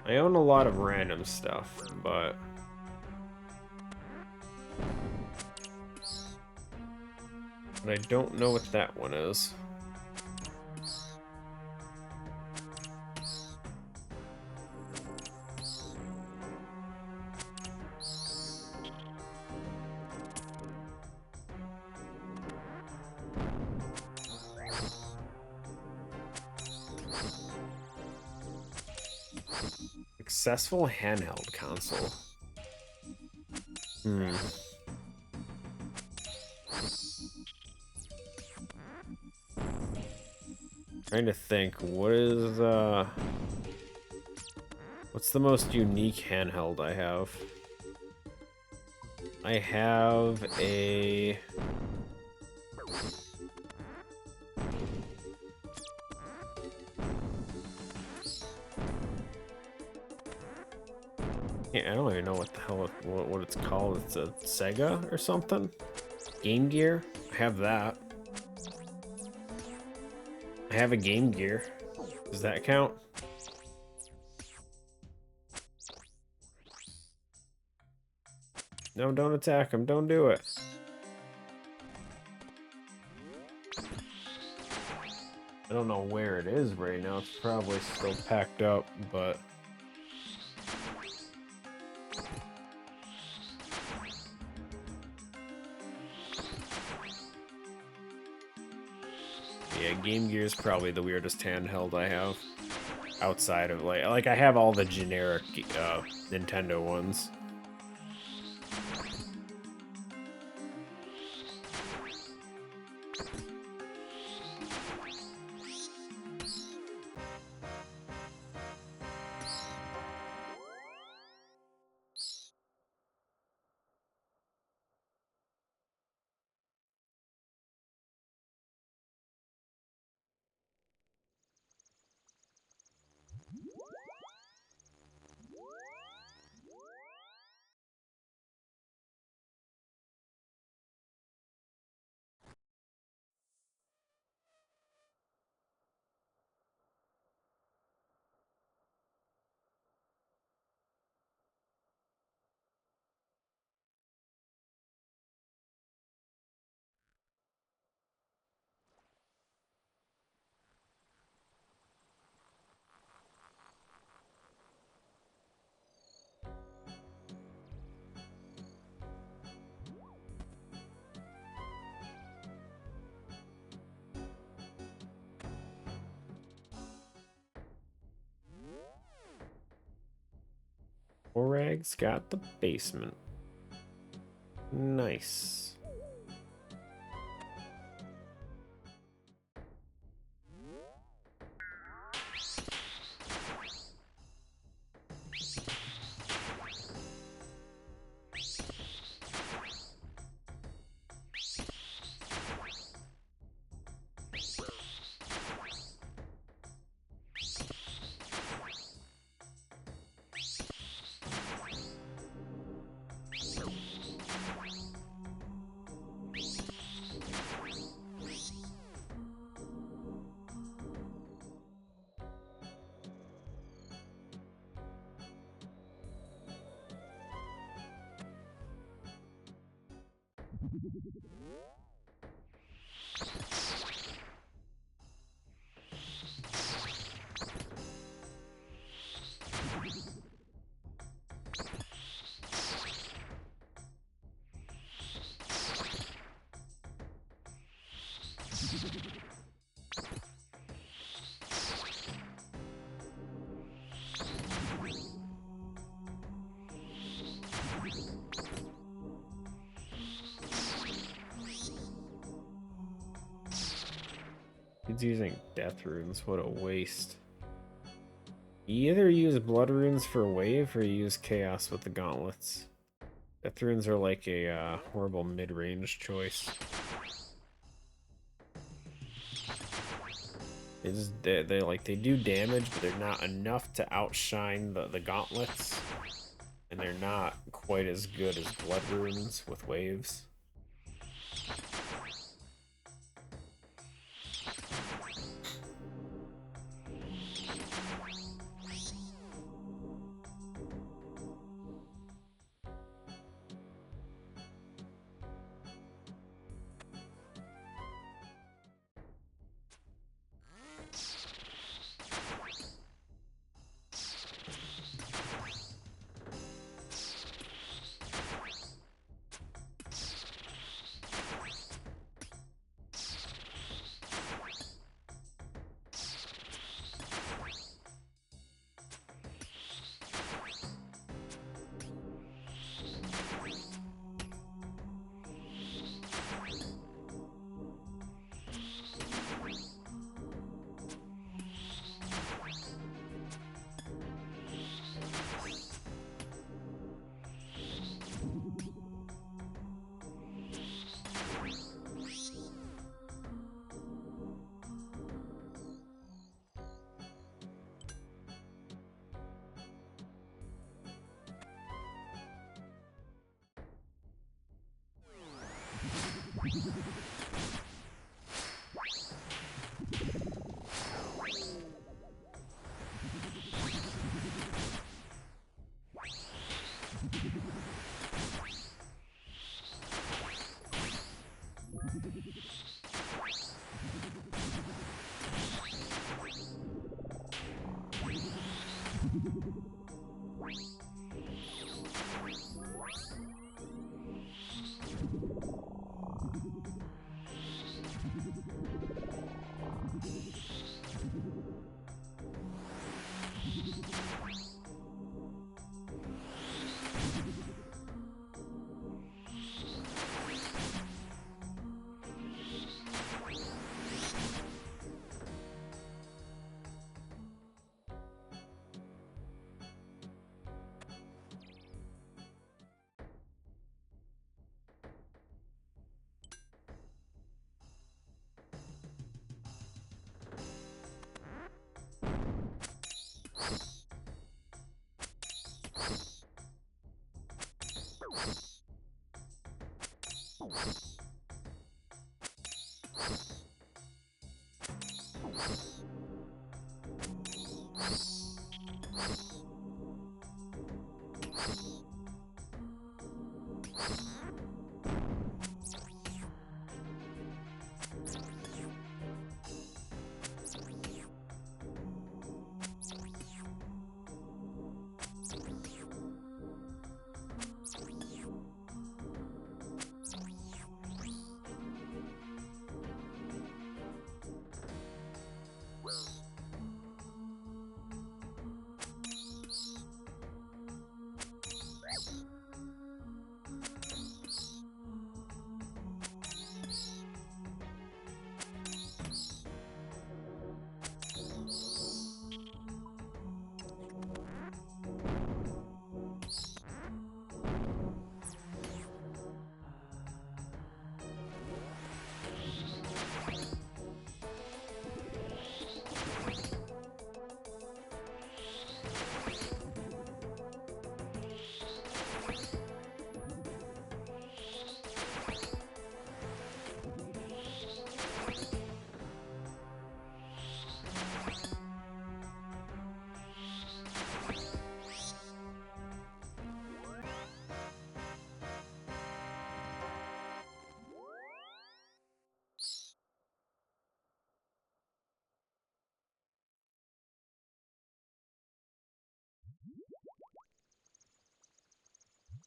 A: I own a lot of random stuff, but I don't know what that one is. Successful handheld console. Hmm. Trying to think, what's the most unique handheld I have? I have a I don't even know what the hell what it's called. It's a Sega or something. Game Gear. I have that. I have a Game Gear. Does that count? No, don't attack him. Don't do it. I don't know where it is right now. It's probably still packed up, but yeah, Game Gear is probably the weirdest handheld I have. Outside of like I have all the generic Nintendo ones. Orag's got the basement. Nice. He's using death runes. What a waste. You either use blood runes for wave or you use chaos with the gauntlets. Death runes are like a horrible mid-range choice. They do damage, but they're not enough to outshine the gauntlets, and they're not quite as good as blood runes with waves.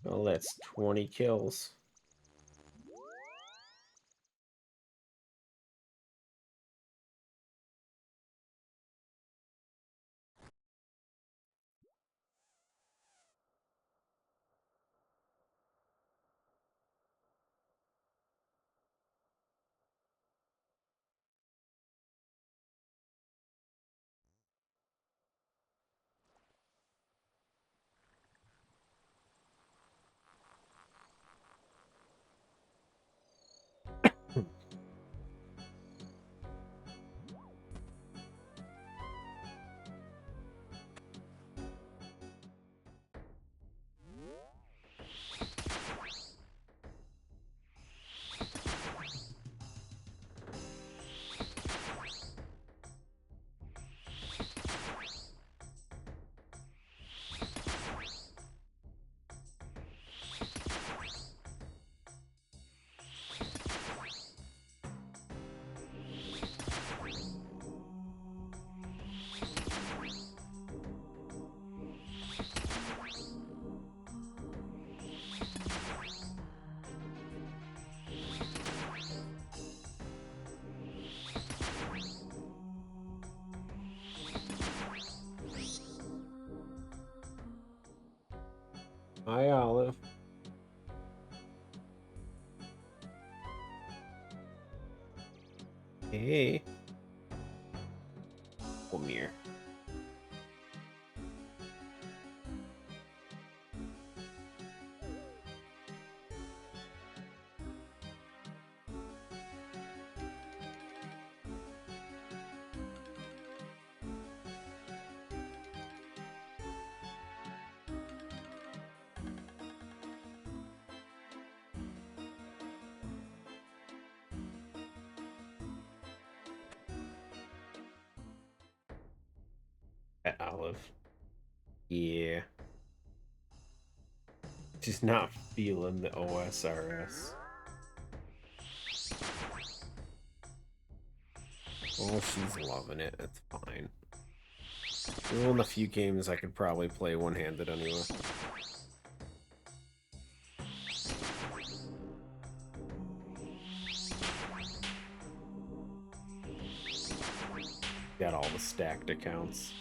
A: Well, that's 20 kills. Hi, Olive. Hey. Come here. Olive. Yeah. She's not feeling the OSRS. Oh, she's loving it. That's fine. Well, in the few games I could probably play one-handed anyway. Got all the stacked accounts.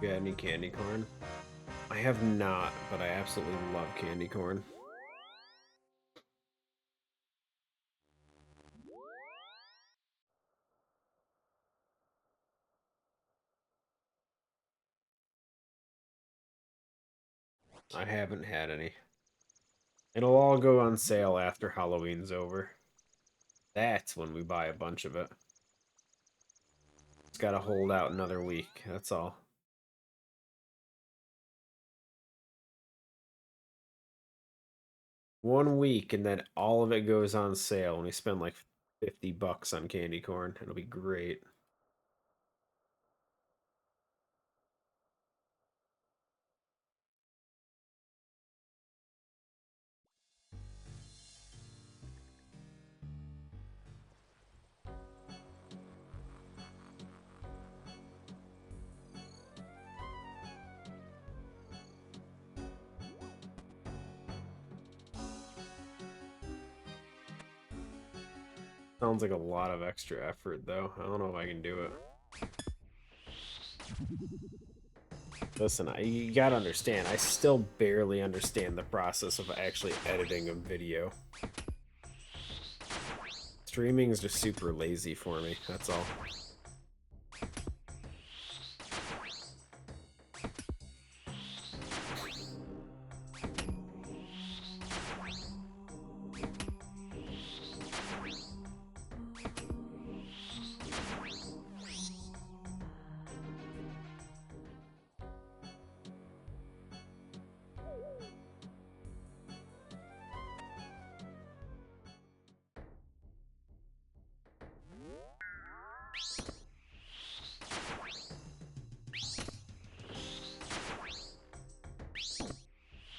A: You got any candy corn? I have not, but I absolutely love candy corn. I haven't had any. It'll all go on sale after Halloween's over. That's when we buy a bunch of it. It's gotta hold out another week, that's all. One week, and then all of it goes on sale, and we spend like 50 bucks on candy corn. It'll be great. Sounds like a lot of extra effort, though. I don't know if I can do it. Listen, you gotta understand, I still barely understand the process of actually editing a video. Streaming is just super lazy for me, that's all.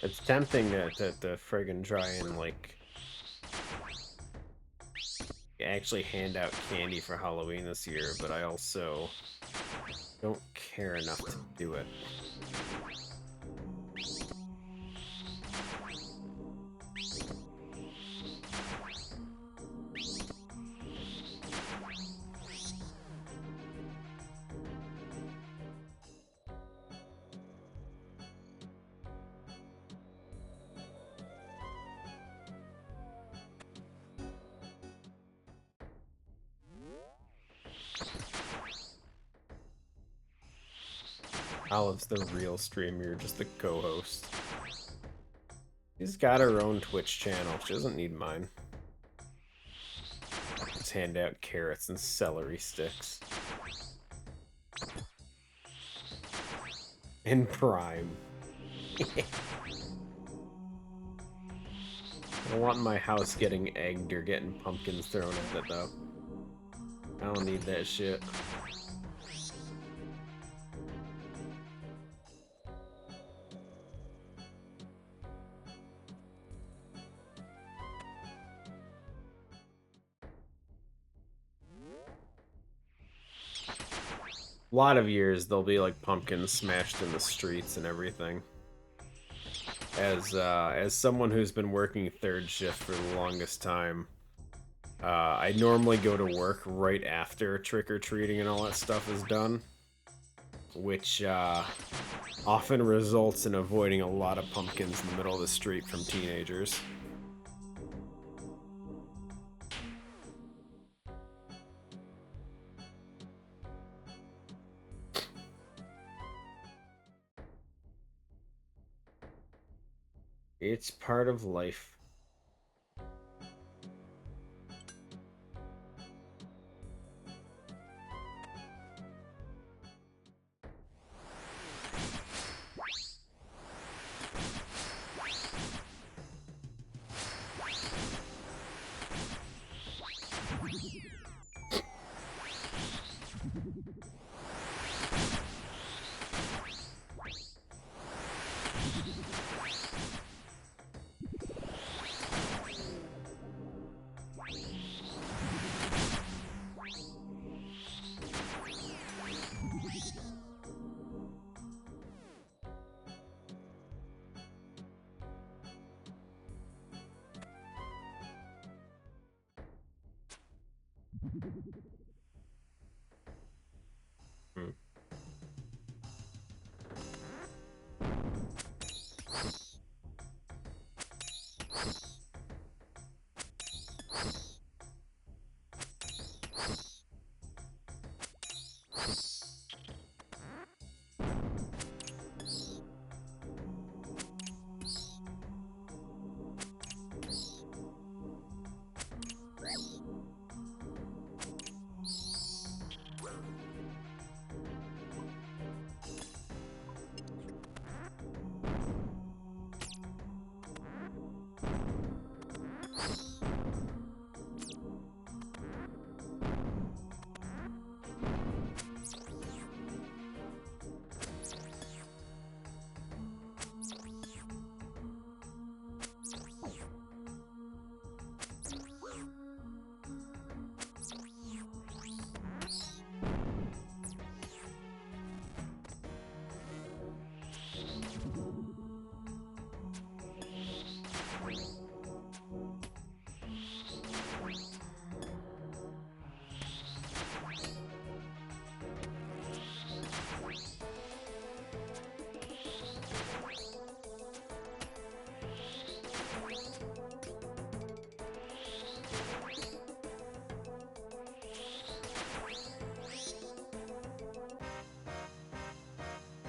A: It's tempting to friggin' try and, like, actually hand out candy for Halloween this year, but I also don't care enough to do it. Olive's the real streamer, you're just the co-host. She's got her own Twitch channel. She doesn't need mine. Just hand out carrots and celery sticks. In Prime. I don't want my house getting egged or getting pumpkins thrown at it, though. I don't need that shit. A lot of years there'll be like pumpkins smashed in the streets and everything. As someone who's been working third shift for the longest time, I normally go to work right after trick-or-treating and all that stuff is done, which often results in avoiding a lot of pumpkins in the middle of the street from teenagers. It's part of life. Hmm.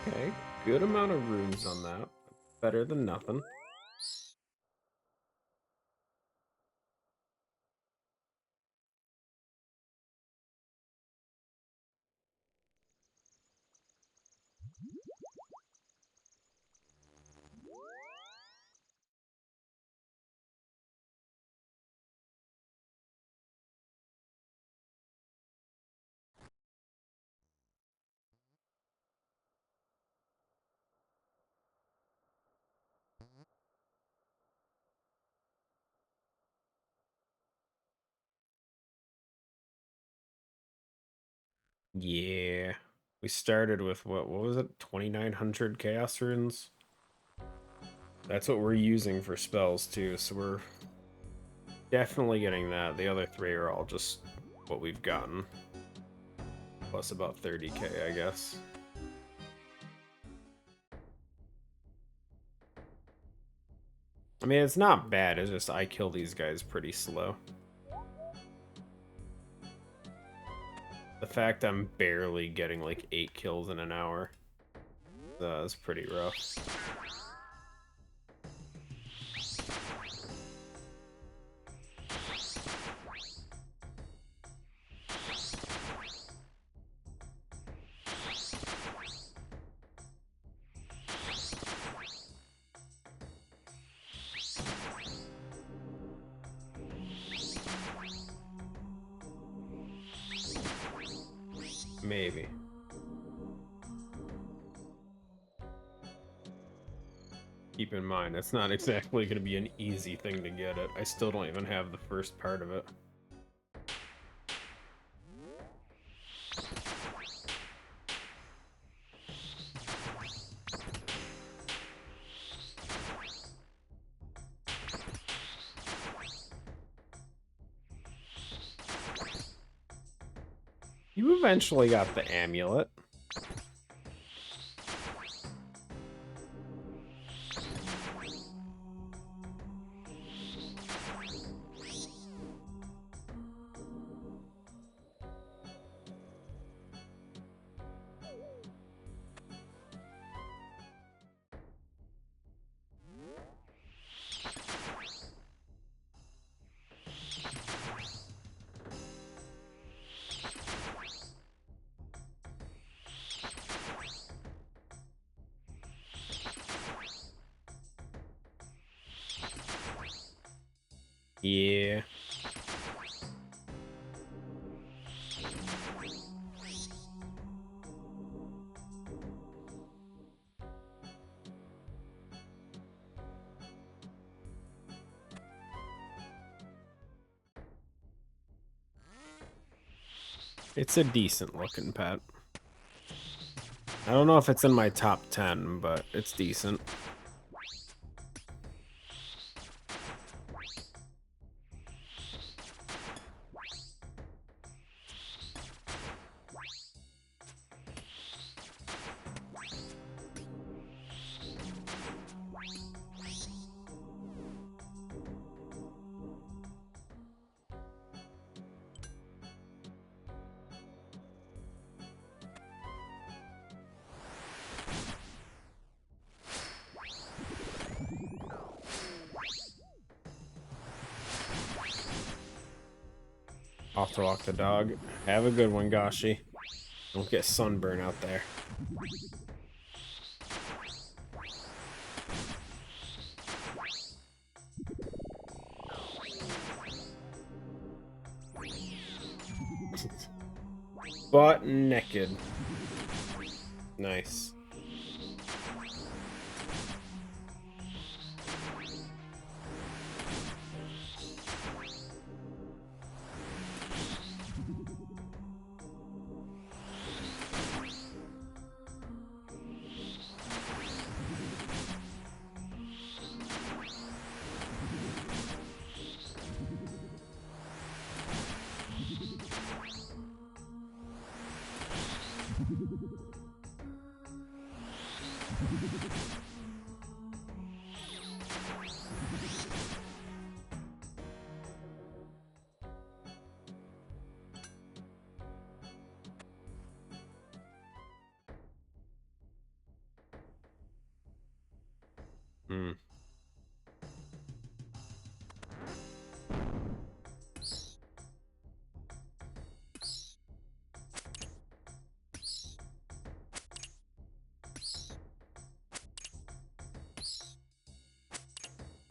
A: Okay, good amount of runes on that. Better than nothing. Yeah. We started with what was it? 2,900 chaos runes? That's what we're using for spells too, so we're definitely getting that. The other three are all just what we've gotten. Plus about 30k, I guess. I mean, it's not bad, it's just I kill these guys pretty slow. The fact I'm barely getting like 8 kills in an hour is pretty rough. Maybe. Keep in mind, it's not exactly going to be an easy thing to get it. I still don't even have the first part of it. You eventually got the amulet. Yeah. It's a decent looking pet. I don't know if it's in my top 10, but it's decent. Off to walk the dog. Have a good one, Gashi. Don't get sunburn out there. Butt naked. Nice. Hmm.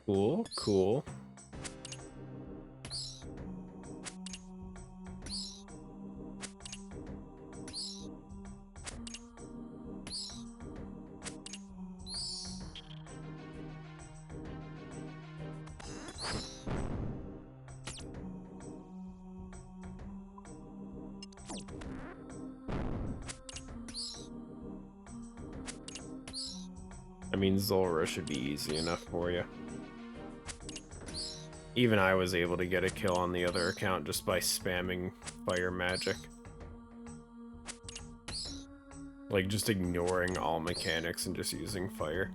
A: Cool, cool. I mean, Zulrah should be easy enough for you. Even I was able to get a kill on the other account just by spamming fire magic. Like, just ignoring all mechanics and just using fire.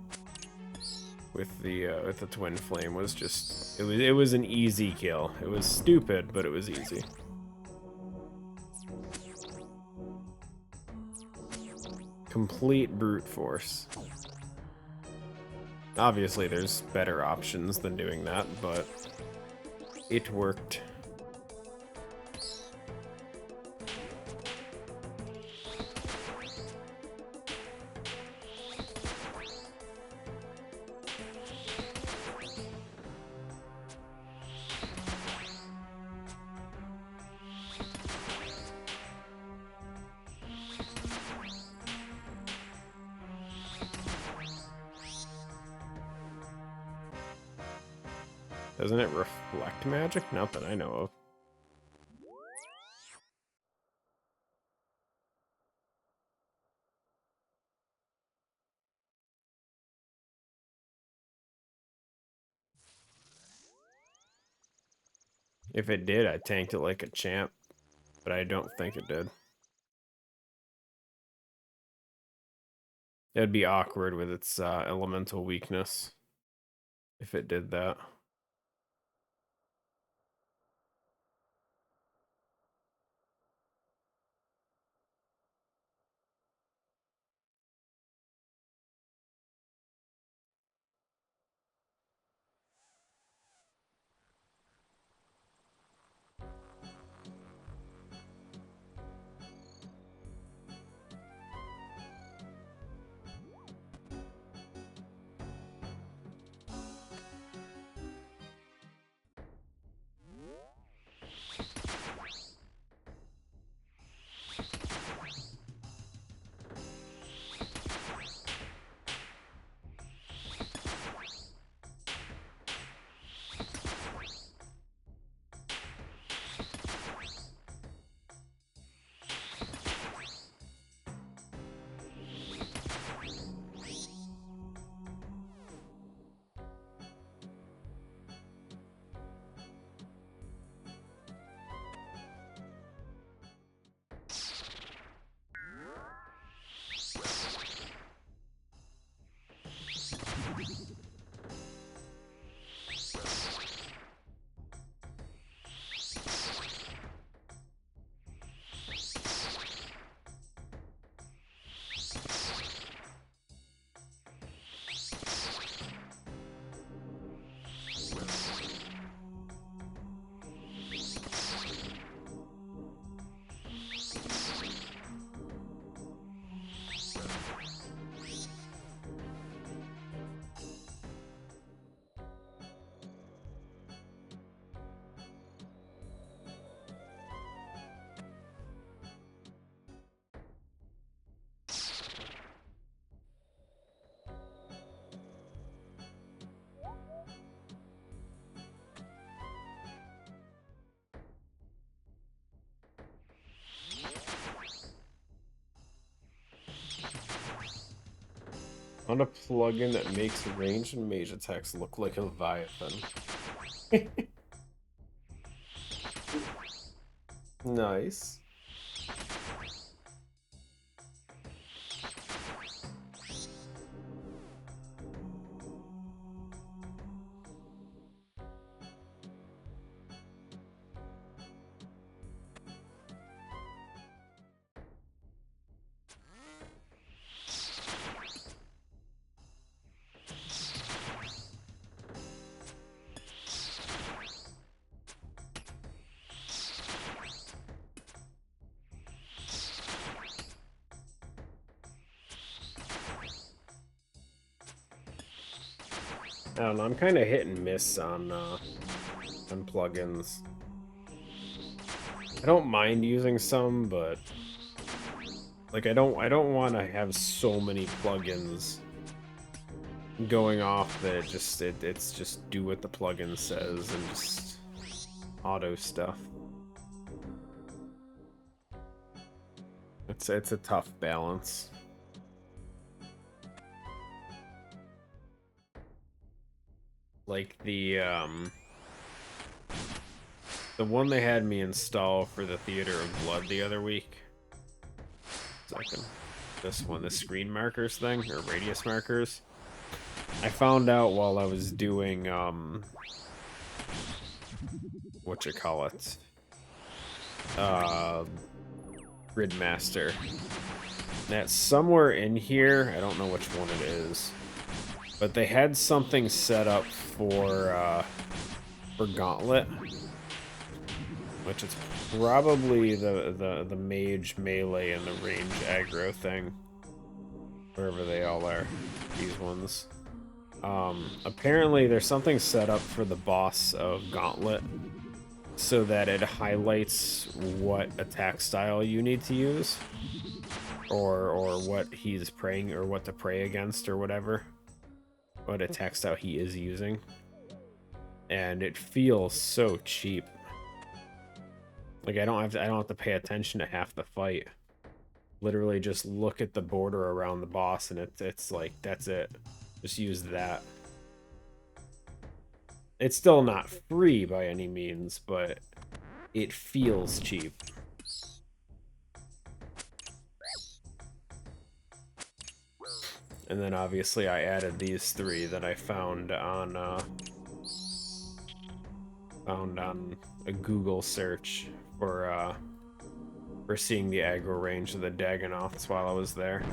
A: With the twin flame was just... It was an easy kill. It was stupid, but it was easy. Complete brute force. Obviously, there's better options than doing that, but it worked. Doesn't it reflect magic? Not that I know of. If it did, I tanked it like a champ, but I don't think it did. It'd be awkward with its elemental weakness if it did that. On a plugin that makes range and mage attacks look like a Leviathan. Nice. I don't know, I'm kind of hit and miss on plugins. I don't mind using some, but like I don't want to have so many plugins going off that it's just do what the plugin says and just auto stuff. It's a tough balance. Like the one they had me install for the Theater of Blood the other week. Second. This one, the screen markers thing, or radius markers. I found out while I was doing whatchamacallit? Gridmaster. That somewhere in here, I don't know which one it is, but they had something set up for Gauntlet, which is probably the mage melee and the range aggro thing, wherever they all are. These ones. Apparently there's something set up for the boss of Gauntlet so that it highlights what attack style you need to use, or what he's praying, or what to pray against, or whatever. What attack style he is using. and it feels so cheap. Like I don't have to pay attention to half the fight. Literally just look at the border around the boss and it's like that's it. Just use that. It's still not free by any means, but it feels cheap. And then obviously I added these 3 that I found on a Google search for seeing the aggro range of the Dagonoths while I was there.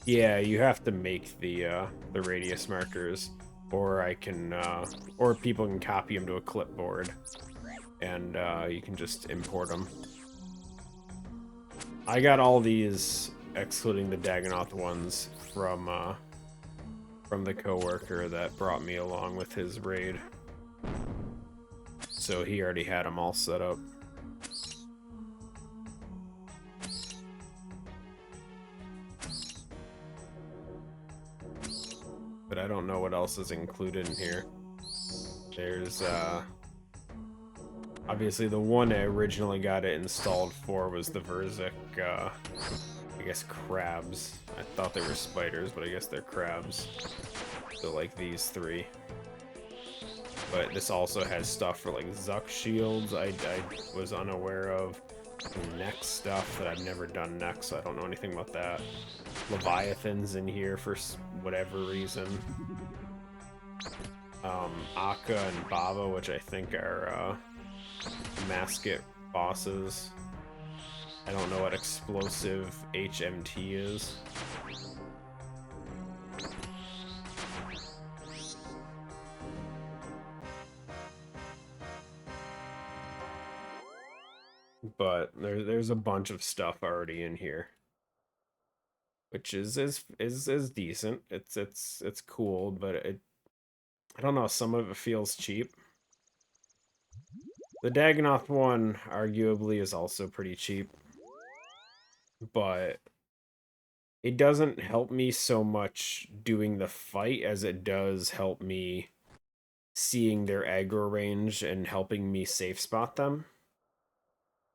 A: Yeah, you have to make the radius markers, or I can or people can copy them to a clipboard, and you can just import them. I got all these, excluding the Dagonoth ones, from the coworker that brought me along with his raid. So he already had them all set up. But I don't know what else is included in here. There's obviously the one I originally got it installed for was the Verzik, I guess crabs. I thought they were spiders, but I guess they're crabs. So like these 3. But this also has stuff for like Zuck shields I was unaware of. Next stuff that I've never done next, so I don't know anything about that. Leviathan's in here for whatever reason. Akka and Baba, which I think are Masket bosses. I don't know what explosive HMT is. But there's a bunch of stuff already in here, which is decent. It's cool, but I don't know. Some of it feels cheap. The Dagonoth one arguably is also pretty cheap, but it doesn't help me so much doing the fight as it does help me seeing their aggro range and helping me safe spot them.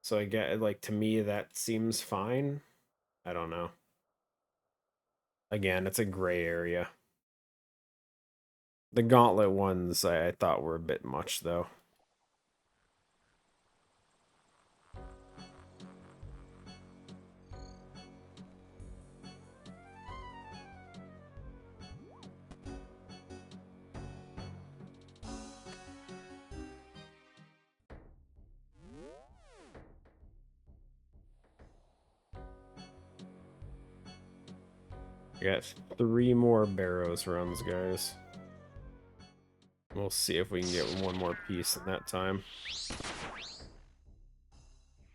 A: So I get, like, to me that seems fine. I don't know. Again, it's a gray area. The gauntlet ones I thought were a bit much, though. I got 3 more Barrows runs, guys. We'll see if we can get one more piece in that time.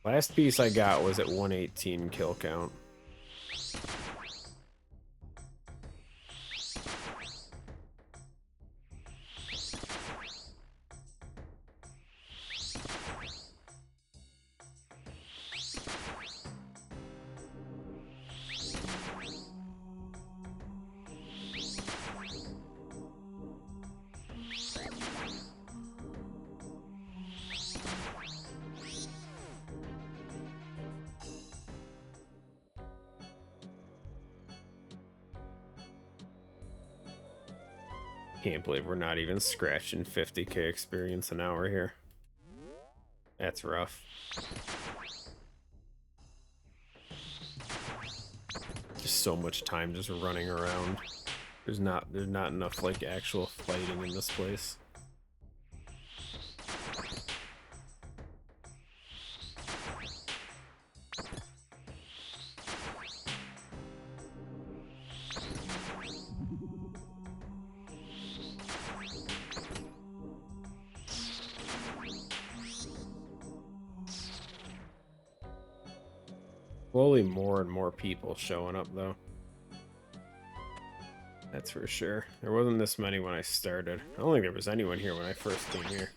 A: Last piece I got was at 118 kill count. Can't believe we're not even scratching 50k experience an hour here. That's rough. Just so much time just running around. There's not enough like actual fighting in this place. Slowly more and more people showing up, though. That's for sure. There wasn't this many when I started. I don't think there was anyone here when I first came here.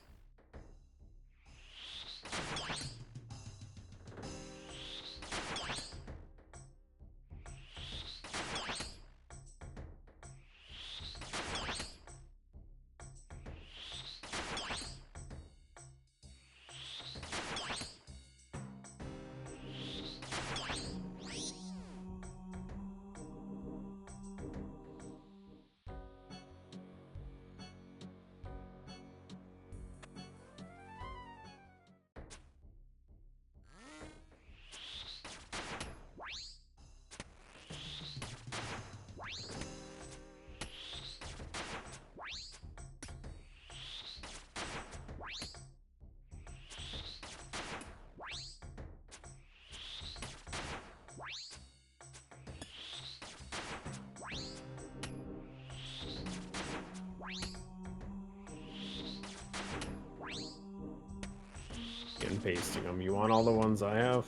A: and pasting them. You want all the ones I have?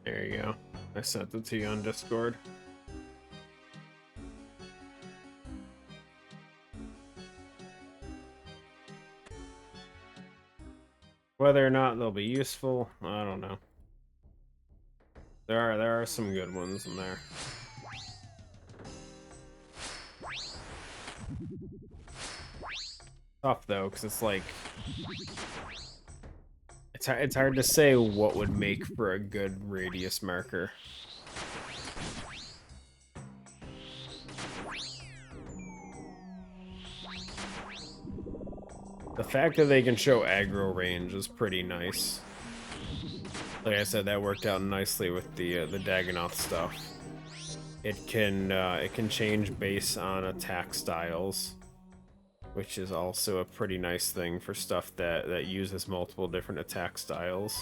A: There you go. I sent it to you on Discord. Whether or not they'll be useful, I don't know. There are some good ones in there. Tough though, because it's like it's hard to say what would make for a good radius marker. The fact that they can show aggro range is pretty nice. Like I said, that worked out nicely with the Dagonoth stuff. It can change based on attack styles, which is also a pretty nice thing for stuff that uses multiple different attack styles.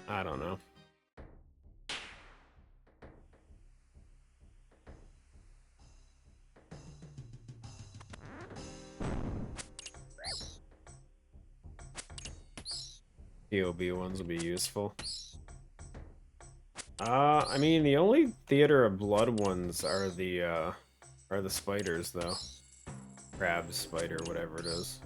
A: I don't know. POB ones will be useful. I mean, the only Theater of Blood ones are the spiders, though. Crab, spider, whatever it is.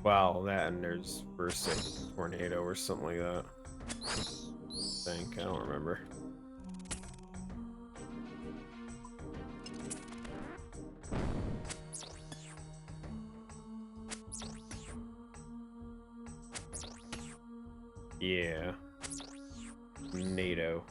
A: Wow, that and there's Burst Tornado or something like that. I think, I don't remember. Yeah. NATO.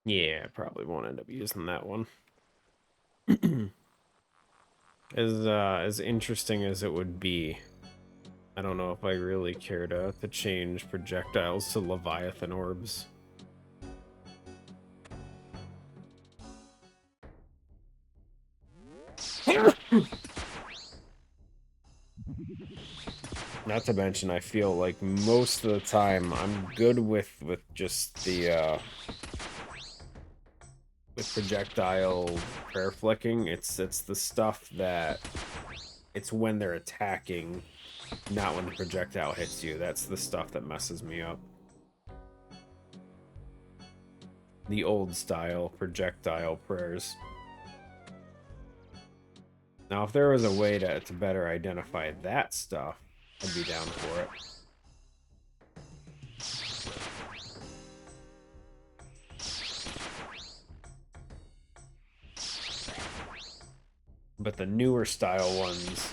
A: Yeah, I probably won't end up using that one. As interesting as it would be, I don't know if I really care to change projectiles to Leviathan orbs. Not to mention, I feel like most of the time I'm good with just the with projectile prayer flicking. It's the stuff that it's when they're attacking, not when the projectile hits you. That's the stuff that messes me up. The old style projectile prayers. Now, if there was a way to better identify that stuff, I'd be down for it. But the newer style ones...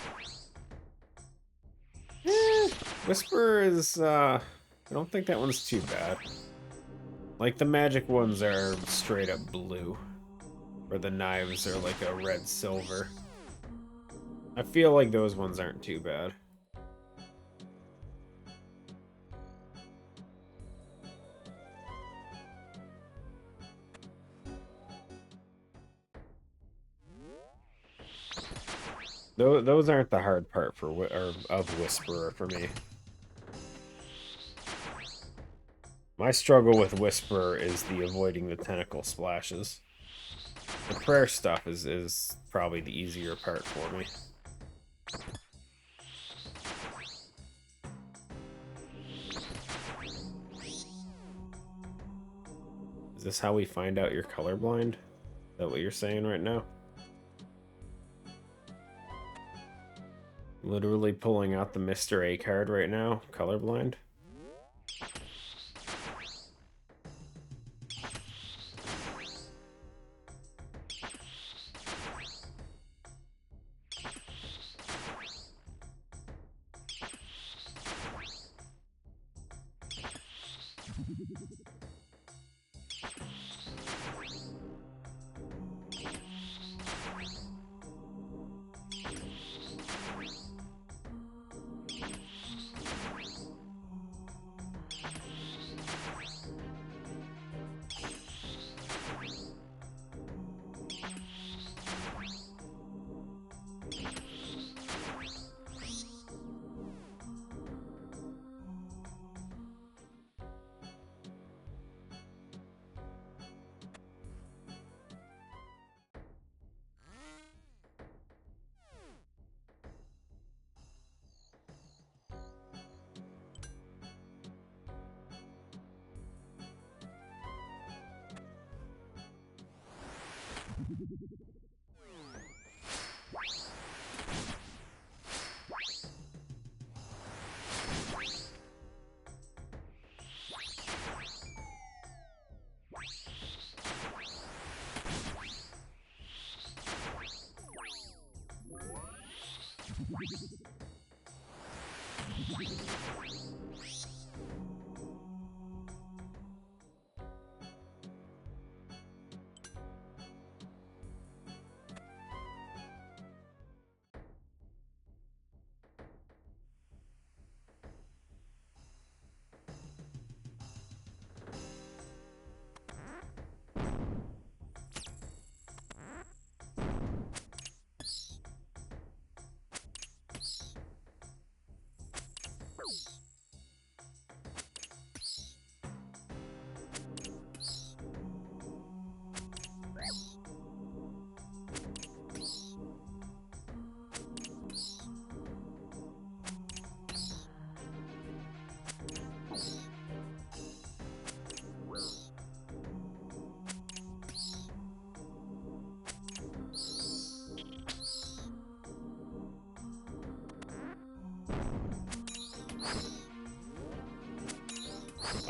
A: Whisper is, I don't think that one's too bad. Like, the magic ones are straight up blue. Or the knives are like a red-silver. I feel like those ones aren't too bad. Those aren't the hard part for of Whisperer for me. My struggle with Whisperer is the avoiding the tentacle splashes. The prayer stuff is probably the easier part for me. Is this how we find out you're colorblind? Is that what you're saying right now? Literally pulling out the Mr. A card right now, colorblind?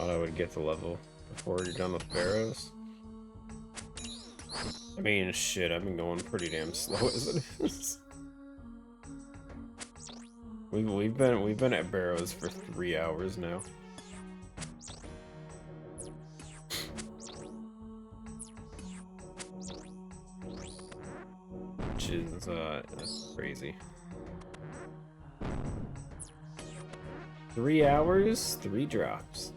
A: Thought I would get the level before you're done with Barrows. I mean, shit, I've been going pretty damn slow as it is. We've been at Barrows for 3 hours now. Which is that's crazy. 3 hours, 3 drops.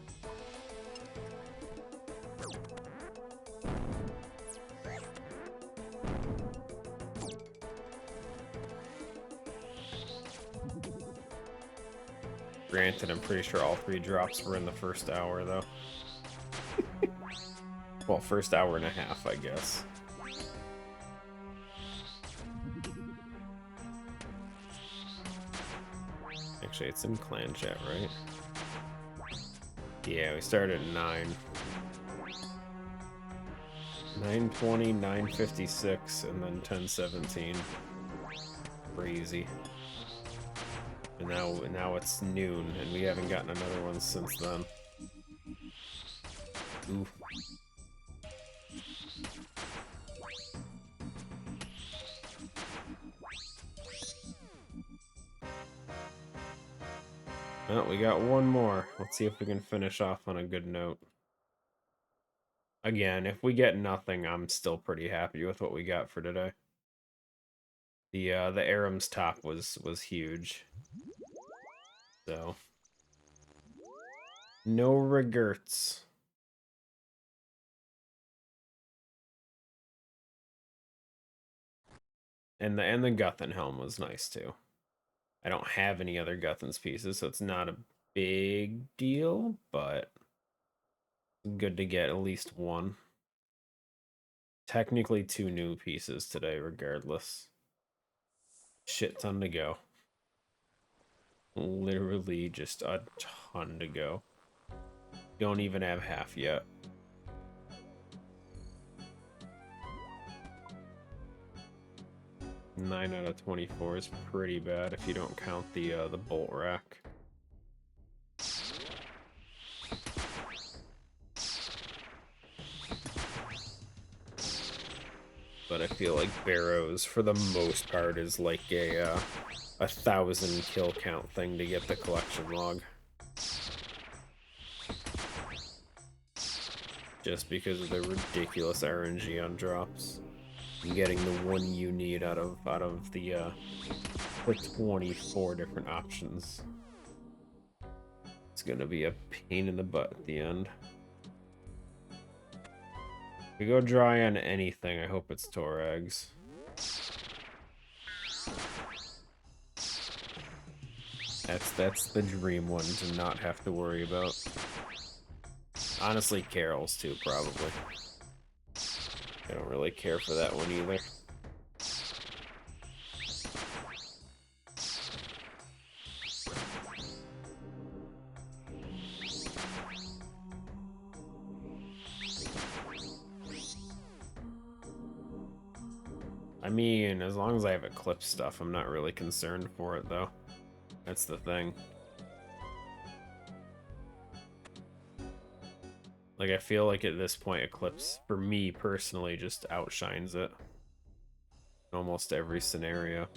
A: Granted, I'm pretty sure all 3 drops were in the first hour, though. Well, first hour and a half, I guess. Actually, it's in clan chat, right? Yeah, we started at 9. 9:20, 9:56, and then 10:17. Crazy. And now it's noon, and we haven't gotten another one since then. Ooh. Oh, we got one more. Let's see if we can finish off on a good note. Again, if we get nothing, I'm still pretty happy with what we got for today. The Aram's top was huge. So no regrets. And the Guthan helm was nice too. I don't have any other Guthan's pieces, so it's not a big deal, but good to get at least one. Technically 2 new pieces today, regardless. Shit ton to go. Literally just a ton to go. Don't even have half yet. Nine out of 24 is pretty bad if you don't count the bolt rack. But I feel like Barrows, for the most part, is like a 1,000 kill count thing to get the collection log. Just because of the ridiculous RNG on drops. And getting the one you need out of the 24 different options. It's gonna be a pain in the butt at the end. If we go dry on anything, I hope it's Torags. That's the dream one to not have to worry about. Honestly, Carol's too, probably. I don't really care for that one either. I mean, as long as I have Eclipse stuff, I'm not really concerned for it, though. That's the thing. Like, I feel like at this point, Eclipse, for me personally, just outshines it. In almost every scenario.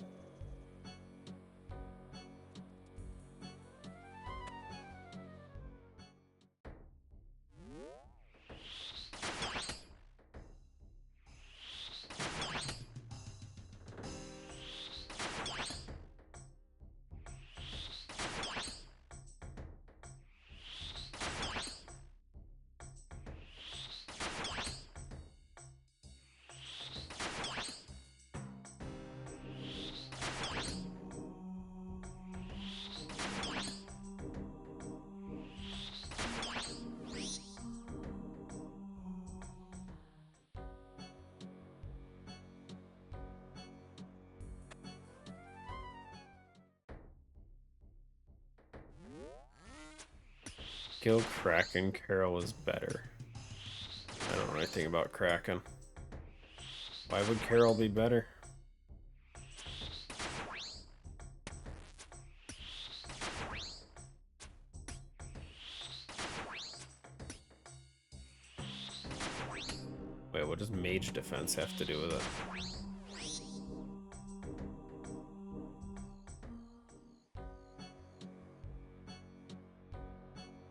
A: Kill Kraken, Carol is better. I don't know anything about Kraken. Why would Carol be better? Wait, what does Mage Defense have to do with it?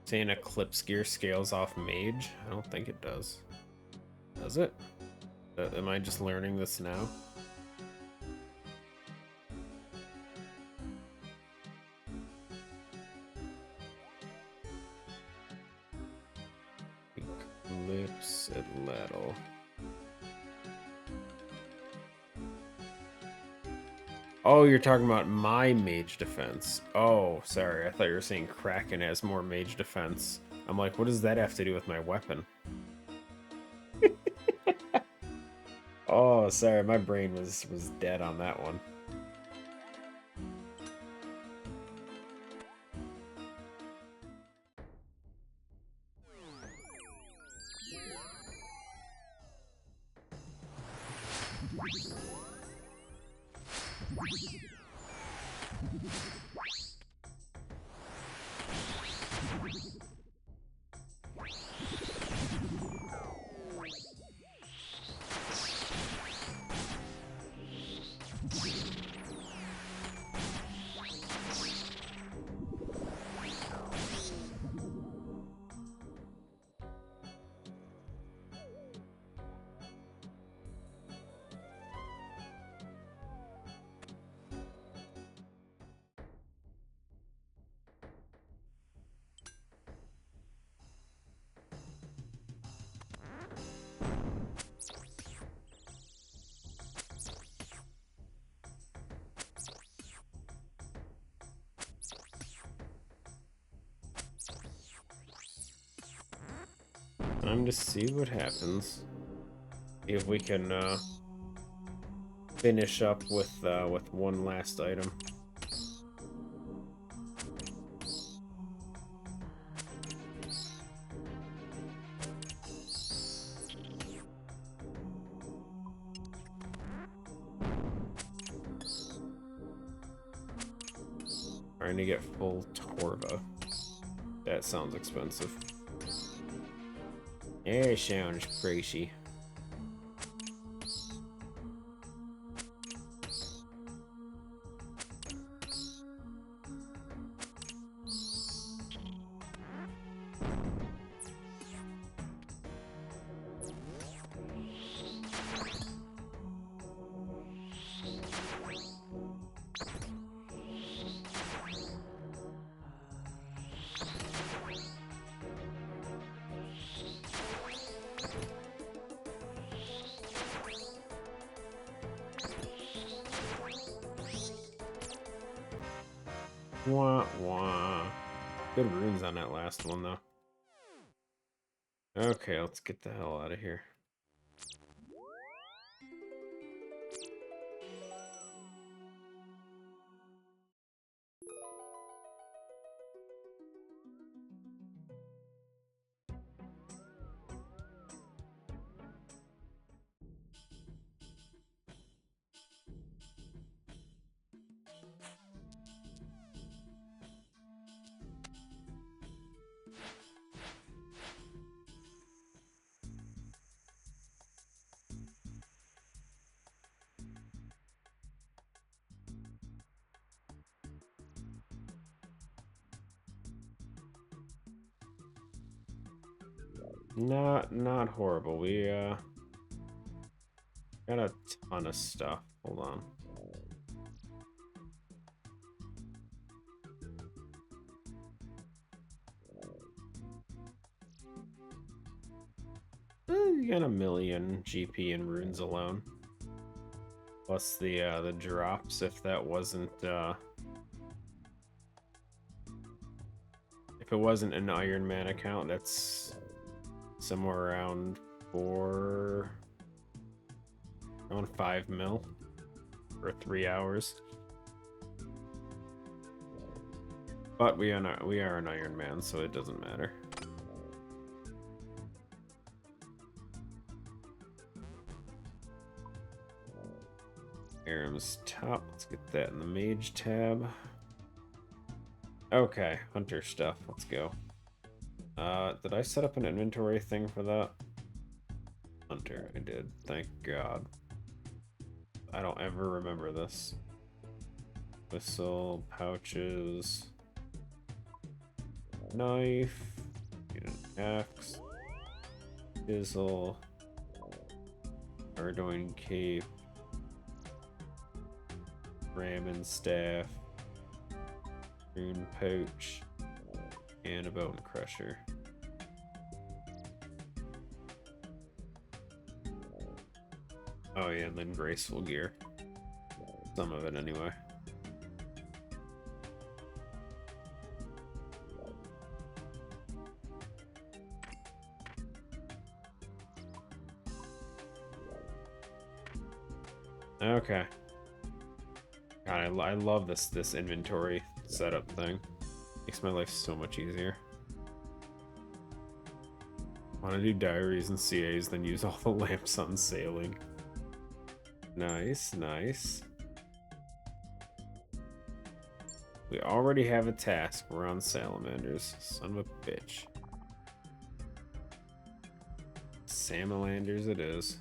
A: Saying Eclipse gear scales off Mage? I don't think it does. Does it? Am I just learning this now? Eclipse at Lattle. Oh, you're talking about my mage defense. Oh, sorry. I thought you were saying Kraken has more mage defense. I'm like, what does that have to do with my weapon? Oh, sorry. My brain was dead on that one. Time to see what happens. See if we can finish up with one last item. Trying to get full Torva. That sounds expensive. It sounds crazy. Wah, wah. Good runes on that last one, though. Okay, let's get the hell out of here. Not horrible. We got a ton of stuff. Hold on. You got a million GP in runes alone. Plus the drops if that wasn't if it wasn't an Ironman account, that's somewhere around around 5 mil for 3 hours. But we are an Ironman, so it doesn't matter. Aram's top. Let's get that in the mage tab. Okay, hunter stuff. Let's go. Did I set up an inventory thing for that? Hunter, I did. Thank God. I don't ever remember this. Whistle, pouches, knife, need an axe, chisel, Ardoin cape, ramen staff, rune pouch, and a bone crusher. Oh yeah, and then graceful gear. Some of it anyway. Okay. God, I love this inventory setup thing. Makes my life so much easier. Want to do diaries and CAs, then use all the lamps on sailing. Nice, nice. We already have a task. We're on salamanders. Son of a bitch. Salamanders it is.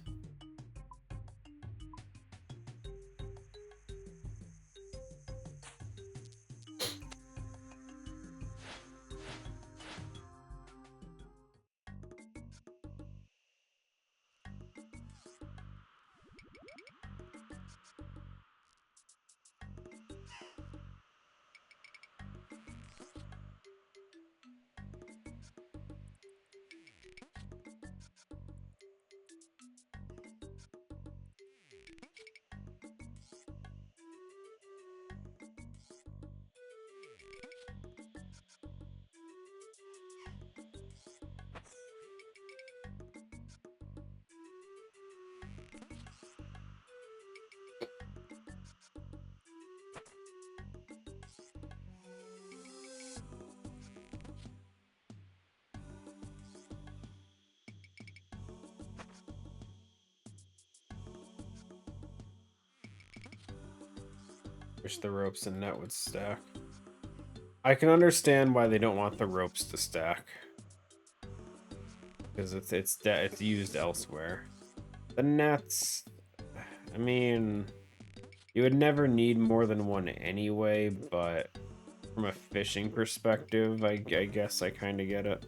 A: Wish the ropes and net would stack. I can understand why they don't want the ropes to stack. Because it's used elsewhere. The nets, I mean, you would never need more than one anyway, but from a fishing perspective, I guess I kind of get it.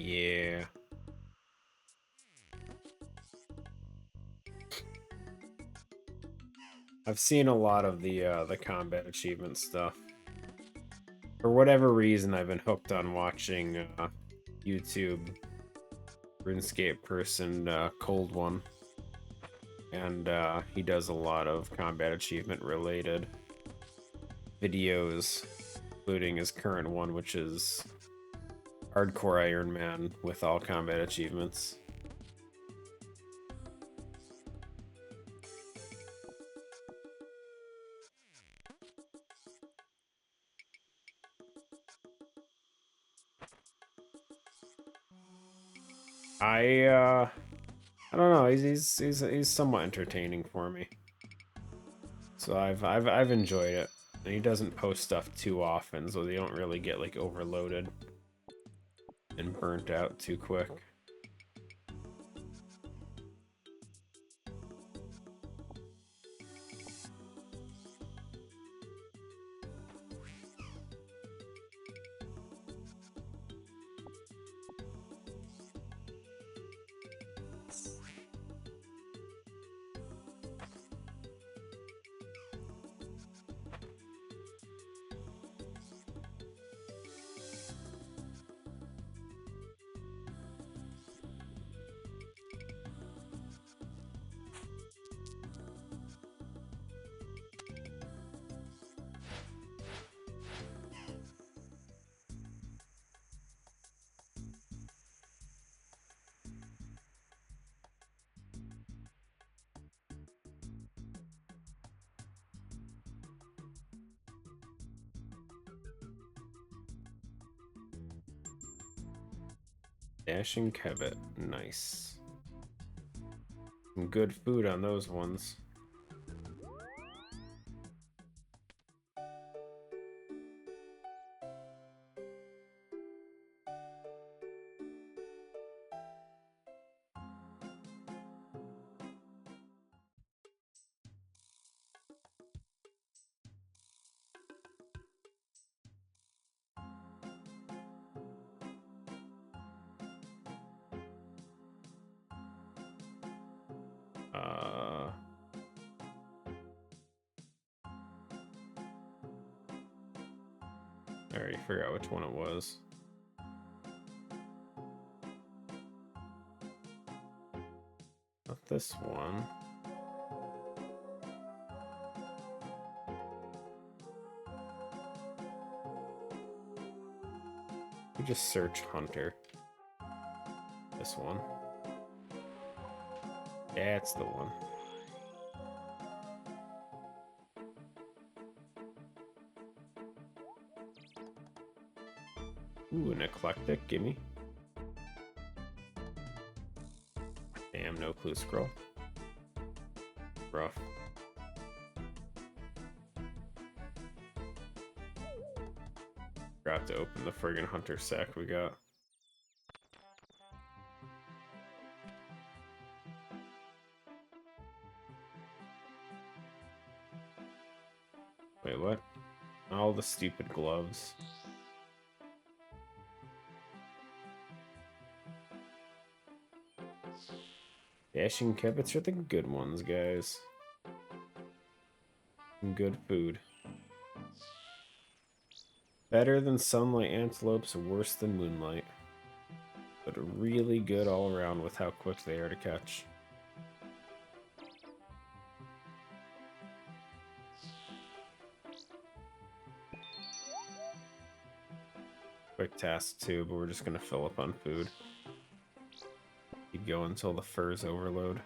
A: Yeah. I've seen a lot of the combat achievement stuff. For whatever reason, I've been hooked on watching YouTube RuneScape person, Cold One. And he does a lot of combat achievement related videos, including his current one, which is Hardcore Ironman with all combat achievements. I don't know. He's somewhat entertaining for me. So I've enjoyed it. And he doesn't post stuff too often, so they don't really get like overloaded and burnt out too quick. Dashing Kevet, nice. Some good food on those ones. I already forgot which one it was. Not this one. We just search Hunter. This one. That's the one. Ooh, an eclectic, gimme. Damn, no clue scroll. Rough. Forgot to open the friggin' hunter sack we got. Wait, what? All the stupid gloves. Dashing kibits are the good ones, guys. Good food. Better than sunlight antelopes, worse than moonlight. But really good all around with how quick they are to catch. Quick task too, but we're just gonna fill up on food. Keep going until the furs overload.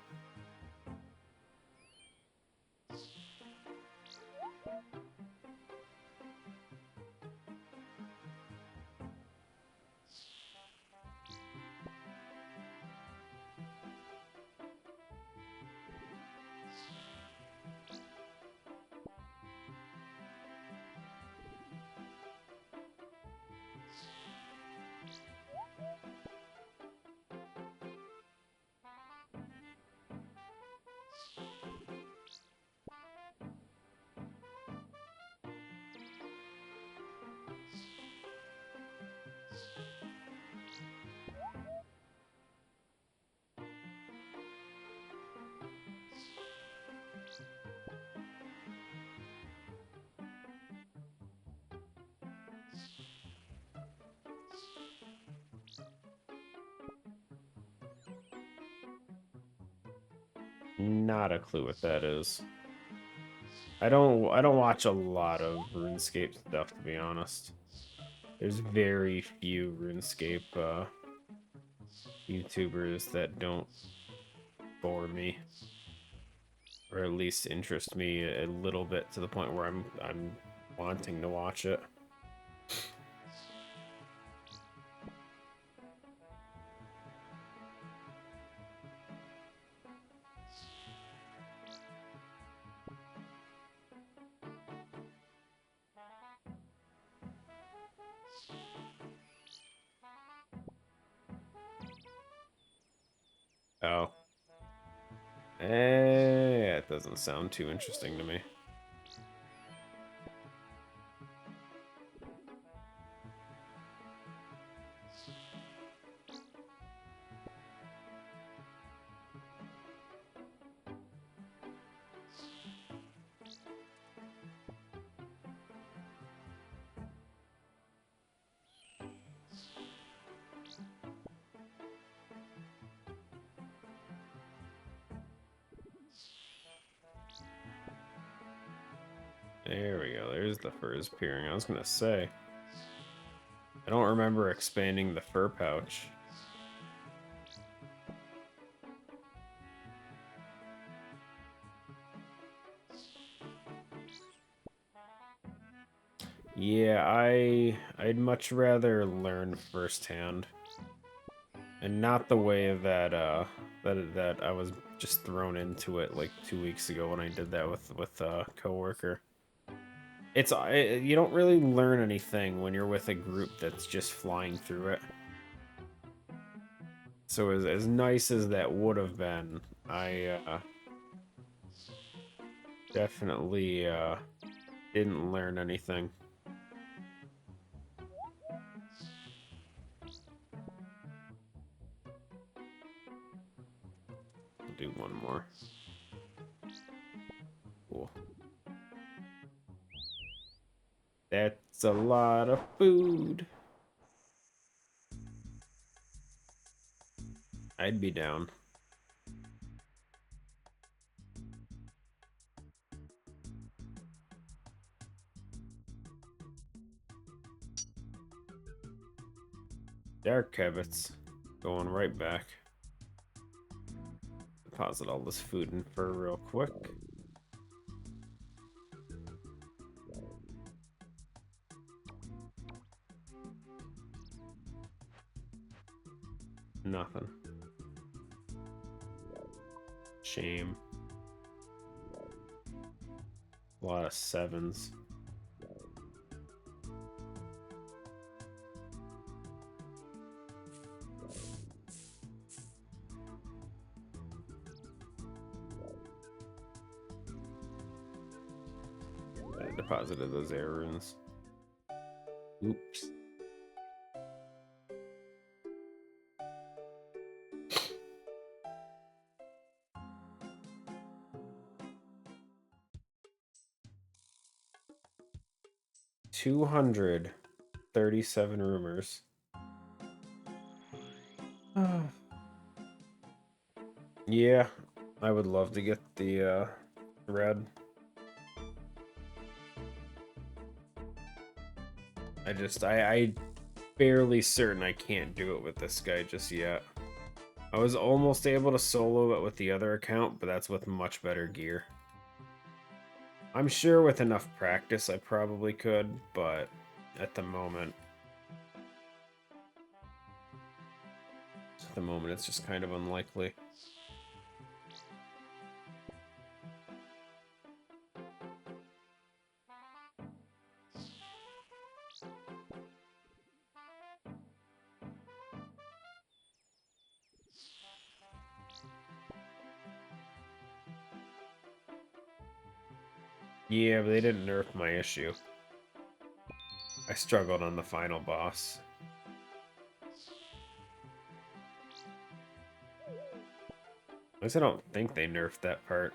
A: Not a clue what that is. I don't watch a lot of RuneScape stuff, to be honest. There's very few RuneScape YouTubers that don't bore me, or at least interest me a little bit to the point where I'm wanting to watch it. Oh. It doesn't sound too interesting to me. There we go. There's the furs appearing. I was gonna say, I don't remember expanding the fur pouch. Yeah, I'd much rather learn firsthand, and not the way that that I was just thrown into it like 2 weeks ago when I did that with a coworker. You don't really learn anything when you're with a group that's just flying through it. So as nice as that would have been, I definitely didn't learn anything. I'll do one more. Cool. That's a lot of food. I'd be down. Dark habits. Going right back. Deposit all this food in fur real quick. Nothing. Shame. A lot of sevens. I deposited those air runes. Oops. 237 rumors. Yeah, I would love to get the red. I barely certain I can't do it with this guy just yet. I was almost able to solo it with the other account, but that's with much better gear. I'm sure with enough practice I probably could, but at the moment it's just kind of unlikely. Yeah, but they didn't nerf my issue. I struggled on the final boss. At least I don't think they nerfed that part.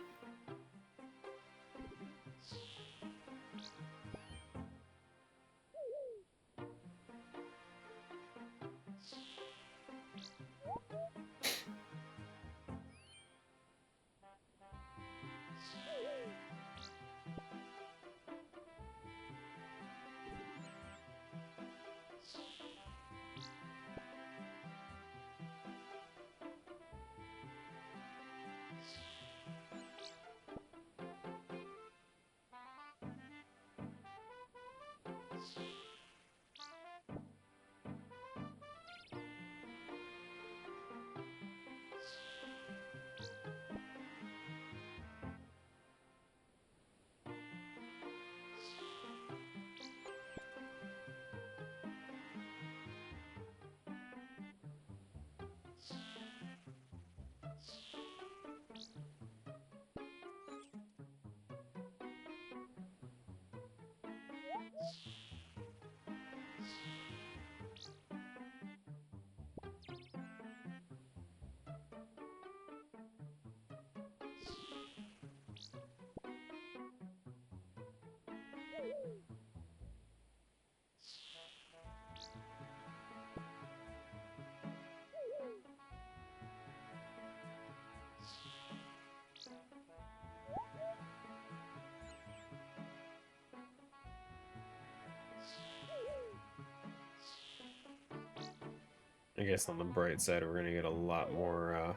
A: I guess on the bright side, we're gonna get a lot more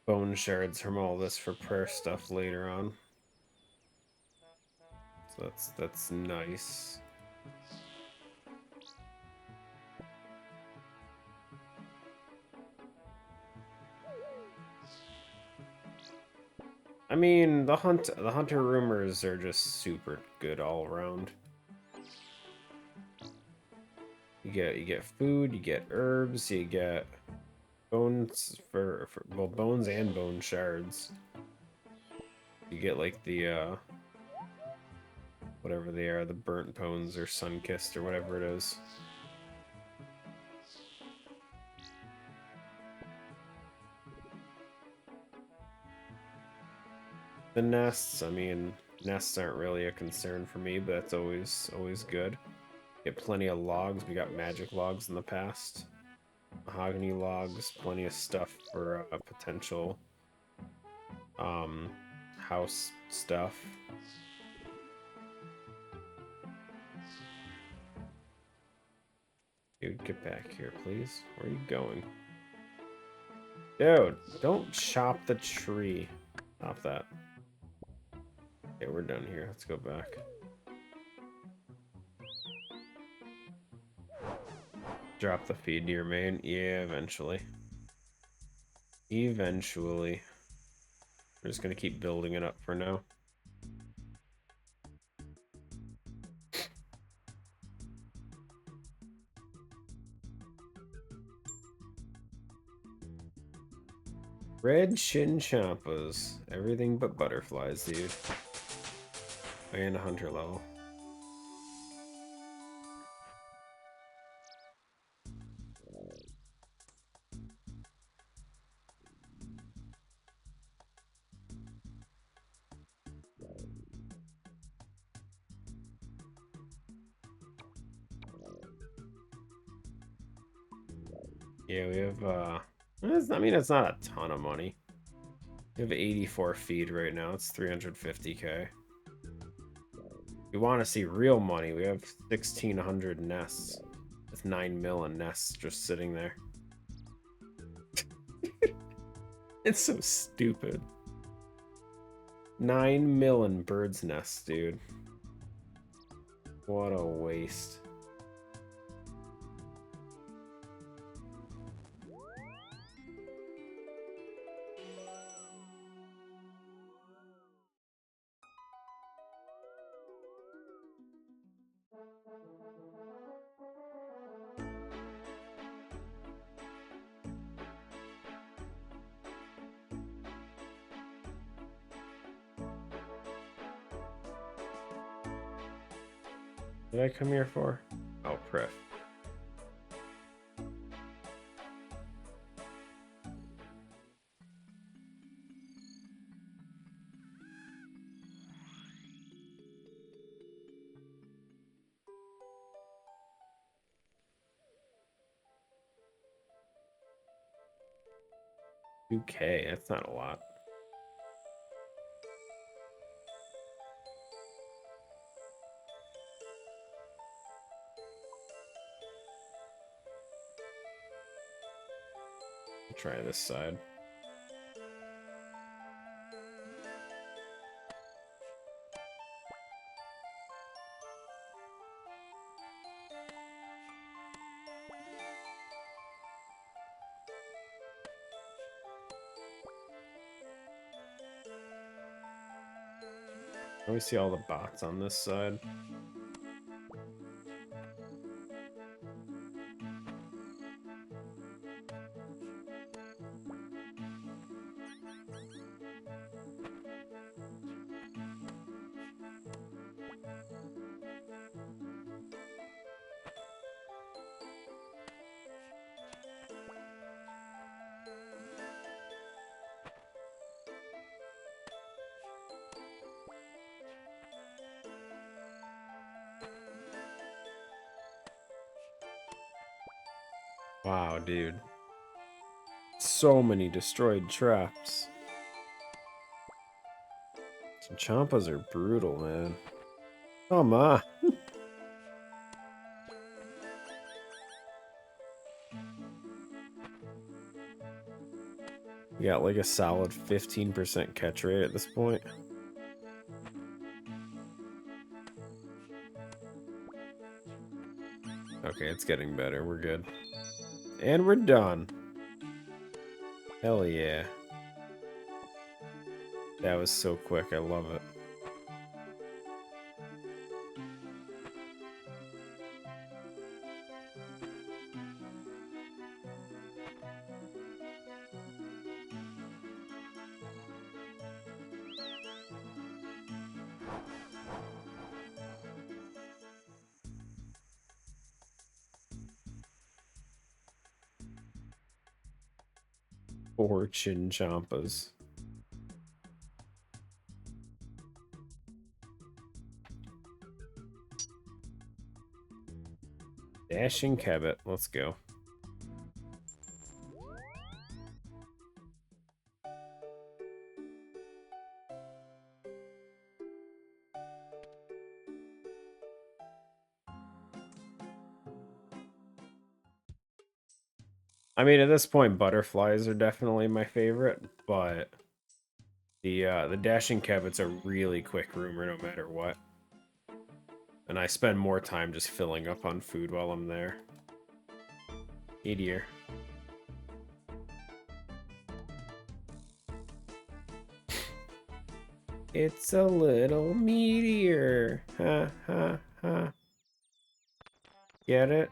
A: bone shards from all this for prayer stuff later on. So that's nice. I mean, the hunter rumors are just super good all around. You get food, you get herbs, you get bones for well, bones and bone shards. You get like the whatever they are, the burnt bones or sun-kissed or whatever it is. The nests, I mean, nests aren't really a concern for me, but that's always good. Get plenty of logs. We got magic logs in the past. Mahogany logs, plenty of stuff for potential house stuff. Dude, get back here, please. Where are you going? Dude, don't chop the tree. Stop that. Okay, we're done here. Let's go back. Drop the feed to your main. Yeah, eventually. Eventually. We're just gonna keep building it up for now. Red Chinchompas. Everything but butterflies, dude. And a hunter level. Yeah, we have, I mean, it's not a ton of money. We have 84 feed right now. It's 350k. We want to see real money. We have 1,600 nests. With 9 million nests just sitting there. It's so stupid. 9 million birds' nests, dude. What a waste. Did I come here for? Oh, Pref. $2K, that's not a lot. Try this side. Let me see all the bots on this side. Wow, dude. So many destroyed traps. Some Champas are brutal, man. Come on. We got like a solid 15% catch rate at this point. Okay, it's getting better. We're good. And we're done. Hell yeah. That was so quick. I love it. Fortune Champas. Dashing Cabot. Let's go. I mean, at this point, butterflies are definitely my favorite, but the dashing Cabot's a really quick rumor no matter what. And I spend more time just filling up on food while I'm there. Meteor. It's a little meteor. Ha ha ha. Get it?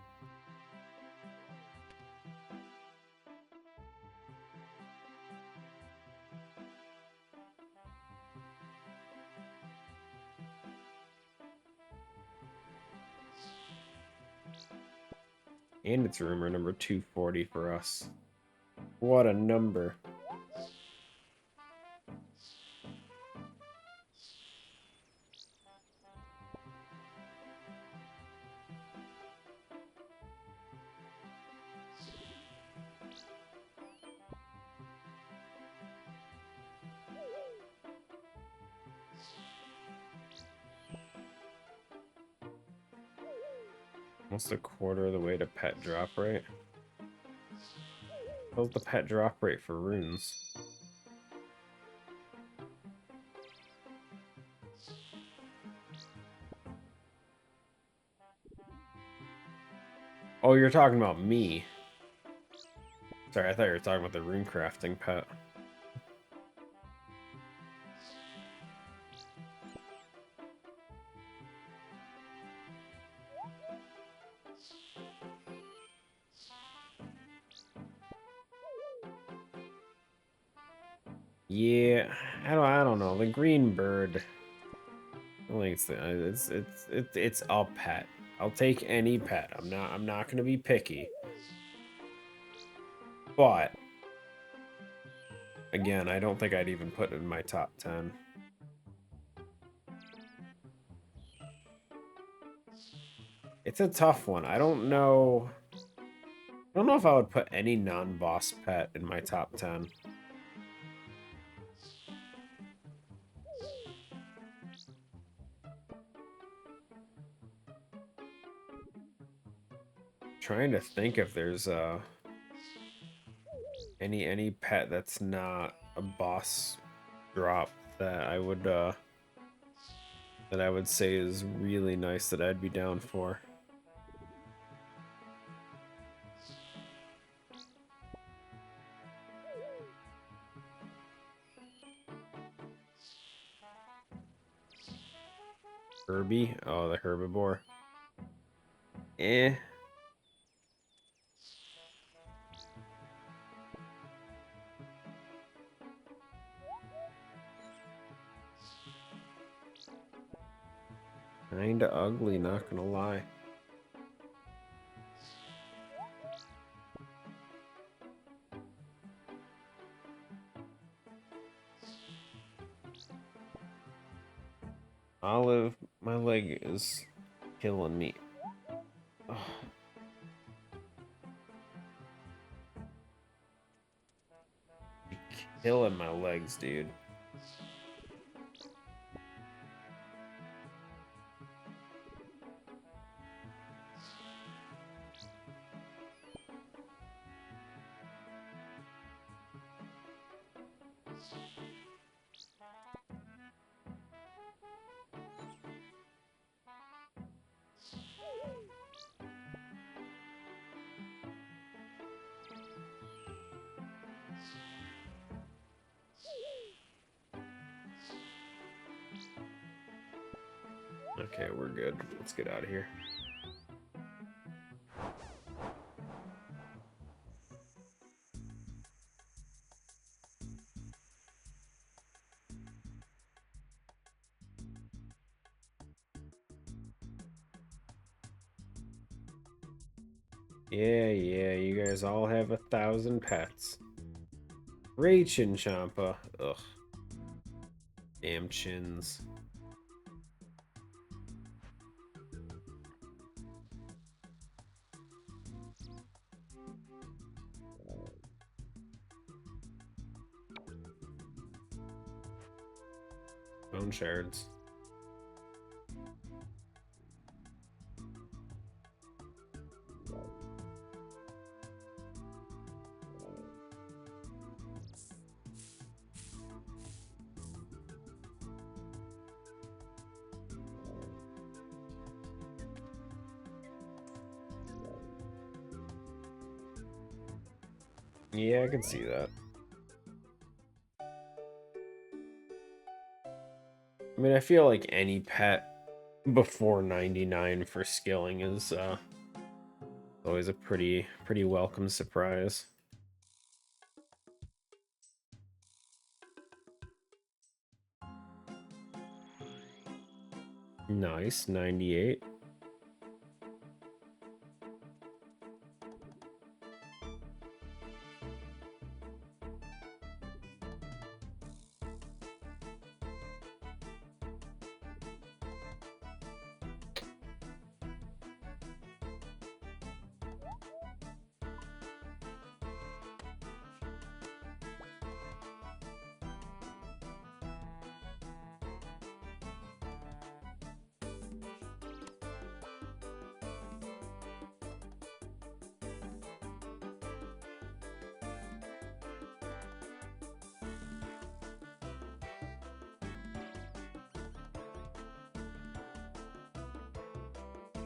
A: And it's rumor number 240 for us. What a number. Almost a quarter of the way to pet drop rate. What's the pet drop rate for runes? Oh, you're talking about me. Sorry, I thought you were talking about the rune crafting pet. Yeah, I don't know. The green bird. I think it's a pet. I'll take any pet. I'm not gonna be picky. But again, I don't think I'd even put it in my top 10. It's a tough one. I don't know. I don't know if I would put any non-boss pet in my top 10. Trying to think if there's any pet that's not a boss drop that I would say is really nice that I'd be down for. Herbie? Oh, the herbivore. Eh. Kinda ugly, not gonna lie. Olive, my leg is killing me. Ugh. Killing my legs, dude. Okay, we're good. Let's get out of here. Yeah, you guys all have 1,000 pets. Rachin' Champa. Ugh. Damn chins. Bone shards. Yeah, I can see that. I mean, I feel like any pet before 99 for skilling is always a pretty welcome surprise. Nice, 98.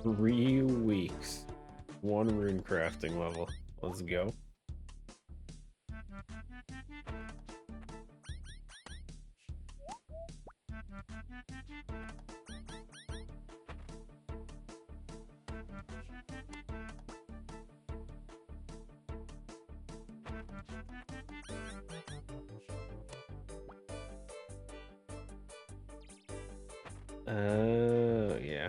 A: 3 weeks. 1 rune crafting level. Let's go. Yeah.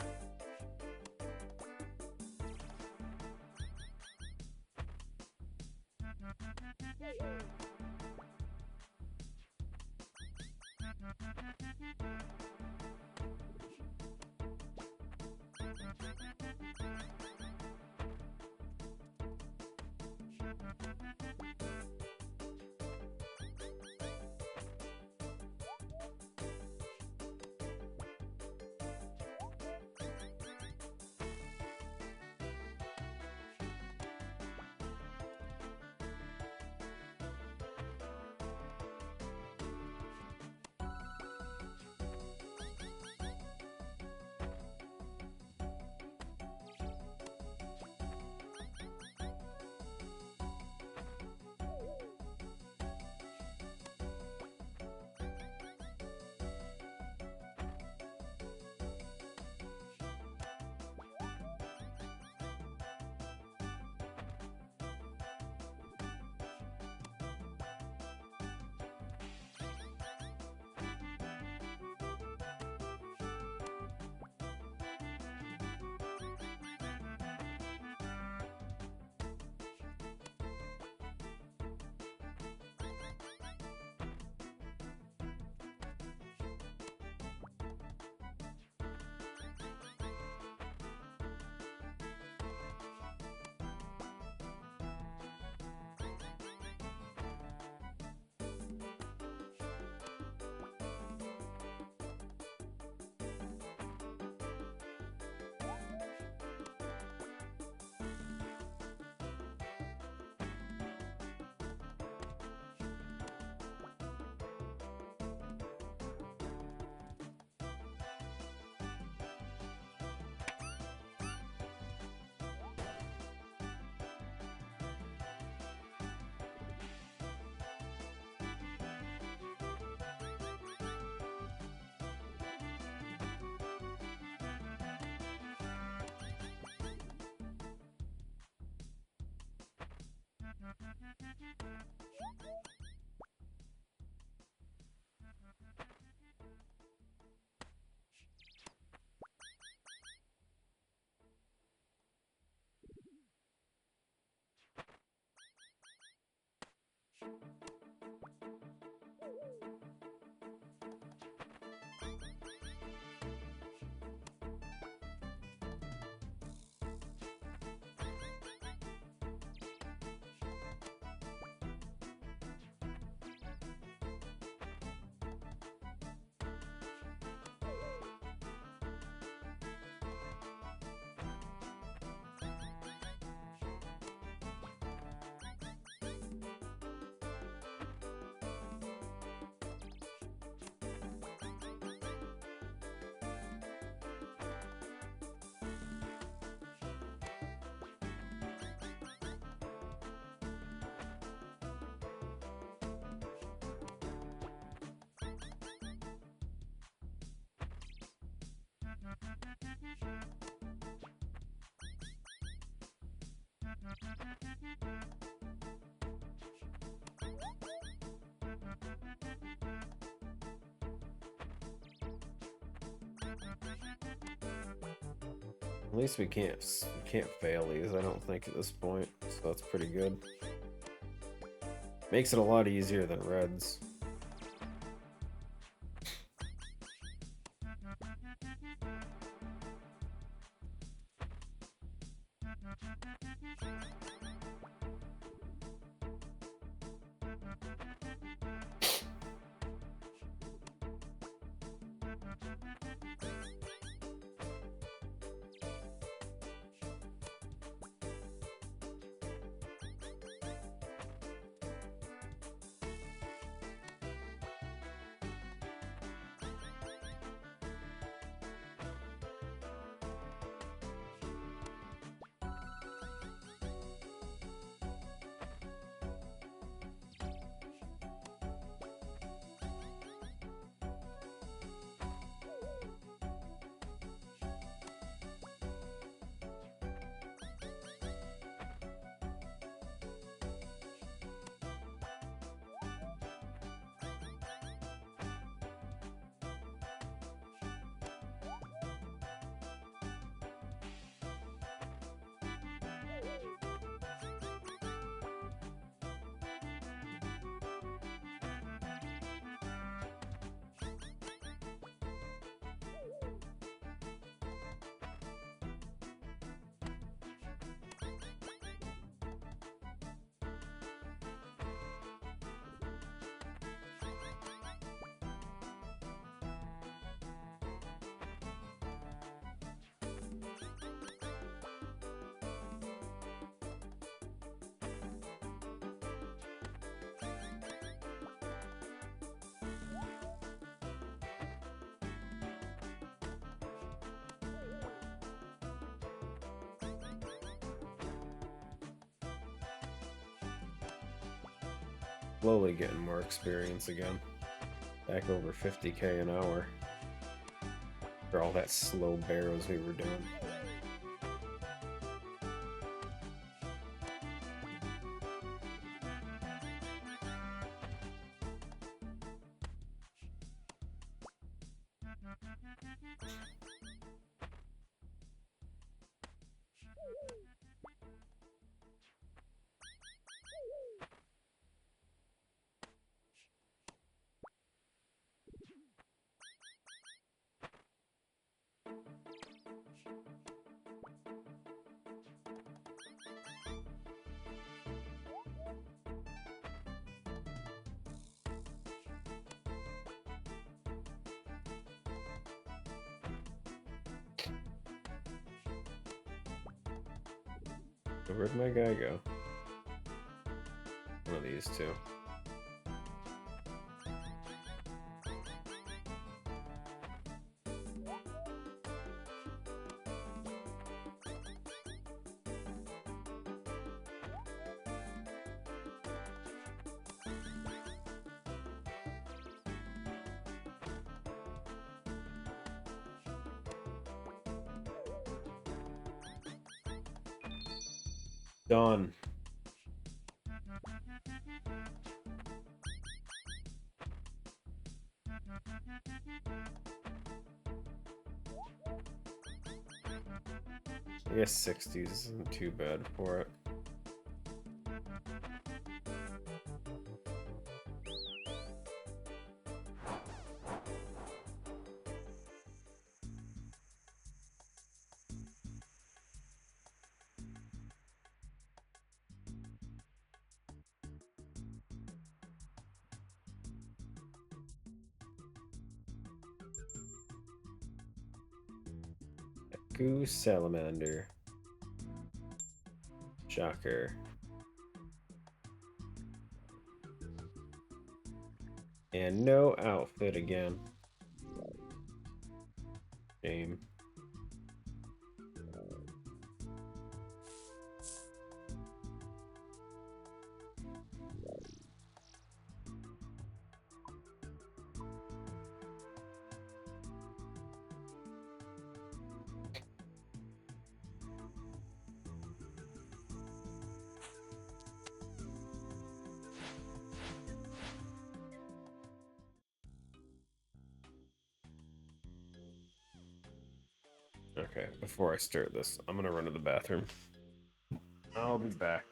A: At least we can't fail these, I don't think, at this point, so that's pretty good. Makes it a lot easier than Reds. Slowly getting more experience again. Back over 50k an hour. For all that slow barrows we were doing. Where'd my guy go? One of these two. Done. I guess 60s isn't too bad for it. Goo salamander. Shocker. And no outfit again. Shame. Okay, before I start this, I'm gonna run to the bathroom. I'll be back.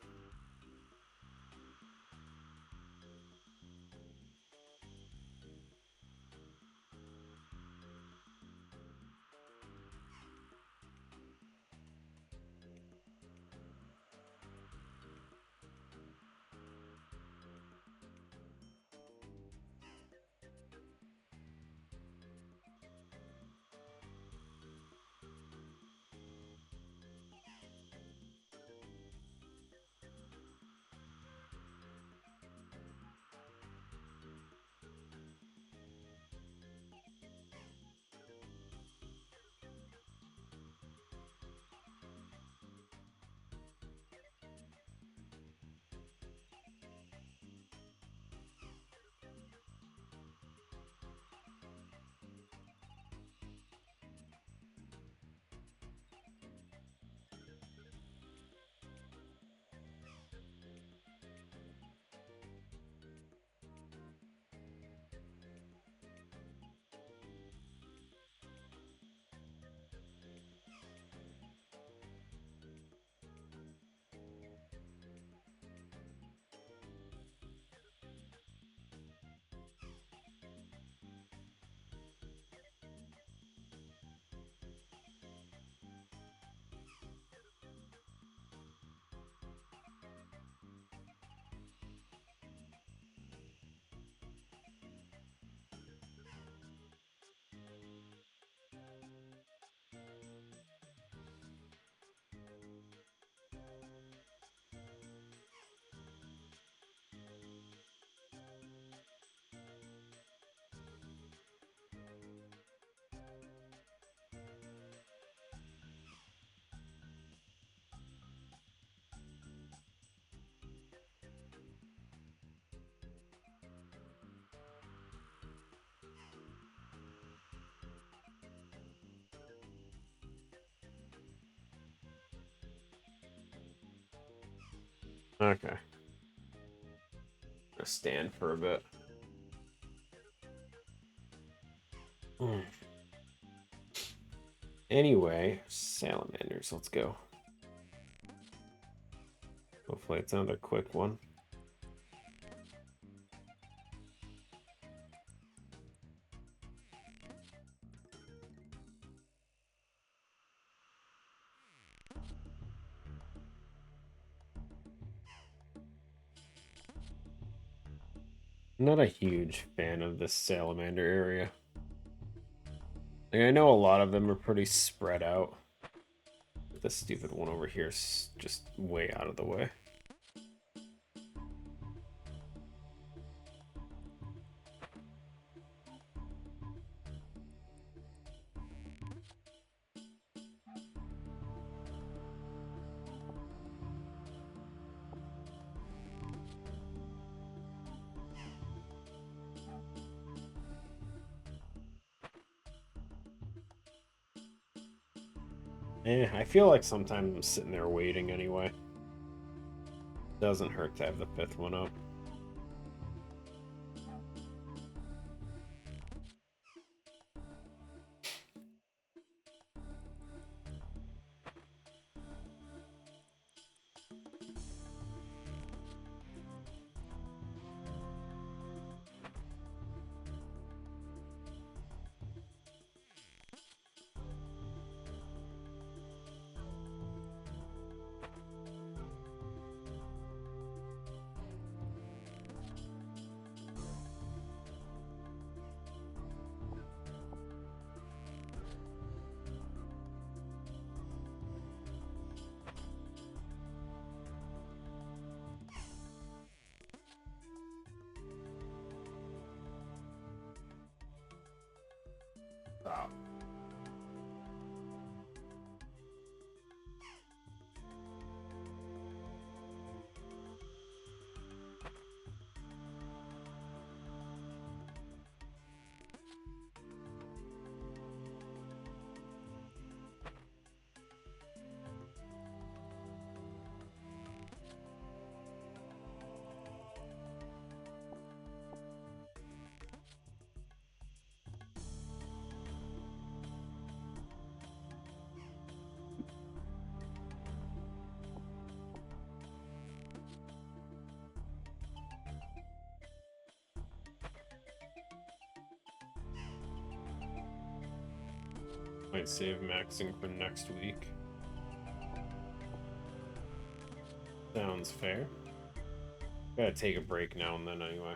A: Okay. Gonna stand for a bit. Anyway, salamanders, let's go. Hopefully it's another quick one. I'm not a huge fan of this salamander area. Like, I know a lot of them are pretty spread out. But this stupid one over here is just way out of the way. I feel like sometimes I'm sitting there waiting anyway. Doesn't hurt to have the 5th one up. Oh. Might save maxing for next week. Sounds fair. Gotta take a break now and then anyway.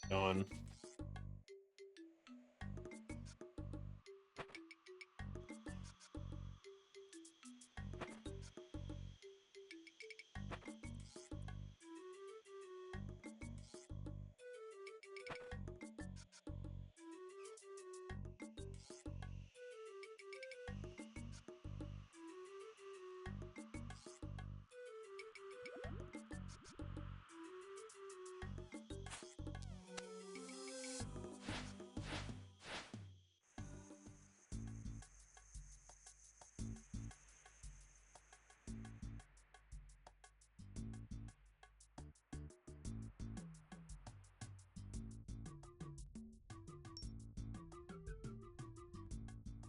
A: Gone.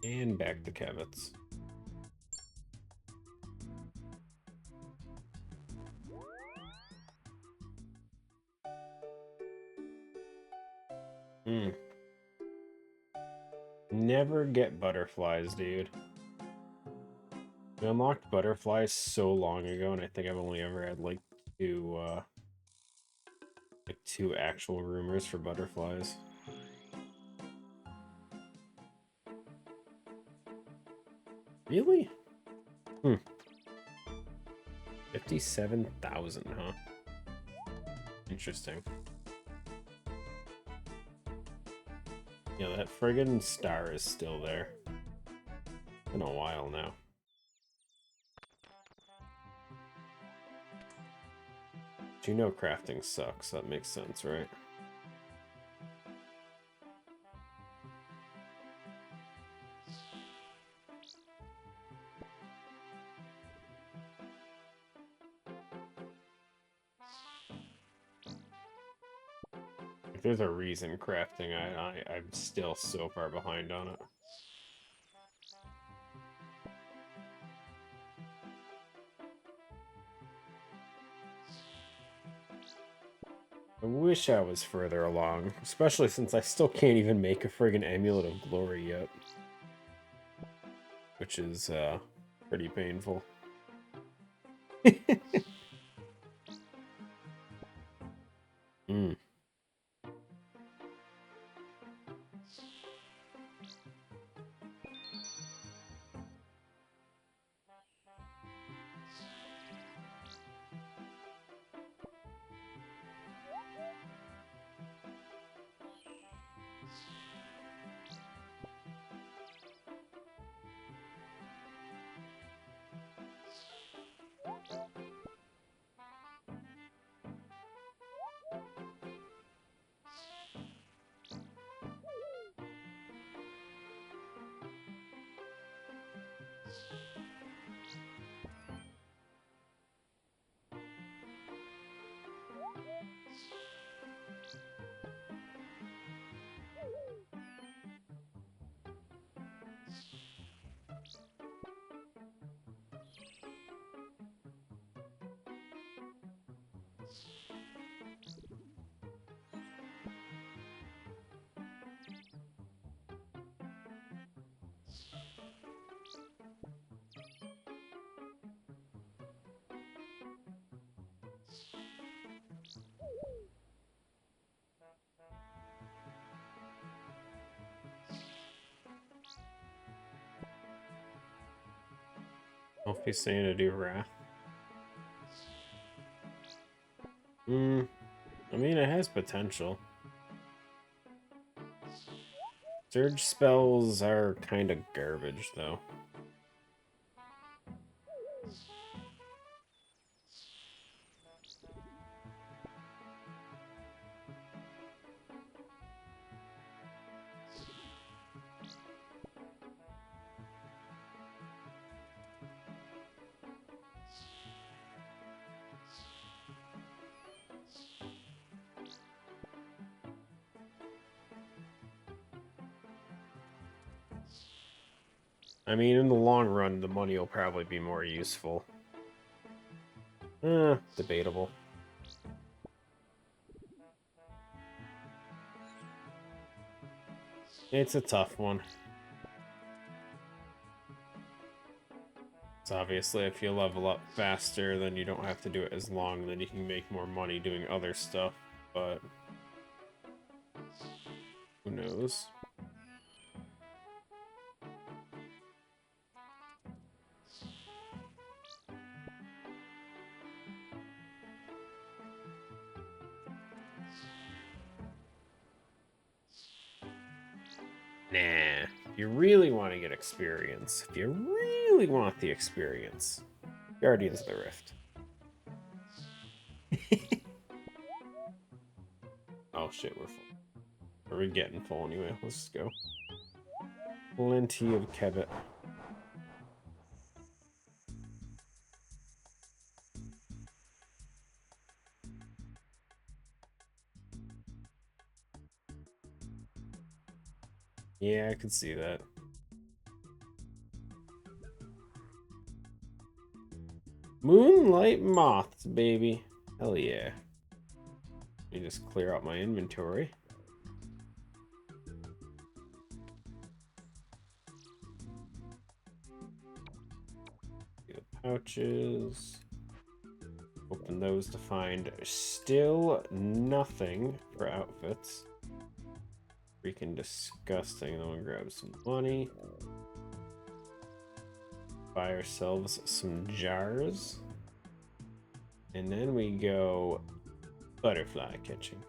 A: And back to Kevitz. Hmm. Never get butterflies, dude. I unlocked butterflies so long ago, and I think I've only ever had like two actual rumors for butterflies. Really? 57,000, huh? Interesting. Yeah, that friggin' star is still there. Been a while now. But you know crafting sucks, that makes sense, right? If there's a reason crafting, I'm still so far behind on it. I wish I was further along, especially since I still can't even make a friggin' Amulet of Glory yet. Which is, pretty painful. Hmm. If he's saying to do Wrath. I mean, it has potential. Surge spells are kind of garbage, though. I mean, in the long run, the money will probably be more useful. Debatable. It's a tough one. It's obviously if you level up faster, then you don't have to do it as long, then you can make more money doing other stuff, but who knows? Nah, if you really want to get experience, if you really want the experience, Guardians of the Rift. Oh shit, we're full. We're getting full anyway. Let's just go. Plenty of Kevit. Yeah, I could see that. Moonlight moths, baby. Hell yeah. Let me just clear out my inventory. The pouches. Open those to find still nothing for outfits. Freaking disgusting. Then we'll grab some money. Buy ourselves some jars. And then we go butterfly catching.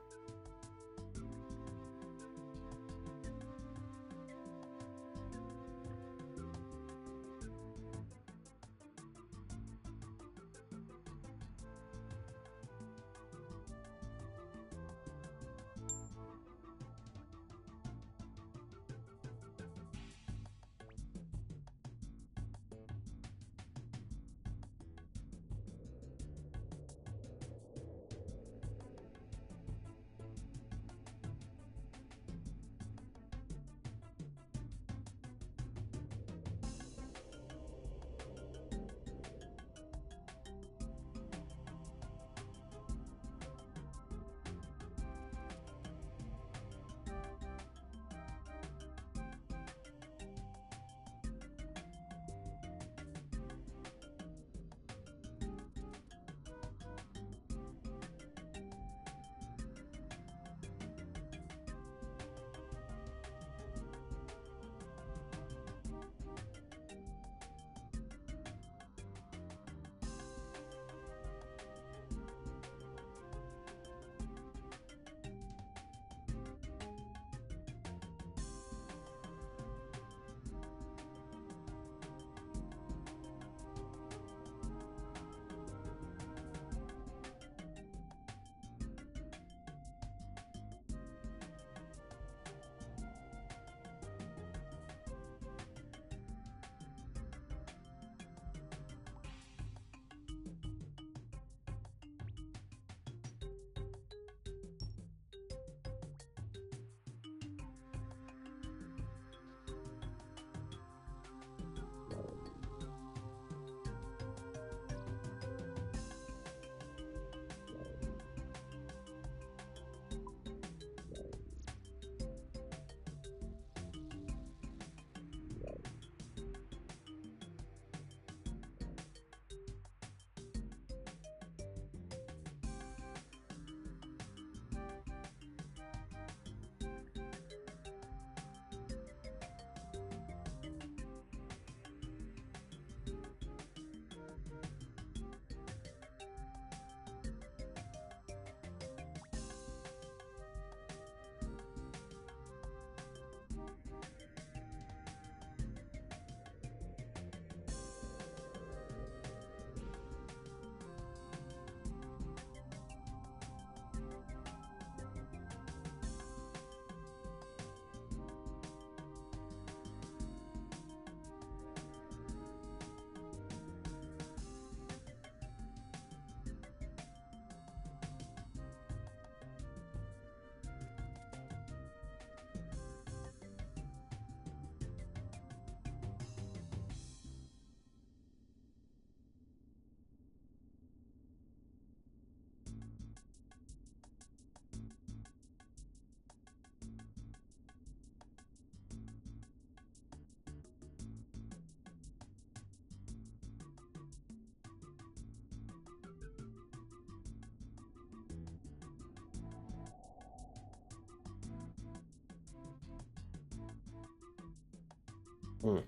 A: Hmm.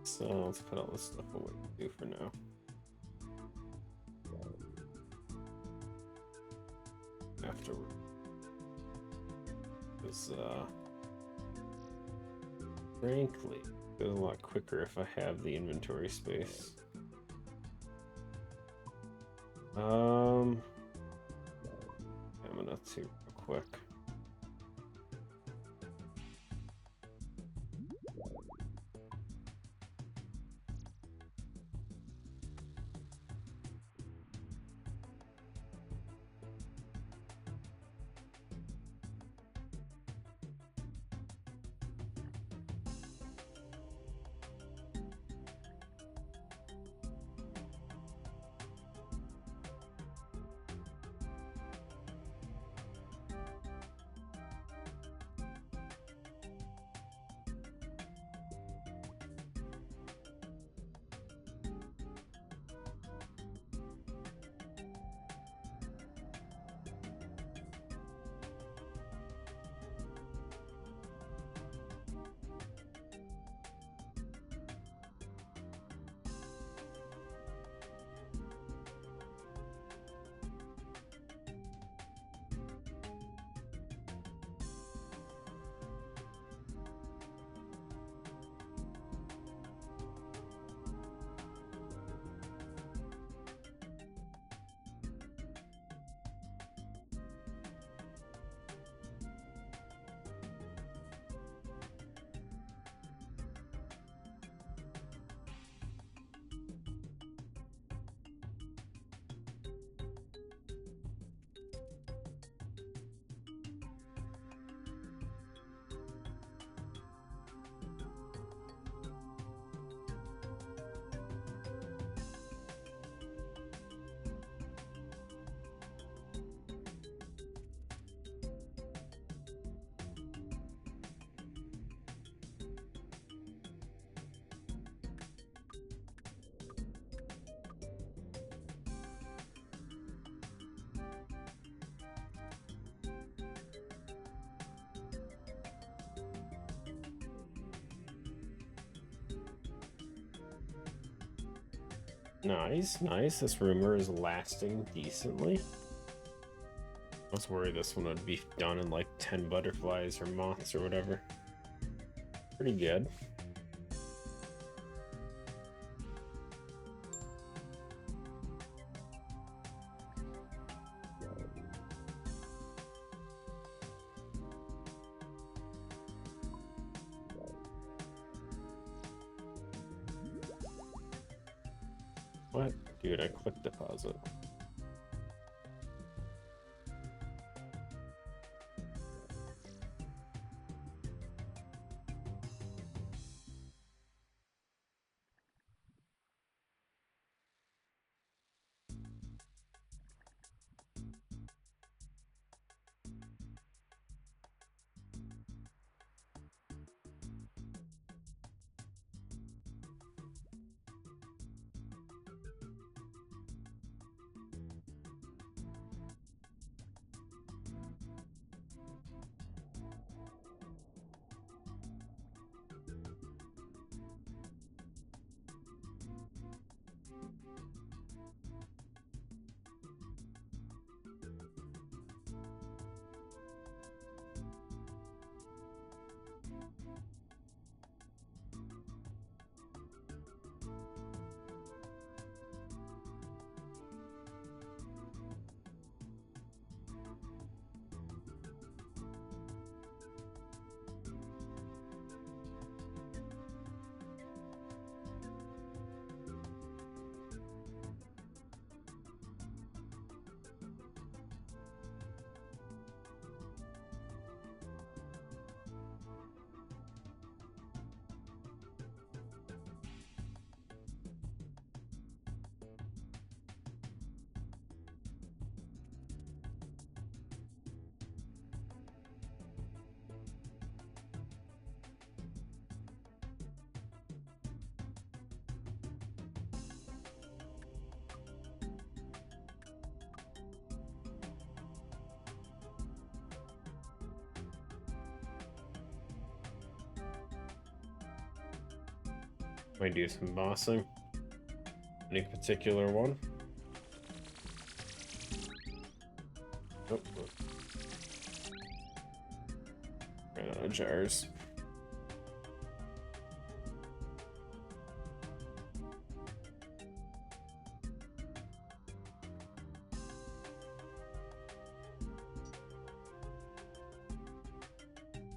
A: So let's put all this stuff away to do for now. Afterward. Because, frankly, it's a lot quicker if I have the inventory space. I'm gonna see real quick. Nice, nice. This rumor is lasting decently. I was worried this one would be done in like 10 butterflies or moths or whatever. Pretty good. What? Dude, I clicked deposit. Might do some bossing. Any particular one? Oh, ran out of jars.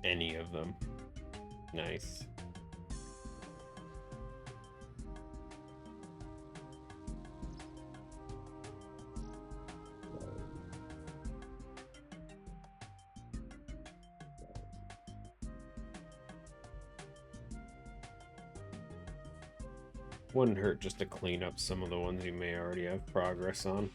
A: Any of them. Nice. Wouldn't hurt just to clean up some of the ones you may already have progress on.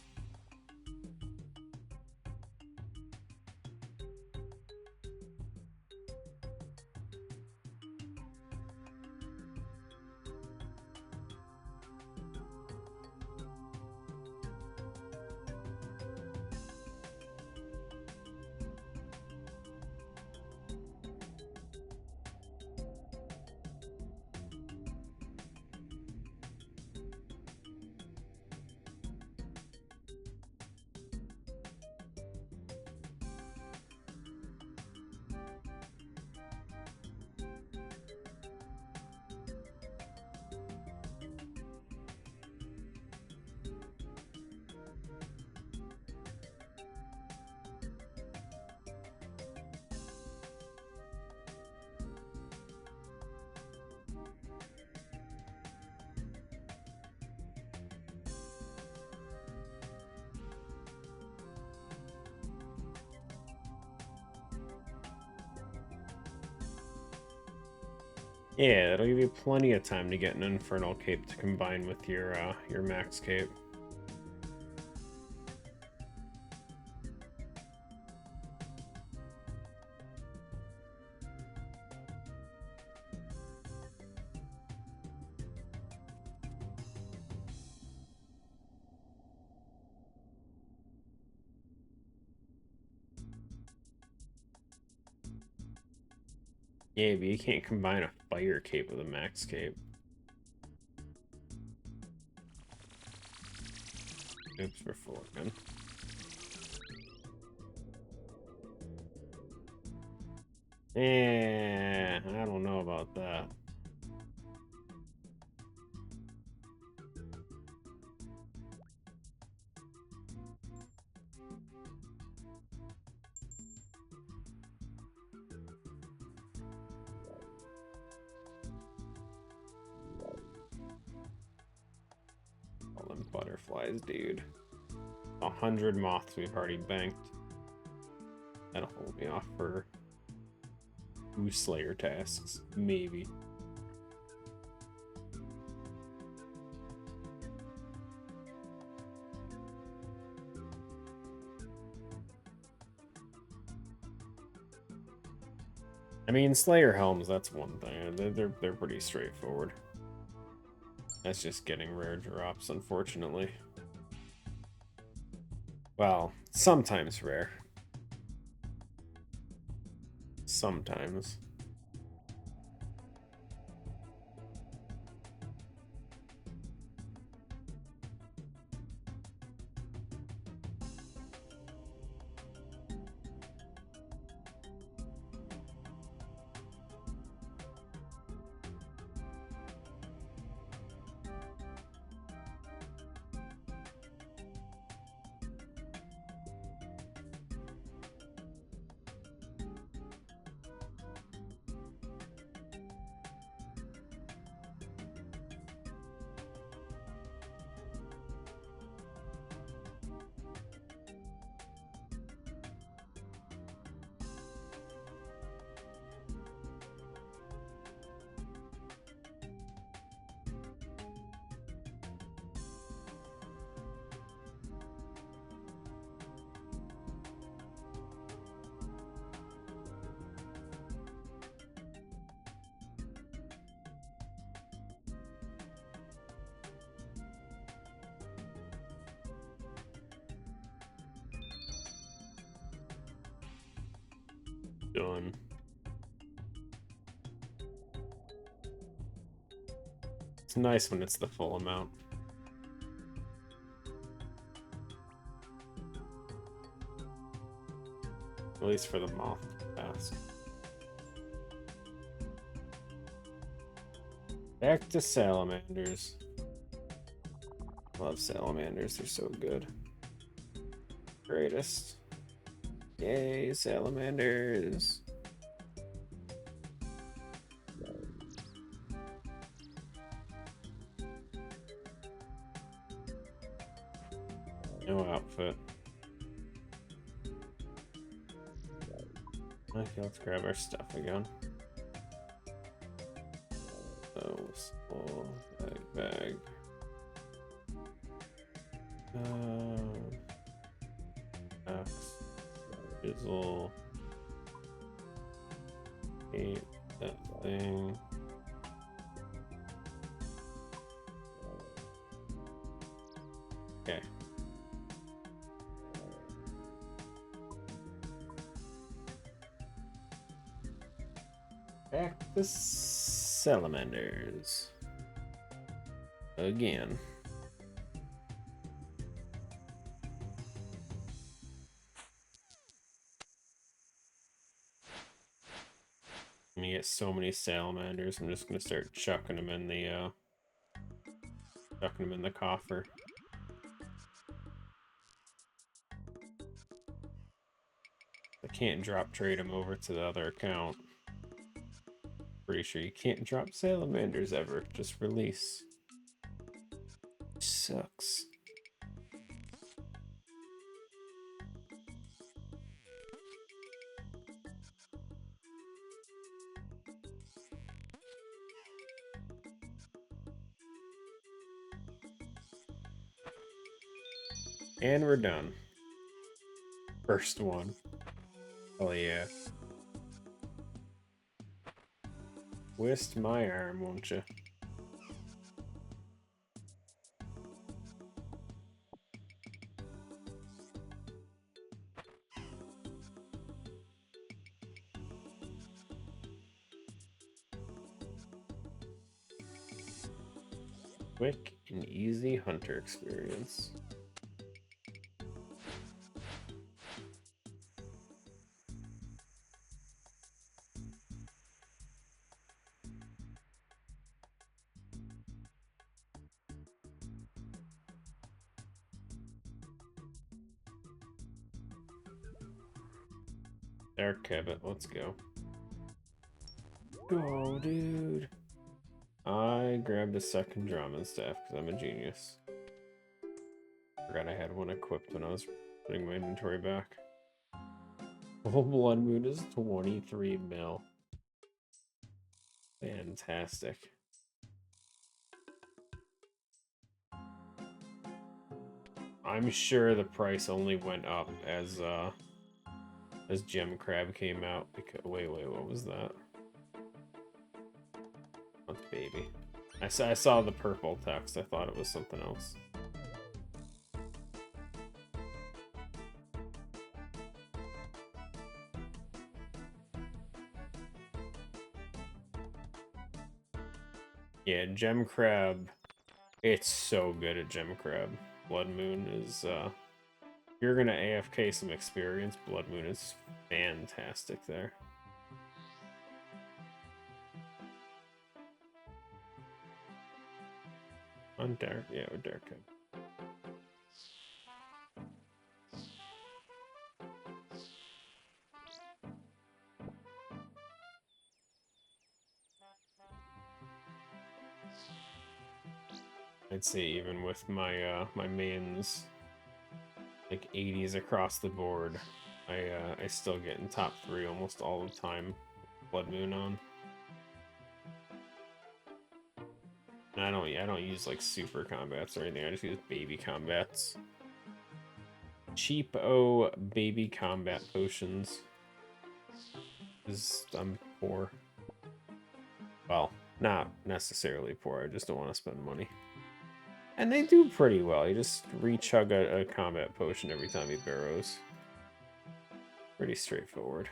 A: Yeah, it'll give you plenty of time to get an Infernal Cape to combine with your Max Cape. Yeah, but you can't combine a Fire Cape with a Max Cape. Oops, we're full again. I don't know about that. All them butterflies, dude. 100 moths we've already banked. That'll hold me off for Goose Slayer tasks, maybe. I mean, Slayer helms, that's one thing. They're pretty straightforward. That's just getting rare drops, unfortunately. Well, sometimes rare. Sometimes. Done. It's nice when it's the full amount. At least for the moth task. Back to salamanders. Love salamanders, they're so good. Greatest. Yay, salamanders. No outfit. Okay, let's grab our stuff again. Oh, small bag. Axe, chisel, paint that thing. Okay. Back to salamanders. Again. I'm gonna get so many salamanders, I'm just gonna start chucking them in the coffer. I can't drop trade them over to the other account. Pretty sure you can't drop salamanders ever, just release. Sucks. And we're done. First one. Oh yeah. Twist my arm, won't you? Quick and easy hunter experience. Dark Cabot, let's go. Go, dude. I grabbed a second Draman staff because I'm a genius. Forgot I had one equipped when I was putting my inventory back. Full Blood Moon is 23 mil. Fantastic. I'm sure the price only went up as Gem Crab came out. Because, wait, what was that? That's baby. I saw the purple text. I thought it was something else. Yeah, Gem Crab. It's so good at Gem Crab. Blood Moon is, you're gonna AFK some experience. Blood Moon is fantastic there. On Dark, yeah, with Dark Crab. I'd say even with my my mains like 80s across the board, I still get in top 3 almost all the time. Blood Moon on. And I don't use like super combats or anything. I just use baby combats. Cheap-o baby combat potions. Because I'm poor. Well, not necessarily poor. I just don't want to spend money. And they do pretty well. You just re-chug a combat potion every time he burrows. Pretty straightforward.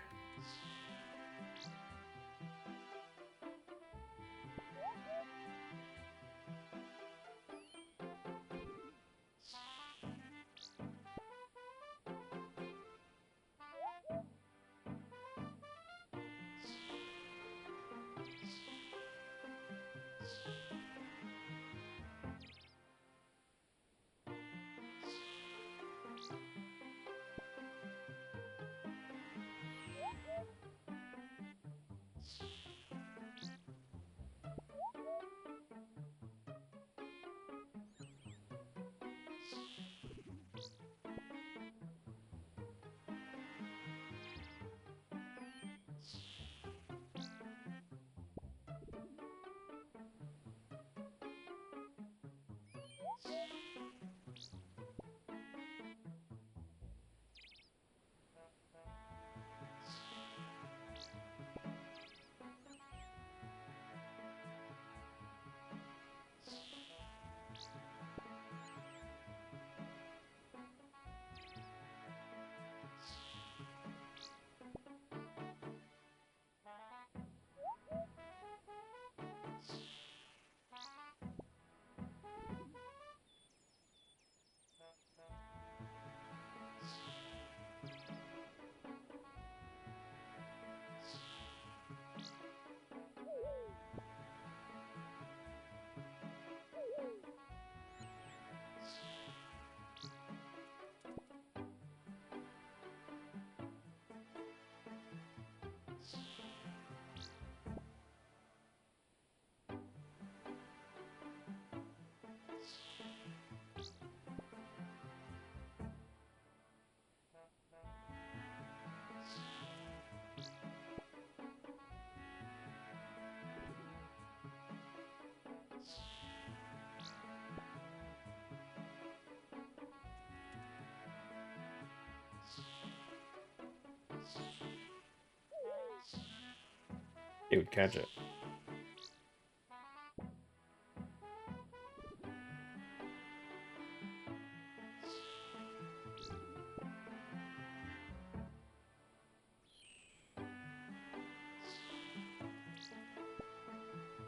A: It would catch it.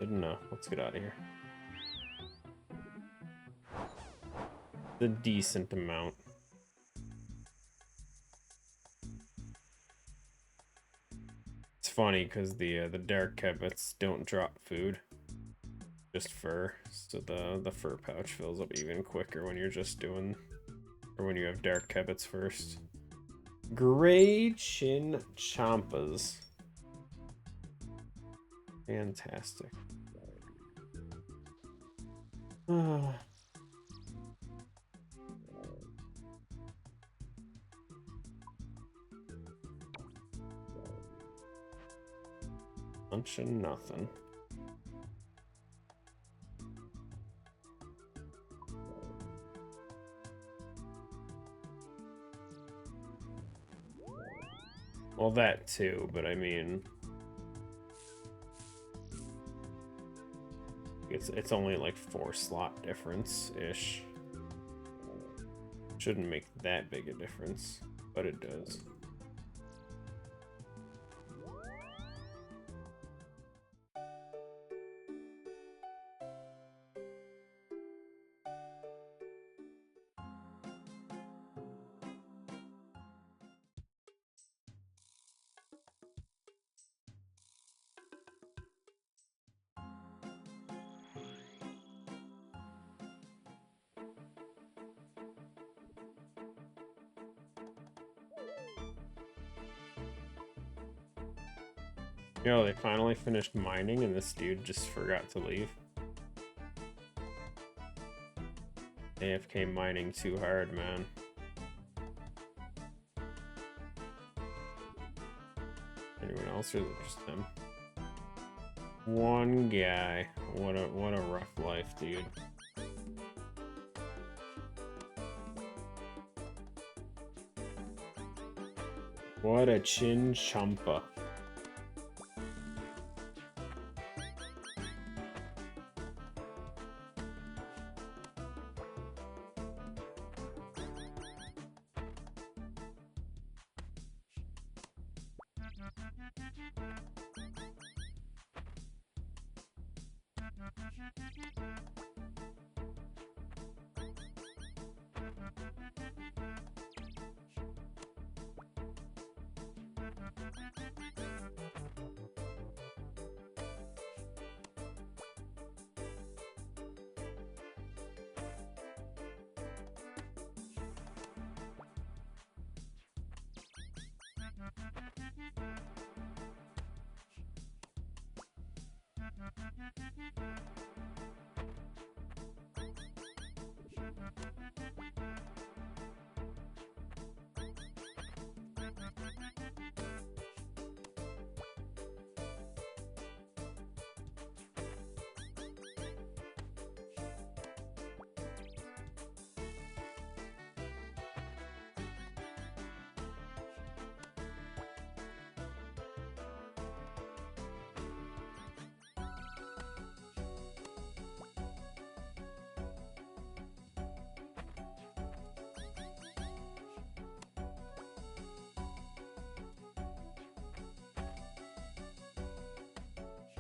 A: Good enough. Let's get out of here. The decent amount. It's funny because the dark kebits don't drop food, just fur. So the fur pouch fills up even quicker when you're just doing, or when you have dark kebits first. Gray Chin Champas. Fantastic. Bunch of nothing. Well, that too, but I mean, it's only like 4 slot difference ish. Shouldn't make that big a difference, but it does. Yo, they finally finished mining and this dude just forgot to leave. AFK mining too hard, man. Anyone else or is it just him? One guy. What a rough life, dude. What a chin champa.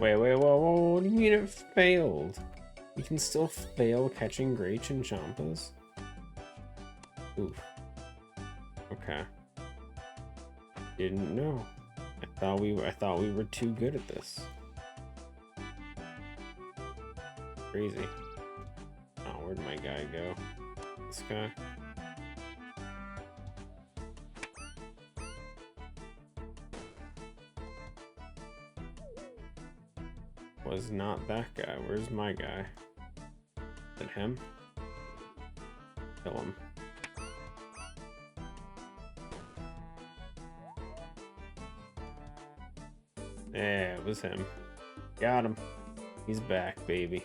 A: Wait, whoa, what do you mean it failed? You can still fail catching Gray Chinchampas? Oof. Okay. Didn't know. I thought we were too good at this. Crazy. Oh, where'd my guy go? This guy? Was not that guy. Where's my guy? Is it him? Kill him. Yeah, it was him. Got him. He's back, baby.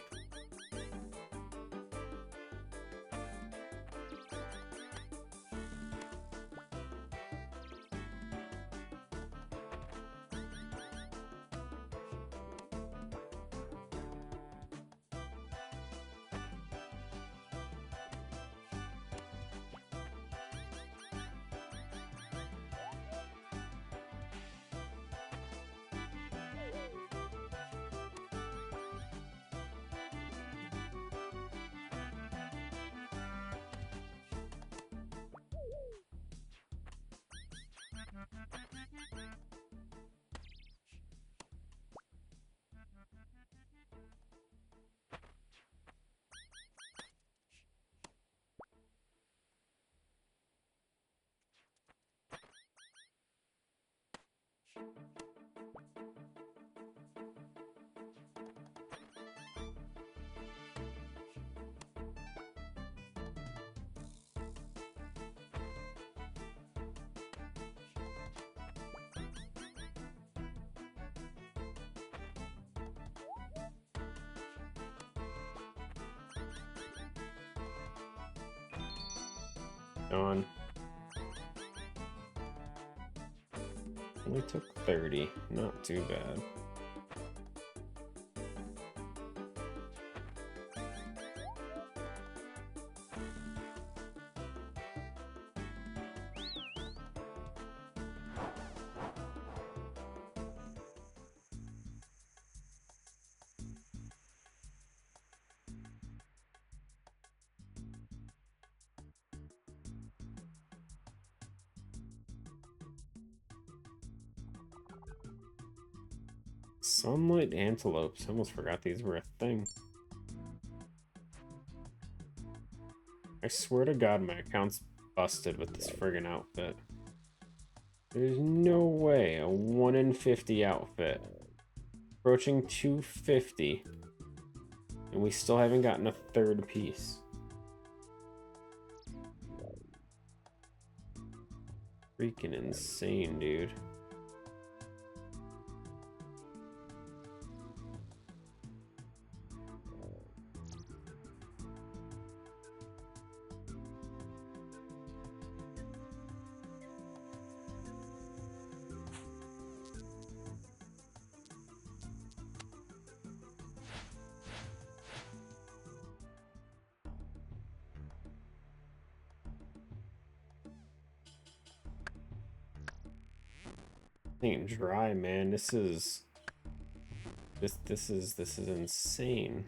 A: On. Only took 30. Not too bad. Sunlight antelopes. I almost forgot these were a thing. I swear to God, my account's busted with this friggin' outfit. There's no way a 1 in 50 outfit. Approaching 250. And we still haven't gotten a third piece. Freaking insane, dude. Ain't dry, man. This is insane.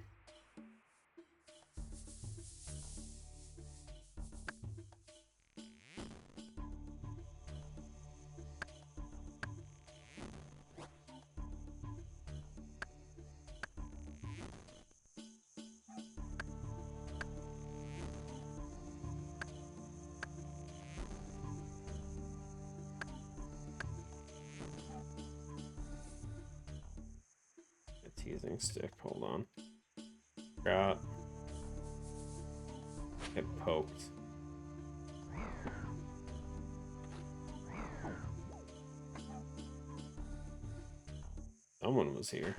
A: Teasing stick, hold on. Got get poked. Someone was here.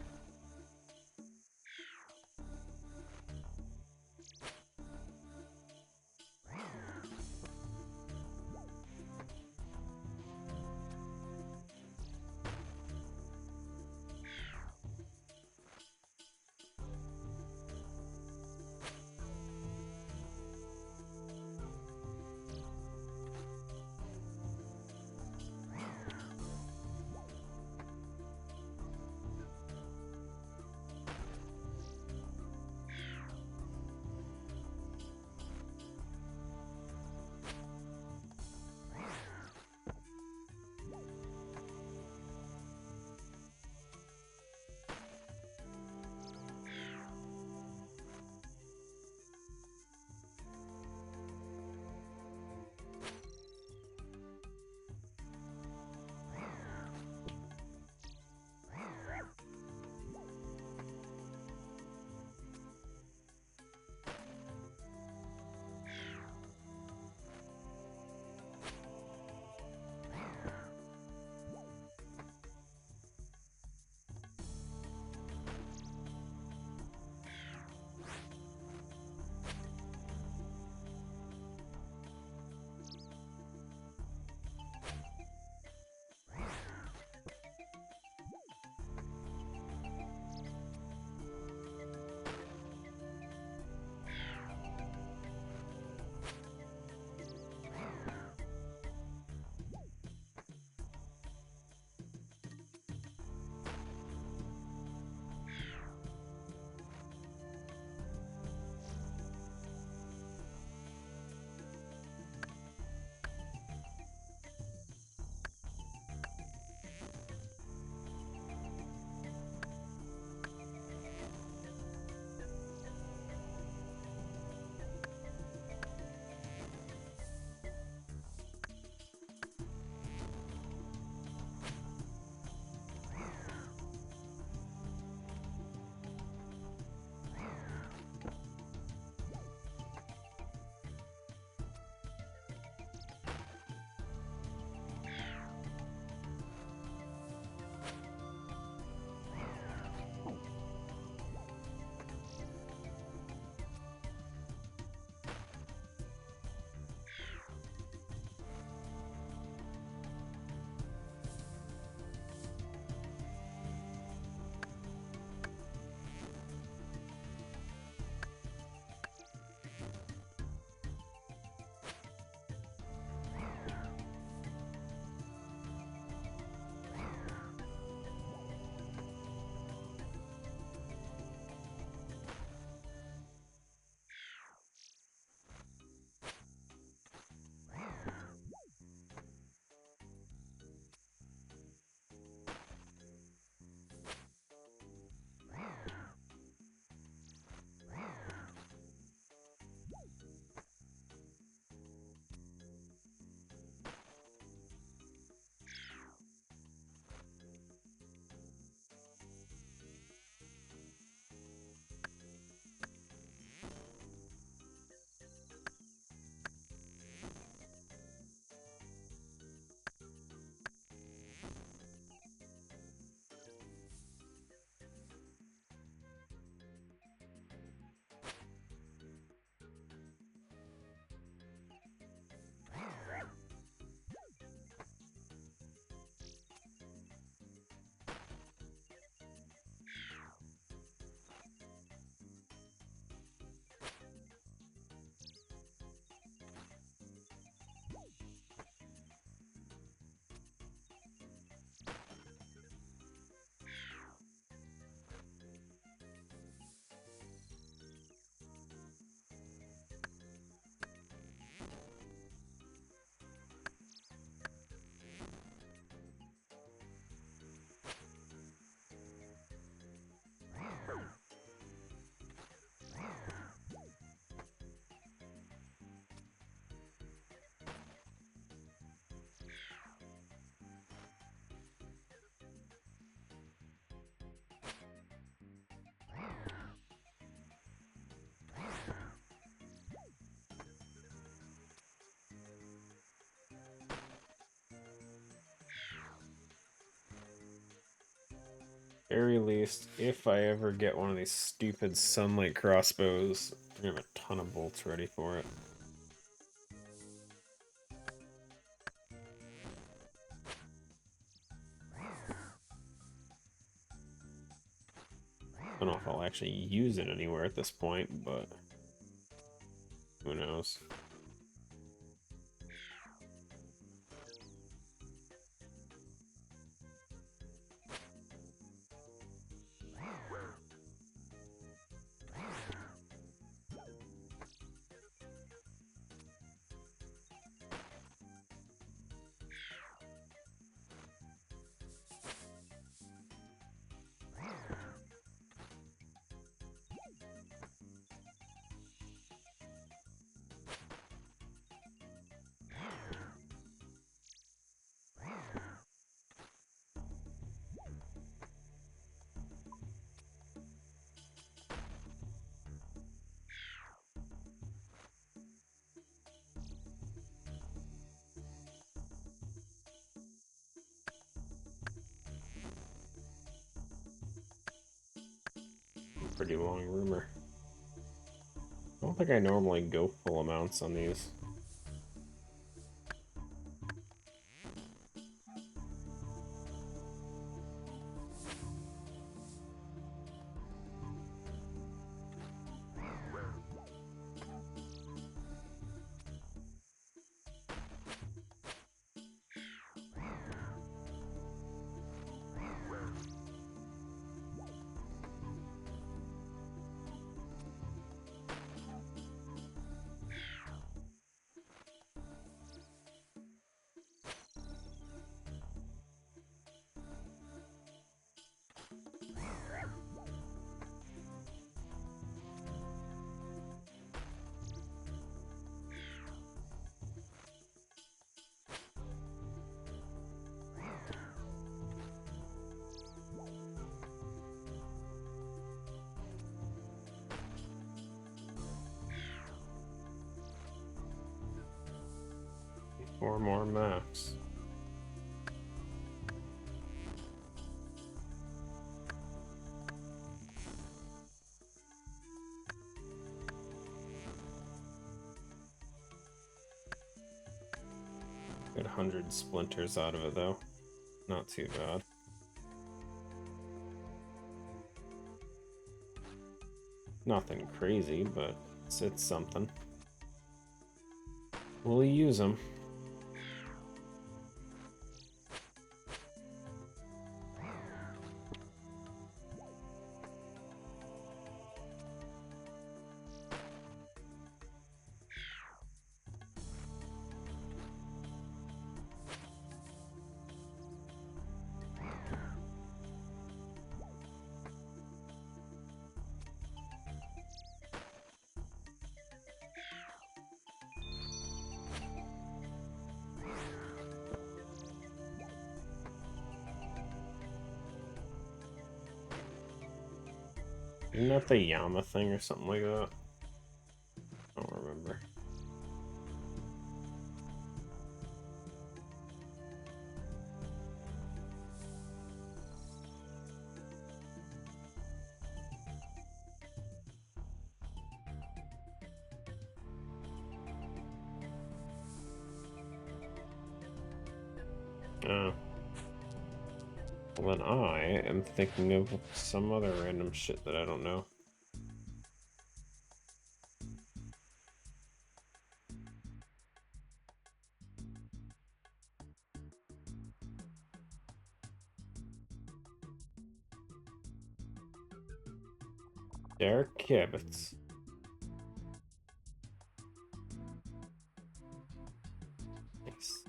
A: Very least, if I ever get one of these stupid sunlight crossbows, I'm gonna have a ton of bolts ready for it. I don't know if I'll actually use it anywhere at this point, but who knows. Pretty long rumor. I don't think I normally go full amounts on these. Four more max. Got 100 splinters out of it though. Not too bad. Nothing crazy, but it's something. We'll use them. Isn't that the Yama thing or something like that? I don't remember. Oh. Well, then I am thinking of some other random shit that I don't know. Derek Kibitz. Nice.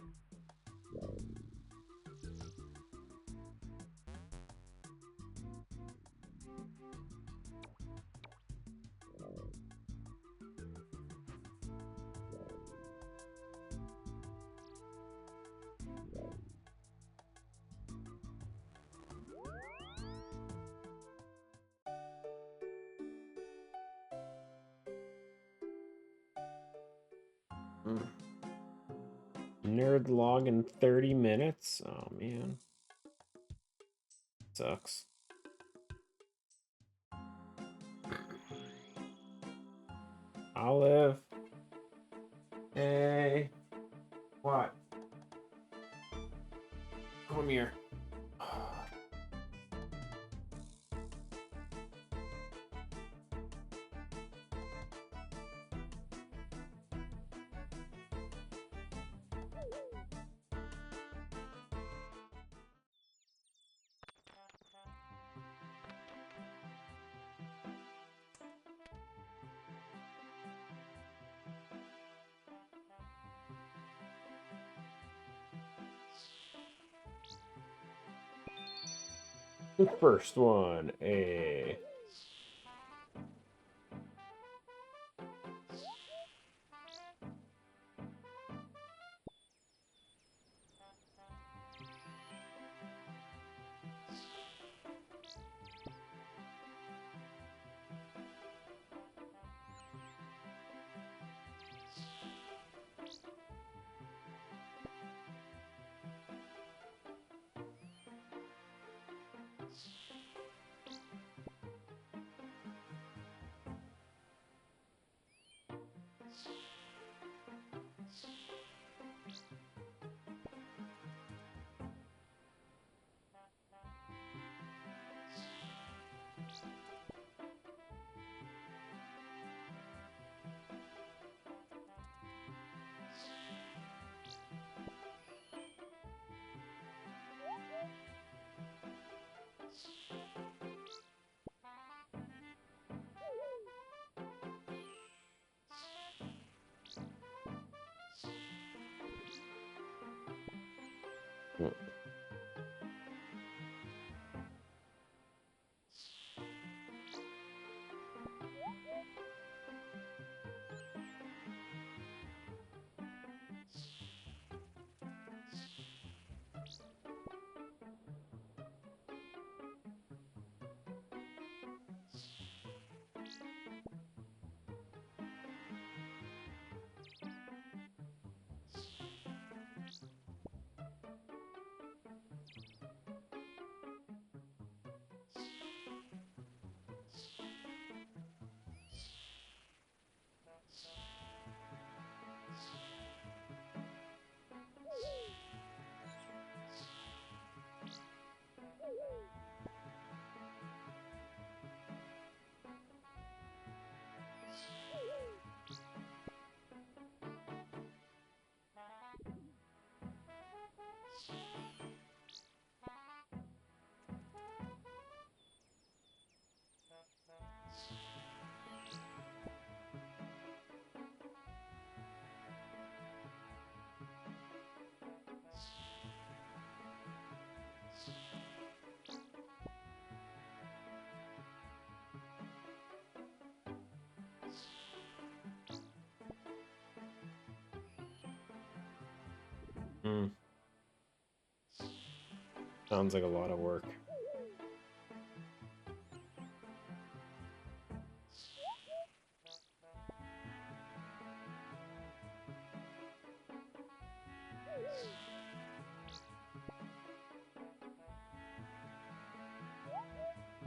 A: Nerd log in 30 minutes? Oh man. Sucks. Olive. Hey. What? Come here. The first one, a. Hmm. Sounds like a lot of work.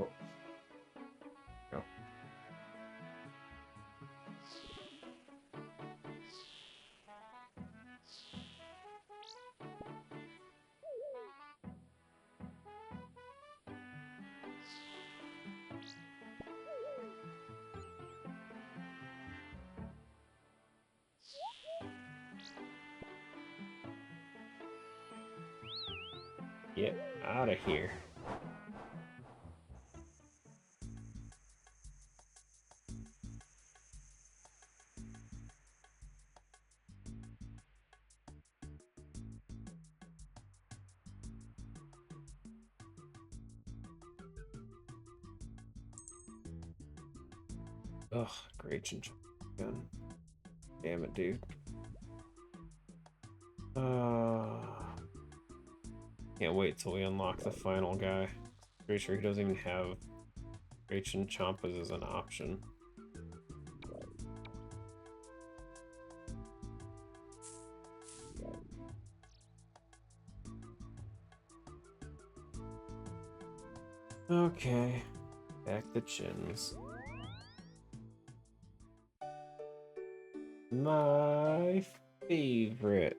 A: Oh. Go. Get out of here. Ugh, great gun. Damn it, dude. Can't wait till we unlock the final guy. Pretty sure he doesn't even have Rachel Champas as an option. Okay, back to chins. My favorite.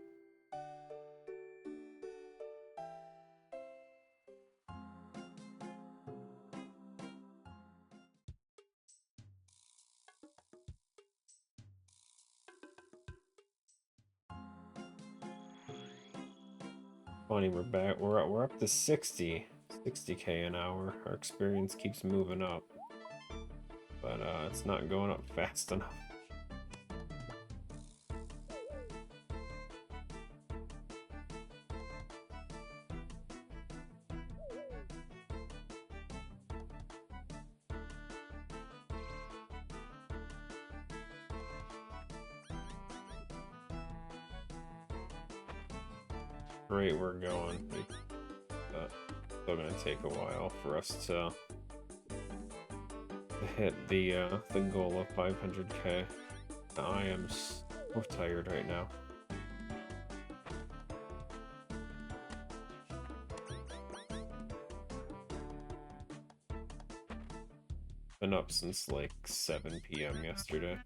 A: Funny, we're back. We're up to 60K an hour. Our experience keeps moving up, but it's not going up fast enough. Great, we're going. Still gonna take a while for us to hit the goal of 500K. I am so tired right now. Been up since like 7 p.m. yesterday.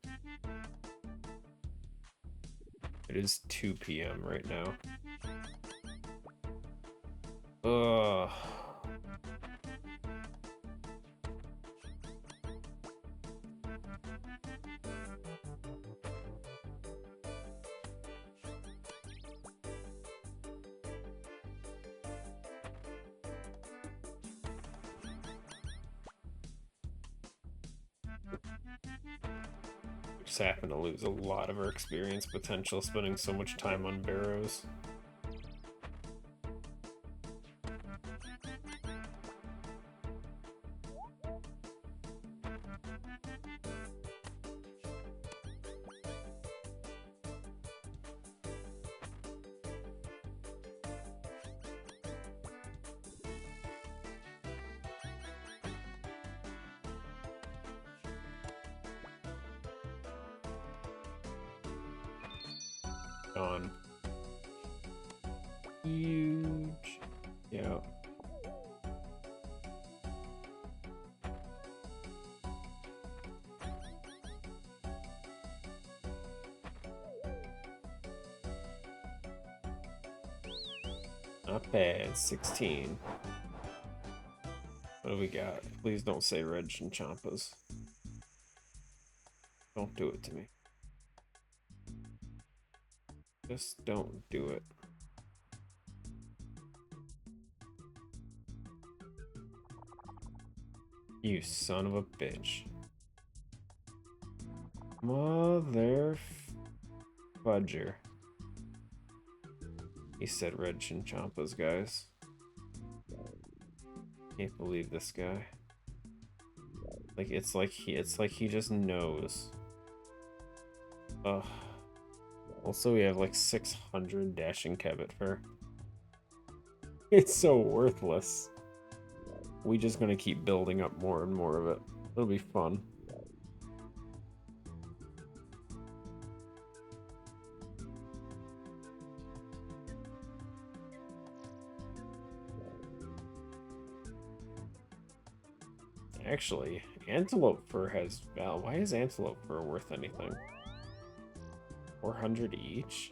A: It is 2 p.m. right now. Ugh. We just happen to lose a lot of our experience potential spending so much time on barrows. On. Huge. Yeah. Not bad. 16. What do we got? Please don't say Reg and Champas. Don't do it to me. Just don't do it. You son of a bitch. Mother fudger. He said Red Chinchompas, guys. Can't believe this guy. Like it's like he just knows. Ugh. Also, we have like 600 dashing Kevit fur. It's so worthless. We just gonna keep building up more and more of it. It'll be fun. Actually, antelope fur has val. Why is antelope fur worth anything? 400 each?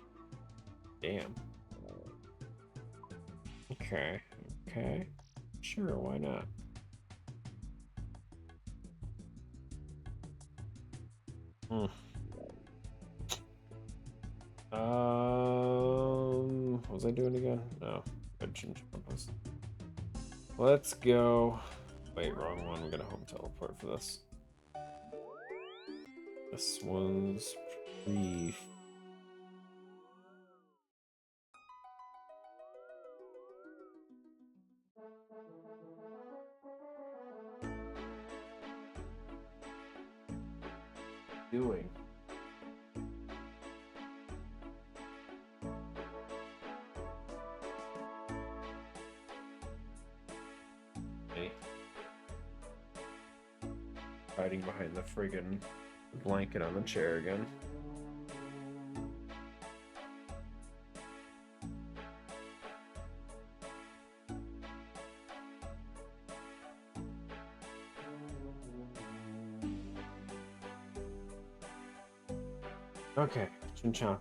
A: Damn. Okay. Okay. Sure, why not? What was I doing again? No. Let's go. Wait, wrong one. I'm gonna home teleport for this. This one's pre. Doing. Hey. Hiding behind the friggin' blanket on the chair again. Okay, Chinchomp.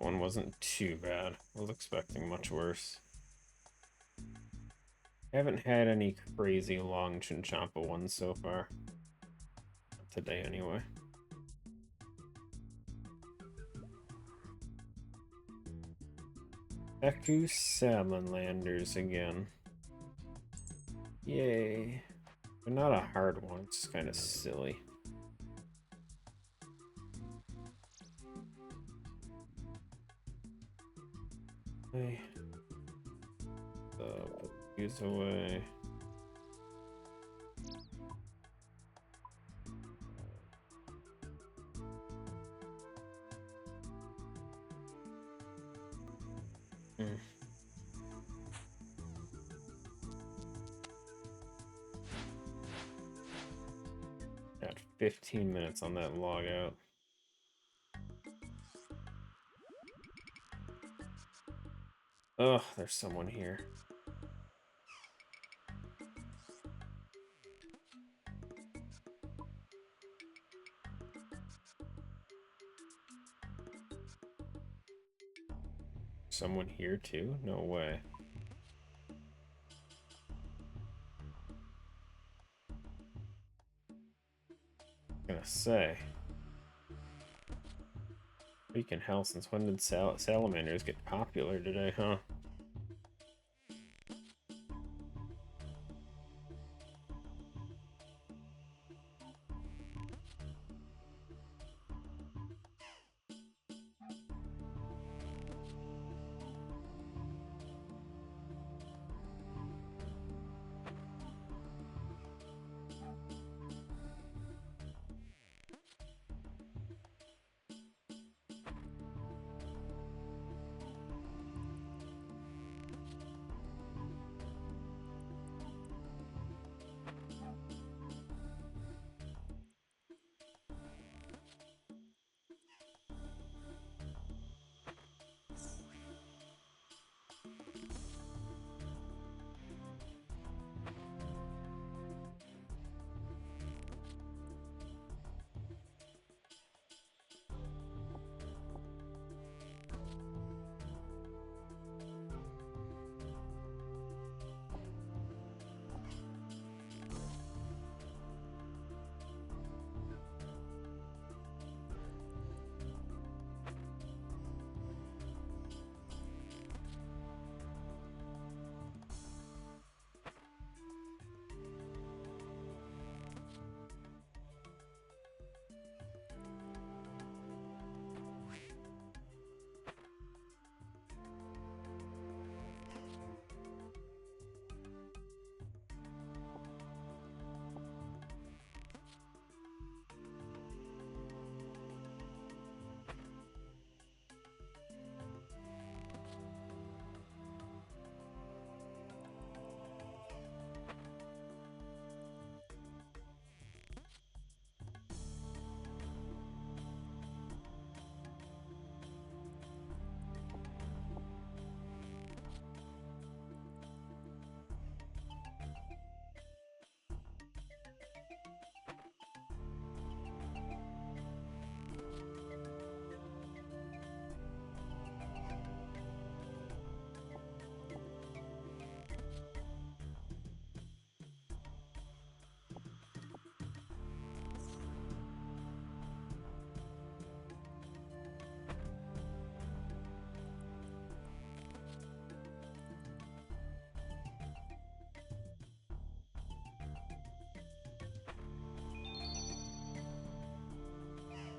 A: One wasn't too bad. I was expecting much worse. I haven't had any crazy long Chinchompa ones so far. Not today, anyway. Eku Salamanders again. Yay. But not a hard one, it's kind of silly. Put these away. Got 15 minutes on that log out. Ugh, there's someone here. Someone here too? No way. I'm gonna say. Freaking hell, since when did salamanders get popular today, huh?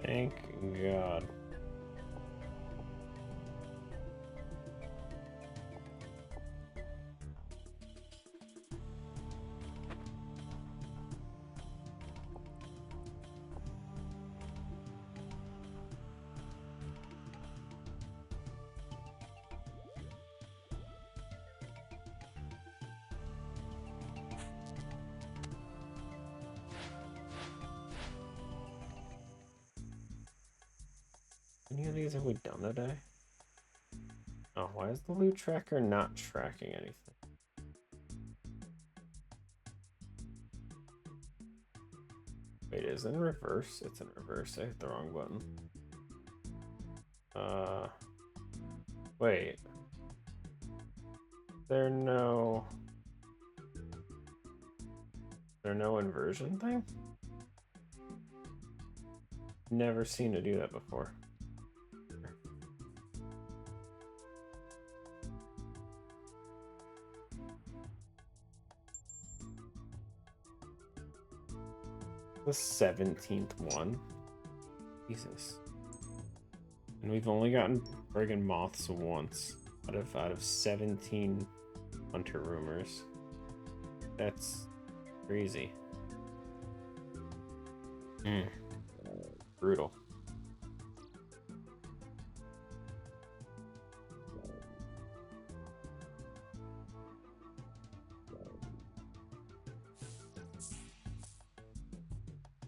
A: Thank God. Any of these have we done today? Oh, why is the loot tracker not tracking anything? Wait, is it in reverse? It's in reverse. I hit the wrong button. Wait. There no inversion thing? Never seen it do that before. The 17th one. Jesus. And we've only gotten friggin' moths once out of 17 Hunter rumors. That's crazy. Brutal.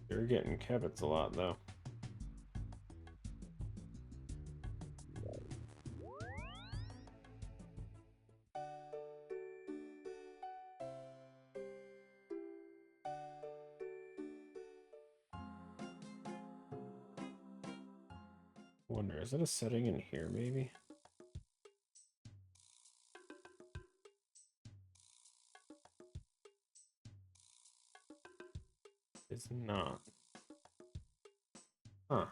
A: They're getting Kevits a lot, though. Wonder, is it a setting in here, maybe? It's not. Huh.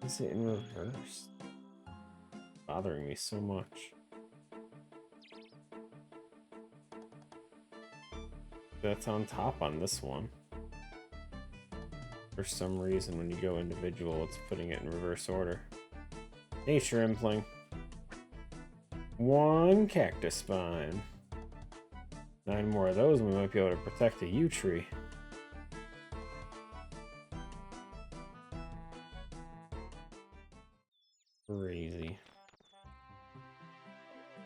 A: Is it in reverse? Bothering me so much. That's on top on this one. For some reason, when you go individual, it's putting it in reverse order. Nature impling. 1 cactus spine. 9 more of those, and we might be able to protect a yew tree. Crazy.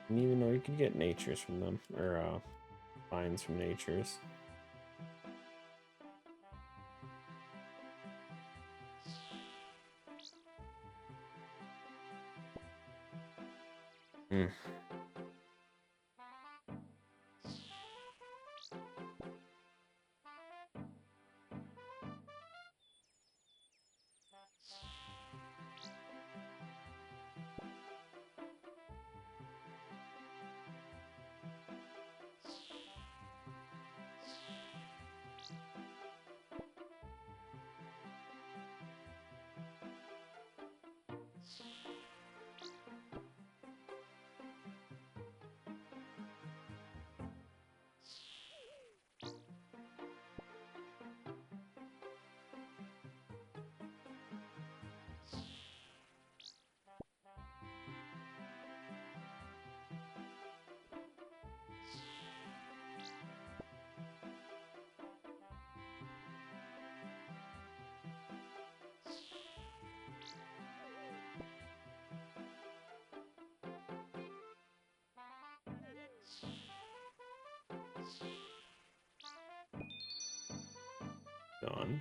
A: Didn't even know you could get natures from them, or spines from natures. Done.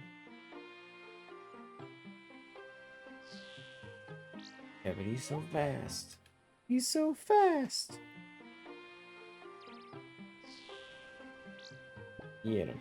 A: Yeah, but he's so fast. He's so fast. Get him.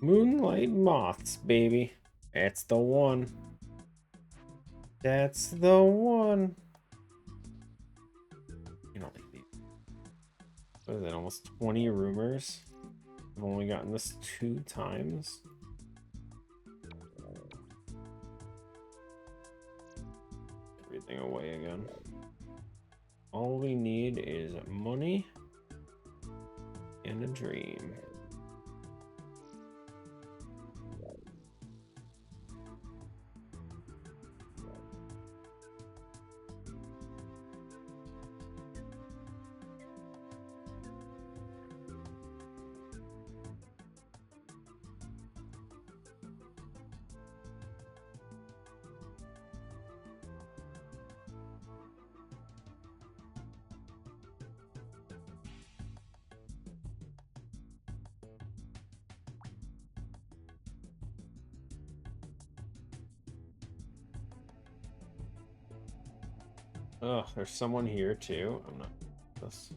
A: Moonlight moths, baby. That's the one. That's the one. You don't like these. What is that? Almost 20 rumors. I've only gotten this 2 times. Everything away again. All we need is money and a dream. Oh, there's someone here too. I'm not this.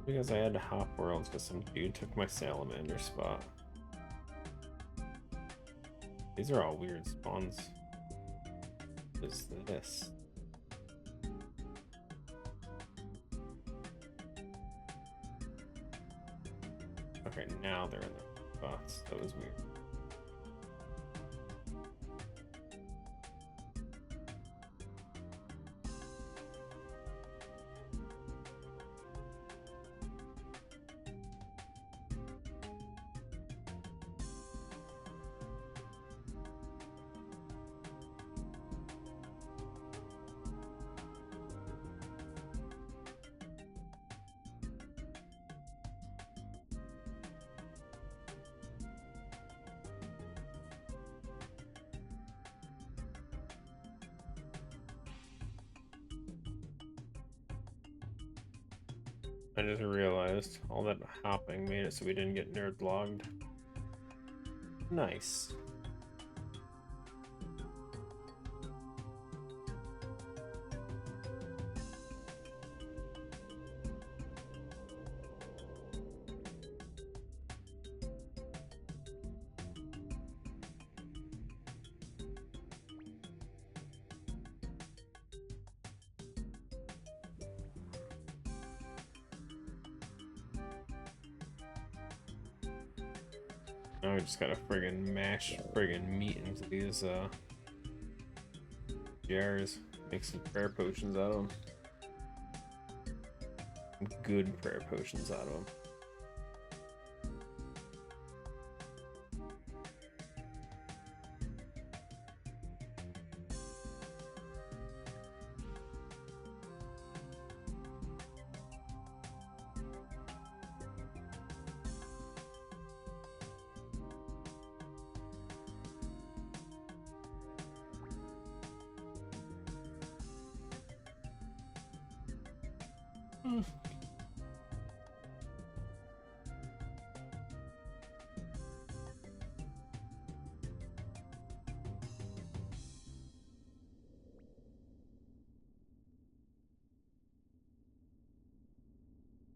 A: Because I had to hop worlds because some dude took my salamander spot. These are all weird spawns. What is this? Okay, now they're in their spots. That was weird. I just realized all that hopping made it so we didn't get nerd logged. Nice. Now we just gotta friggin' mash friggin' meat into these jars. Make some prayer potions out of them. Some good prayer potions out of them.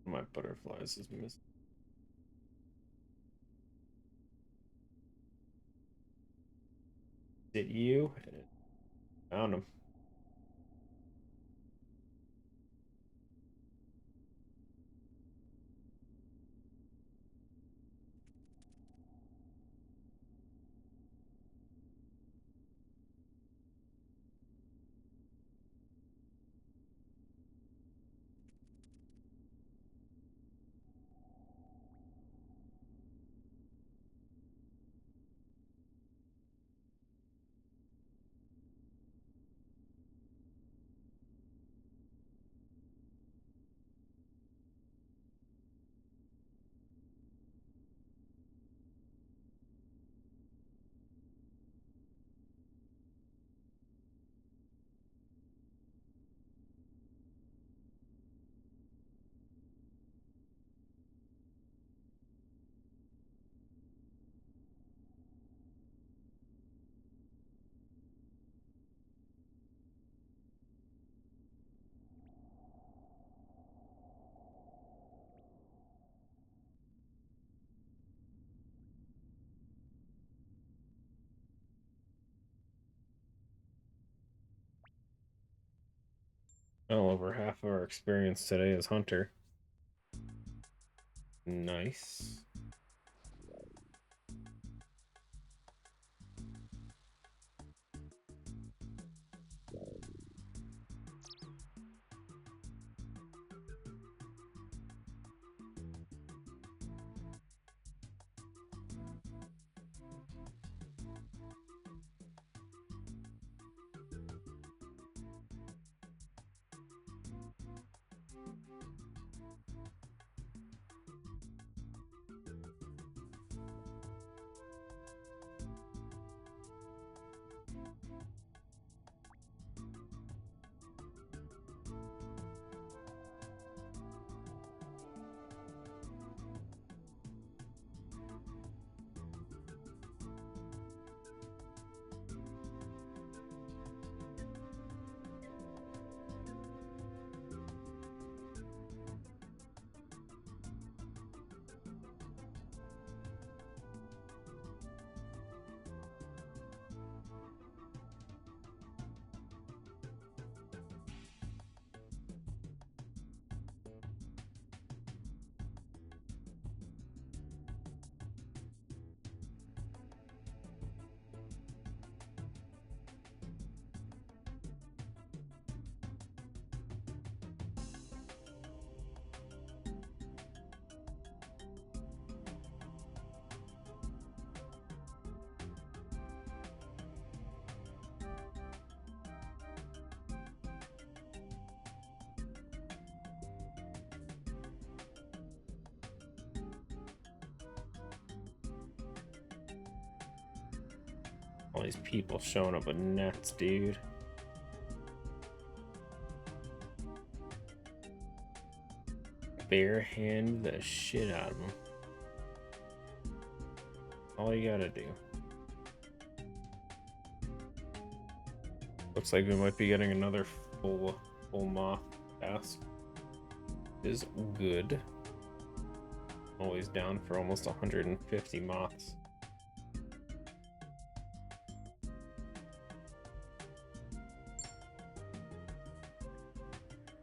A: My butterflies is missing. Is it you? Found him. Well, over half of our experience today is Hunter. Nice. All these people showing up with nets, dude. Barehand the shit out of them. All you gotta do. Looks like we might be getting another full moth task. Is good. Always down for almost 150 moths.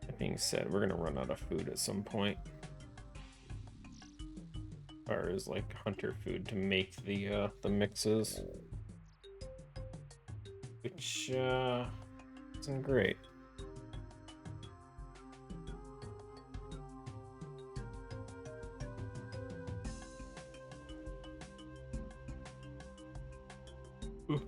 A: That being said, we're gonna run out of food at some point. As far as like hunter food to make the mixes. Which isn't great. Ooh.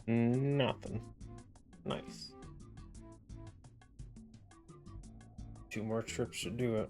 A: Nothing. Nice. 2 more trips should do it.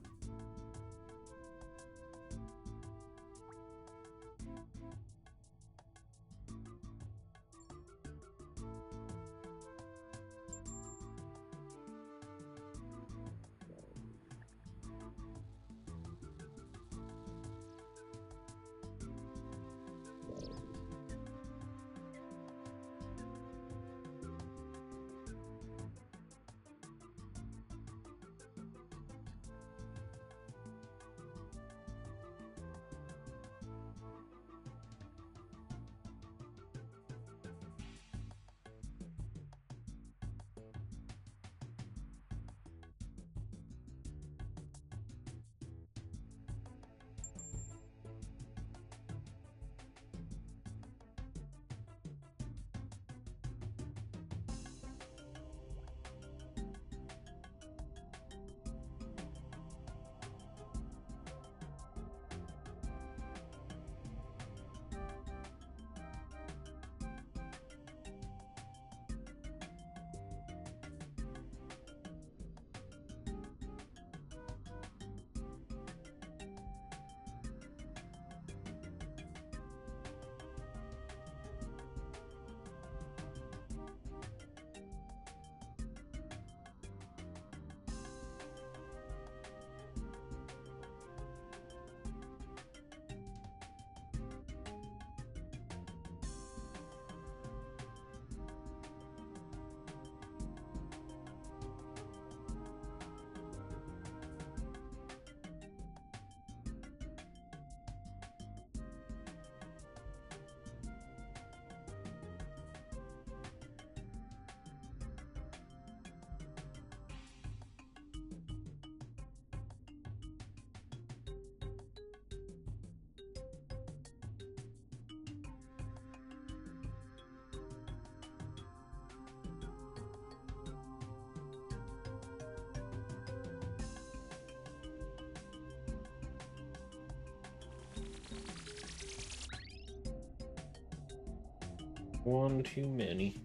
A: One too many.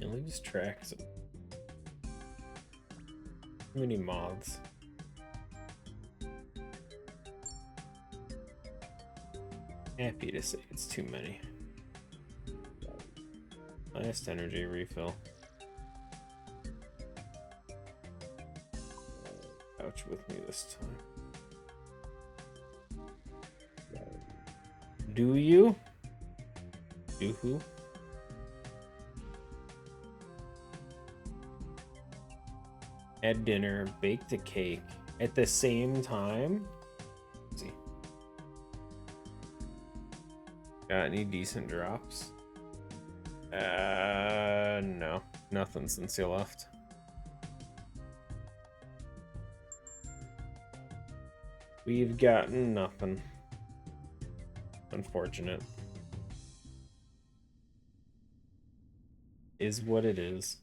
A: And lose tracks. Too many moths. Happy to say it's too many. Last energy refill. Couch with me this time. Do you? Do who? Had dinner, baked a cake at the same time. Let's see. Got any decent drops? No. Nothing since you left. We've gotten nothing. Unfortunate. Is what it is.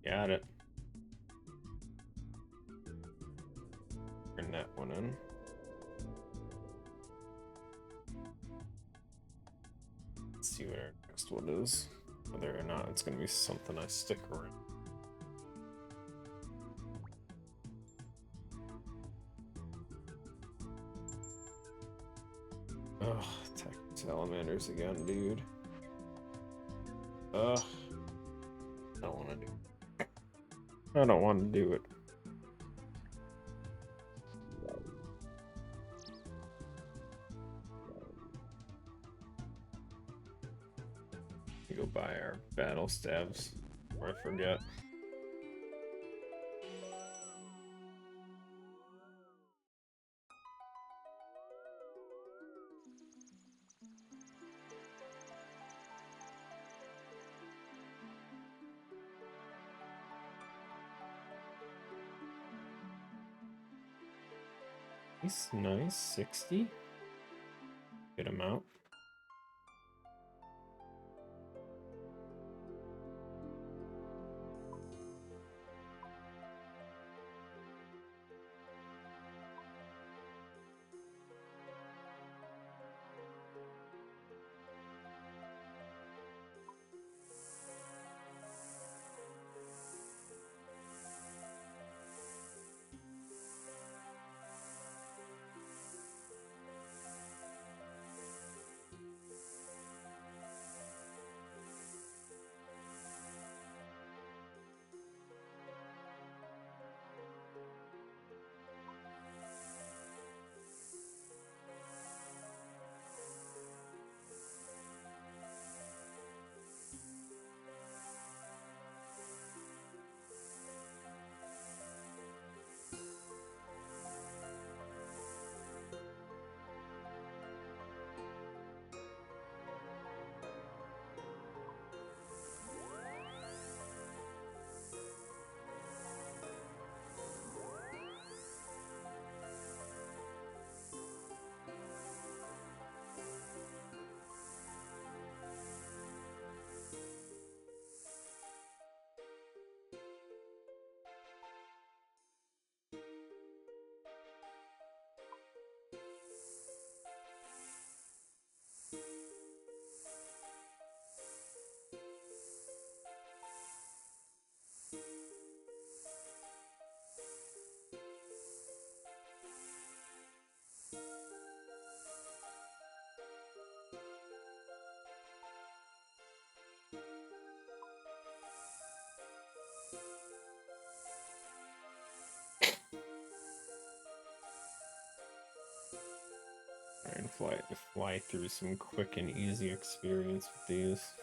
A: Got it. Turn that one in. Let's see what our next one is. Whether or not it's going to be something I stick around. Ugh, attack salamanders again, dude. Ugh. I don't want to do it. I don't want to do it. We go buy our battle stabs before I forget. Nice, 60. Good amount. Try and fly through some quick and easy experience with these.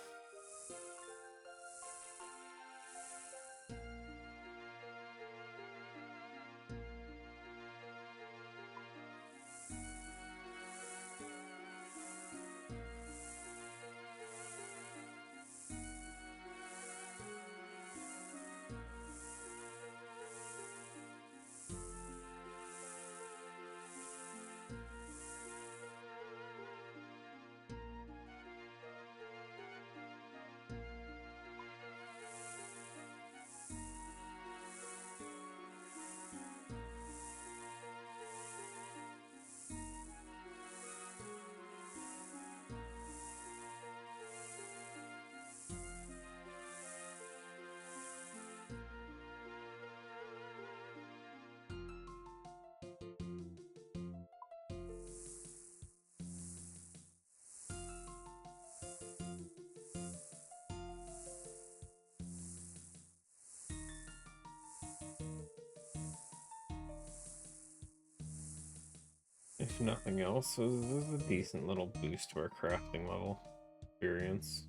A: if nothing else, this is a decent little boost to our crafting level experience.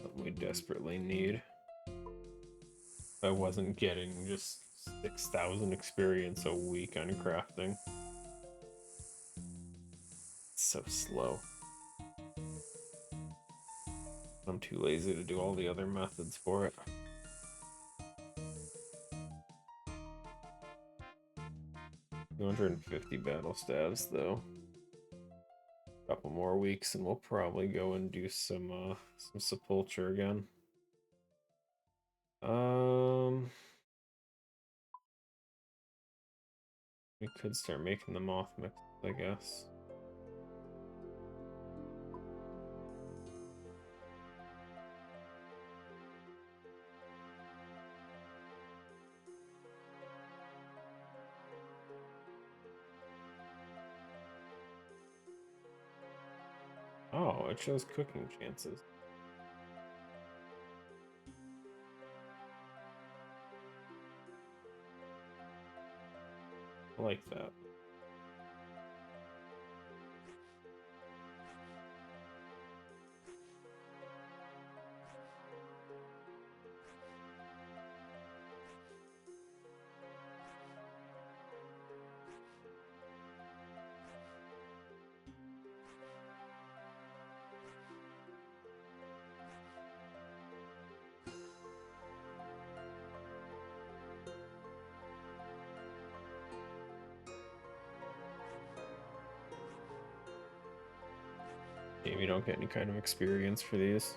A: Something we desperately need. If I wasn't getting just 6,000 experience a week on crafting. It's so slow. I'm too lazy to do all the other methods for it. 250 battle stabs though. A couple more weeks and we'll probably go and do some sepulture again. We could start making the moth mix, I guess. Oh, it shows cooking chances. I like that. Maybe you don't get any kind of experience for these.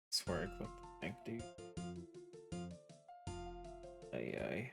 A: Swear I clicked the tank, dude. Aye.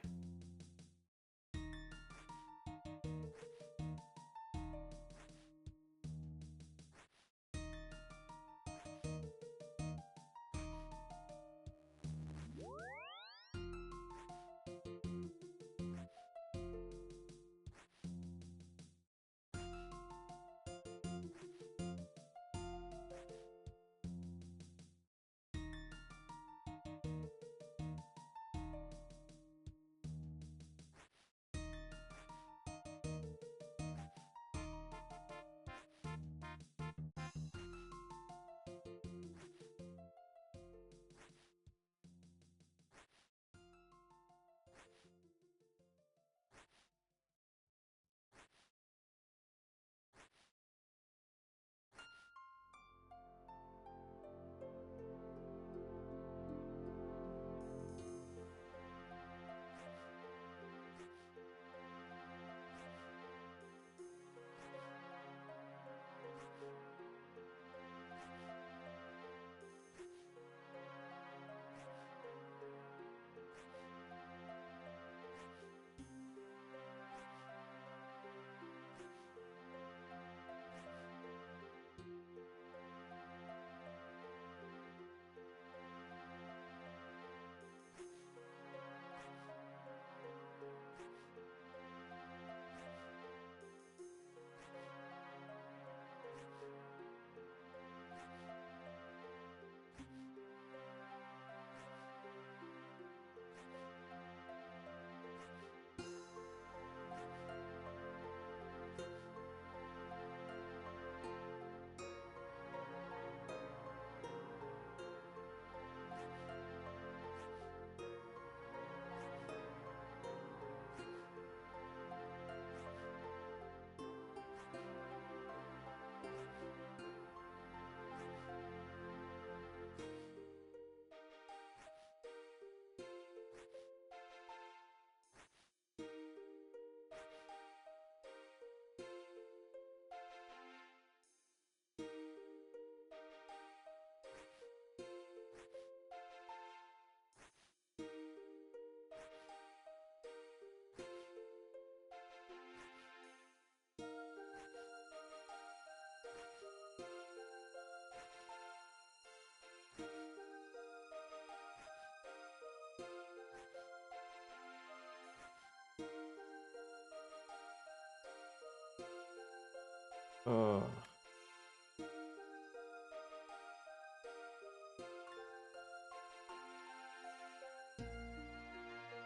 A: Oh.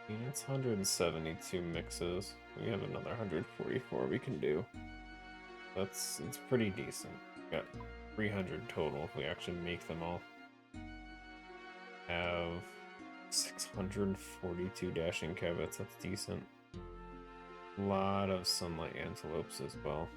A: Yeah, it's 172 mixes. We have another 144 we can do. It's pretty decent. We got 300 total if we actually make them all. Have 642 dashing kevets. That's decent. A lot of sunlight antelopes as well.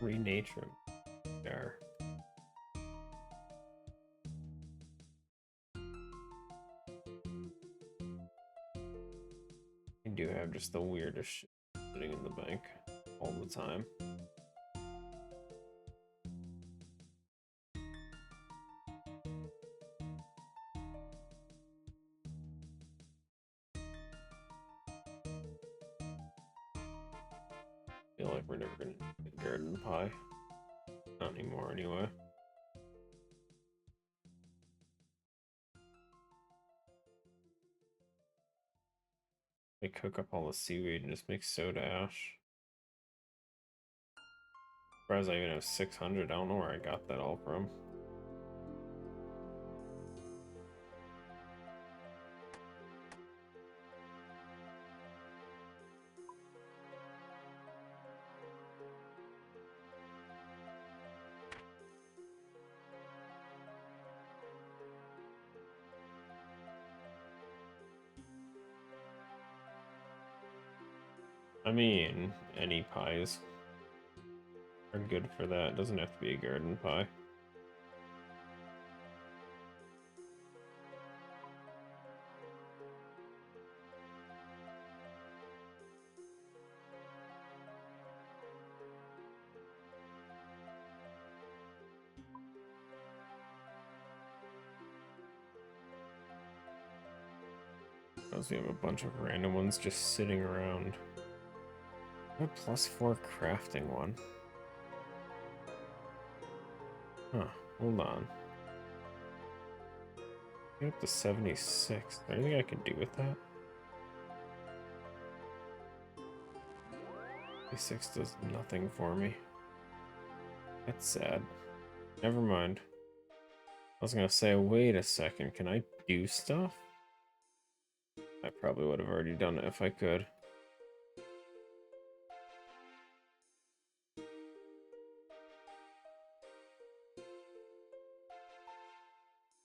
A: Renature there. I do have just the weirdest shit sitting in the bank all the time. I feel like we're never gonna get garden pie. Not anymore anyway. They cook up all the seaweed and just make soda ash. Surprised I even have 600. I don't know where I got that all from. I mean, any pies are good for that. It doesn't have to be a garden pie. We have a bunch of random ones just sitting around. A +4 crafting one. Huh, hold on. Get up to 76. Is there anything I can do with that? 76 does nothing for me. That's sad. Never mind. I was gonna say, wait a second, can I do stuff? I probably would have already done it if I could.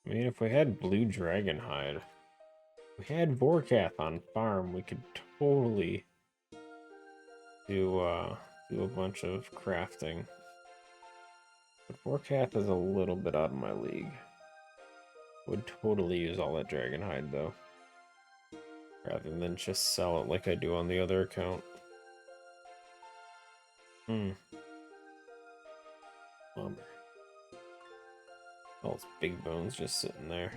A: I mean, if we had blue dragon hide, if we had Vorkath on farm, we could totally do a bunch of crafting. But Vorkath is a little bit out of my league. Would totally use all that dragon hide though, rather than just sell it like I do on the other account. Bummer. All its big bones just sitting there.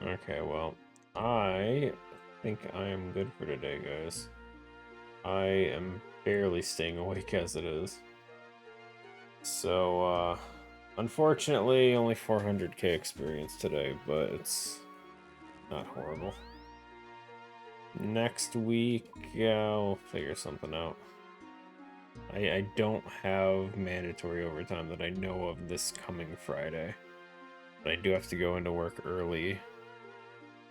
A: Okay, well, I think I am good for today, guys. I am barely staying awake as it is. So, unfortunately, only 400k experience today, but it's not horrible. Next week, I'll figure something out. I don't have mandatory overtime that I know of this coming Friday. But I do have to go into work early.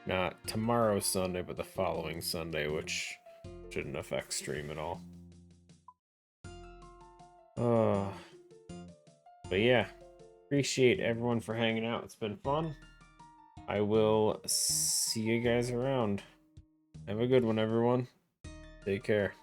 A: Not tomorrow Sunday, but the following Sunday, which shouldn't affect stream at all. But yeah, appreciate everyone for hanging out. It's been fun. I will see you guys around. Have a good one, everyone. Take care.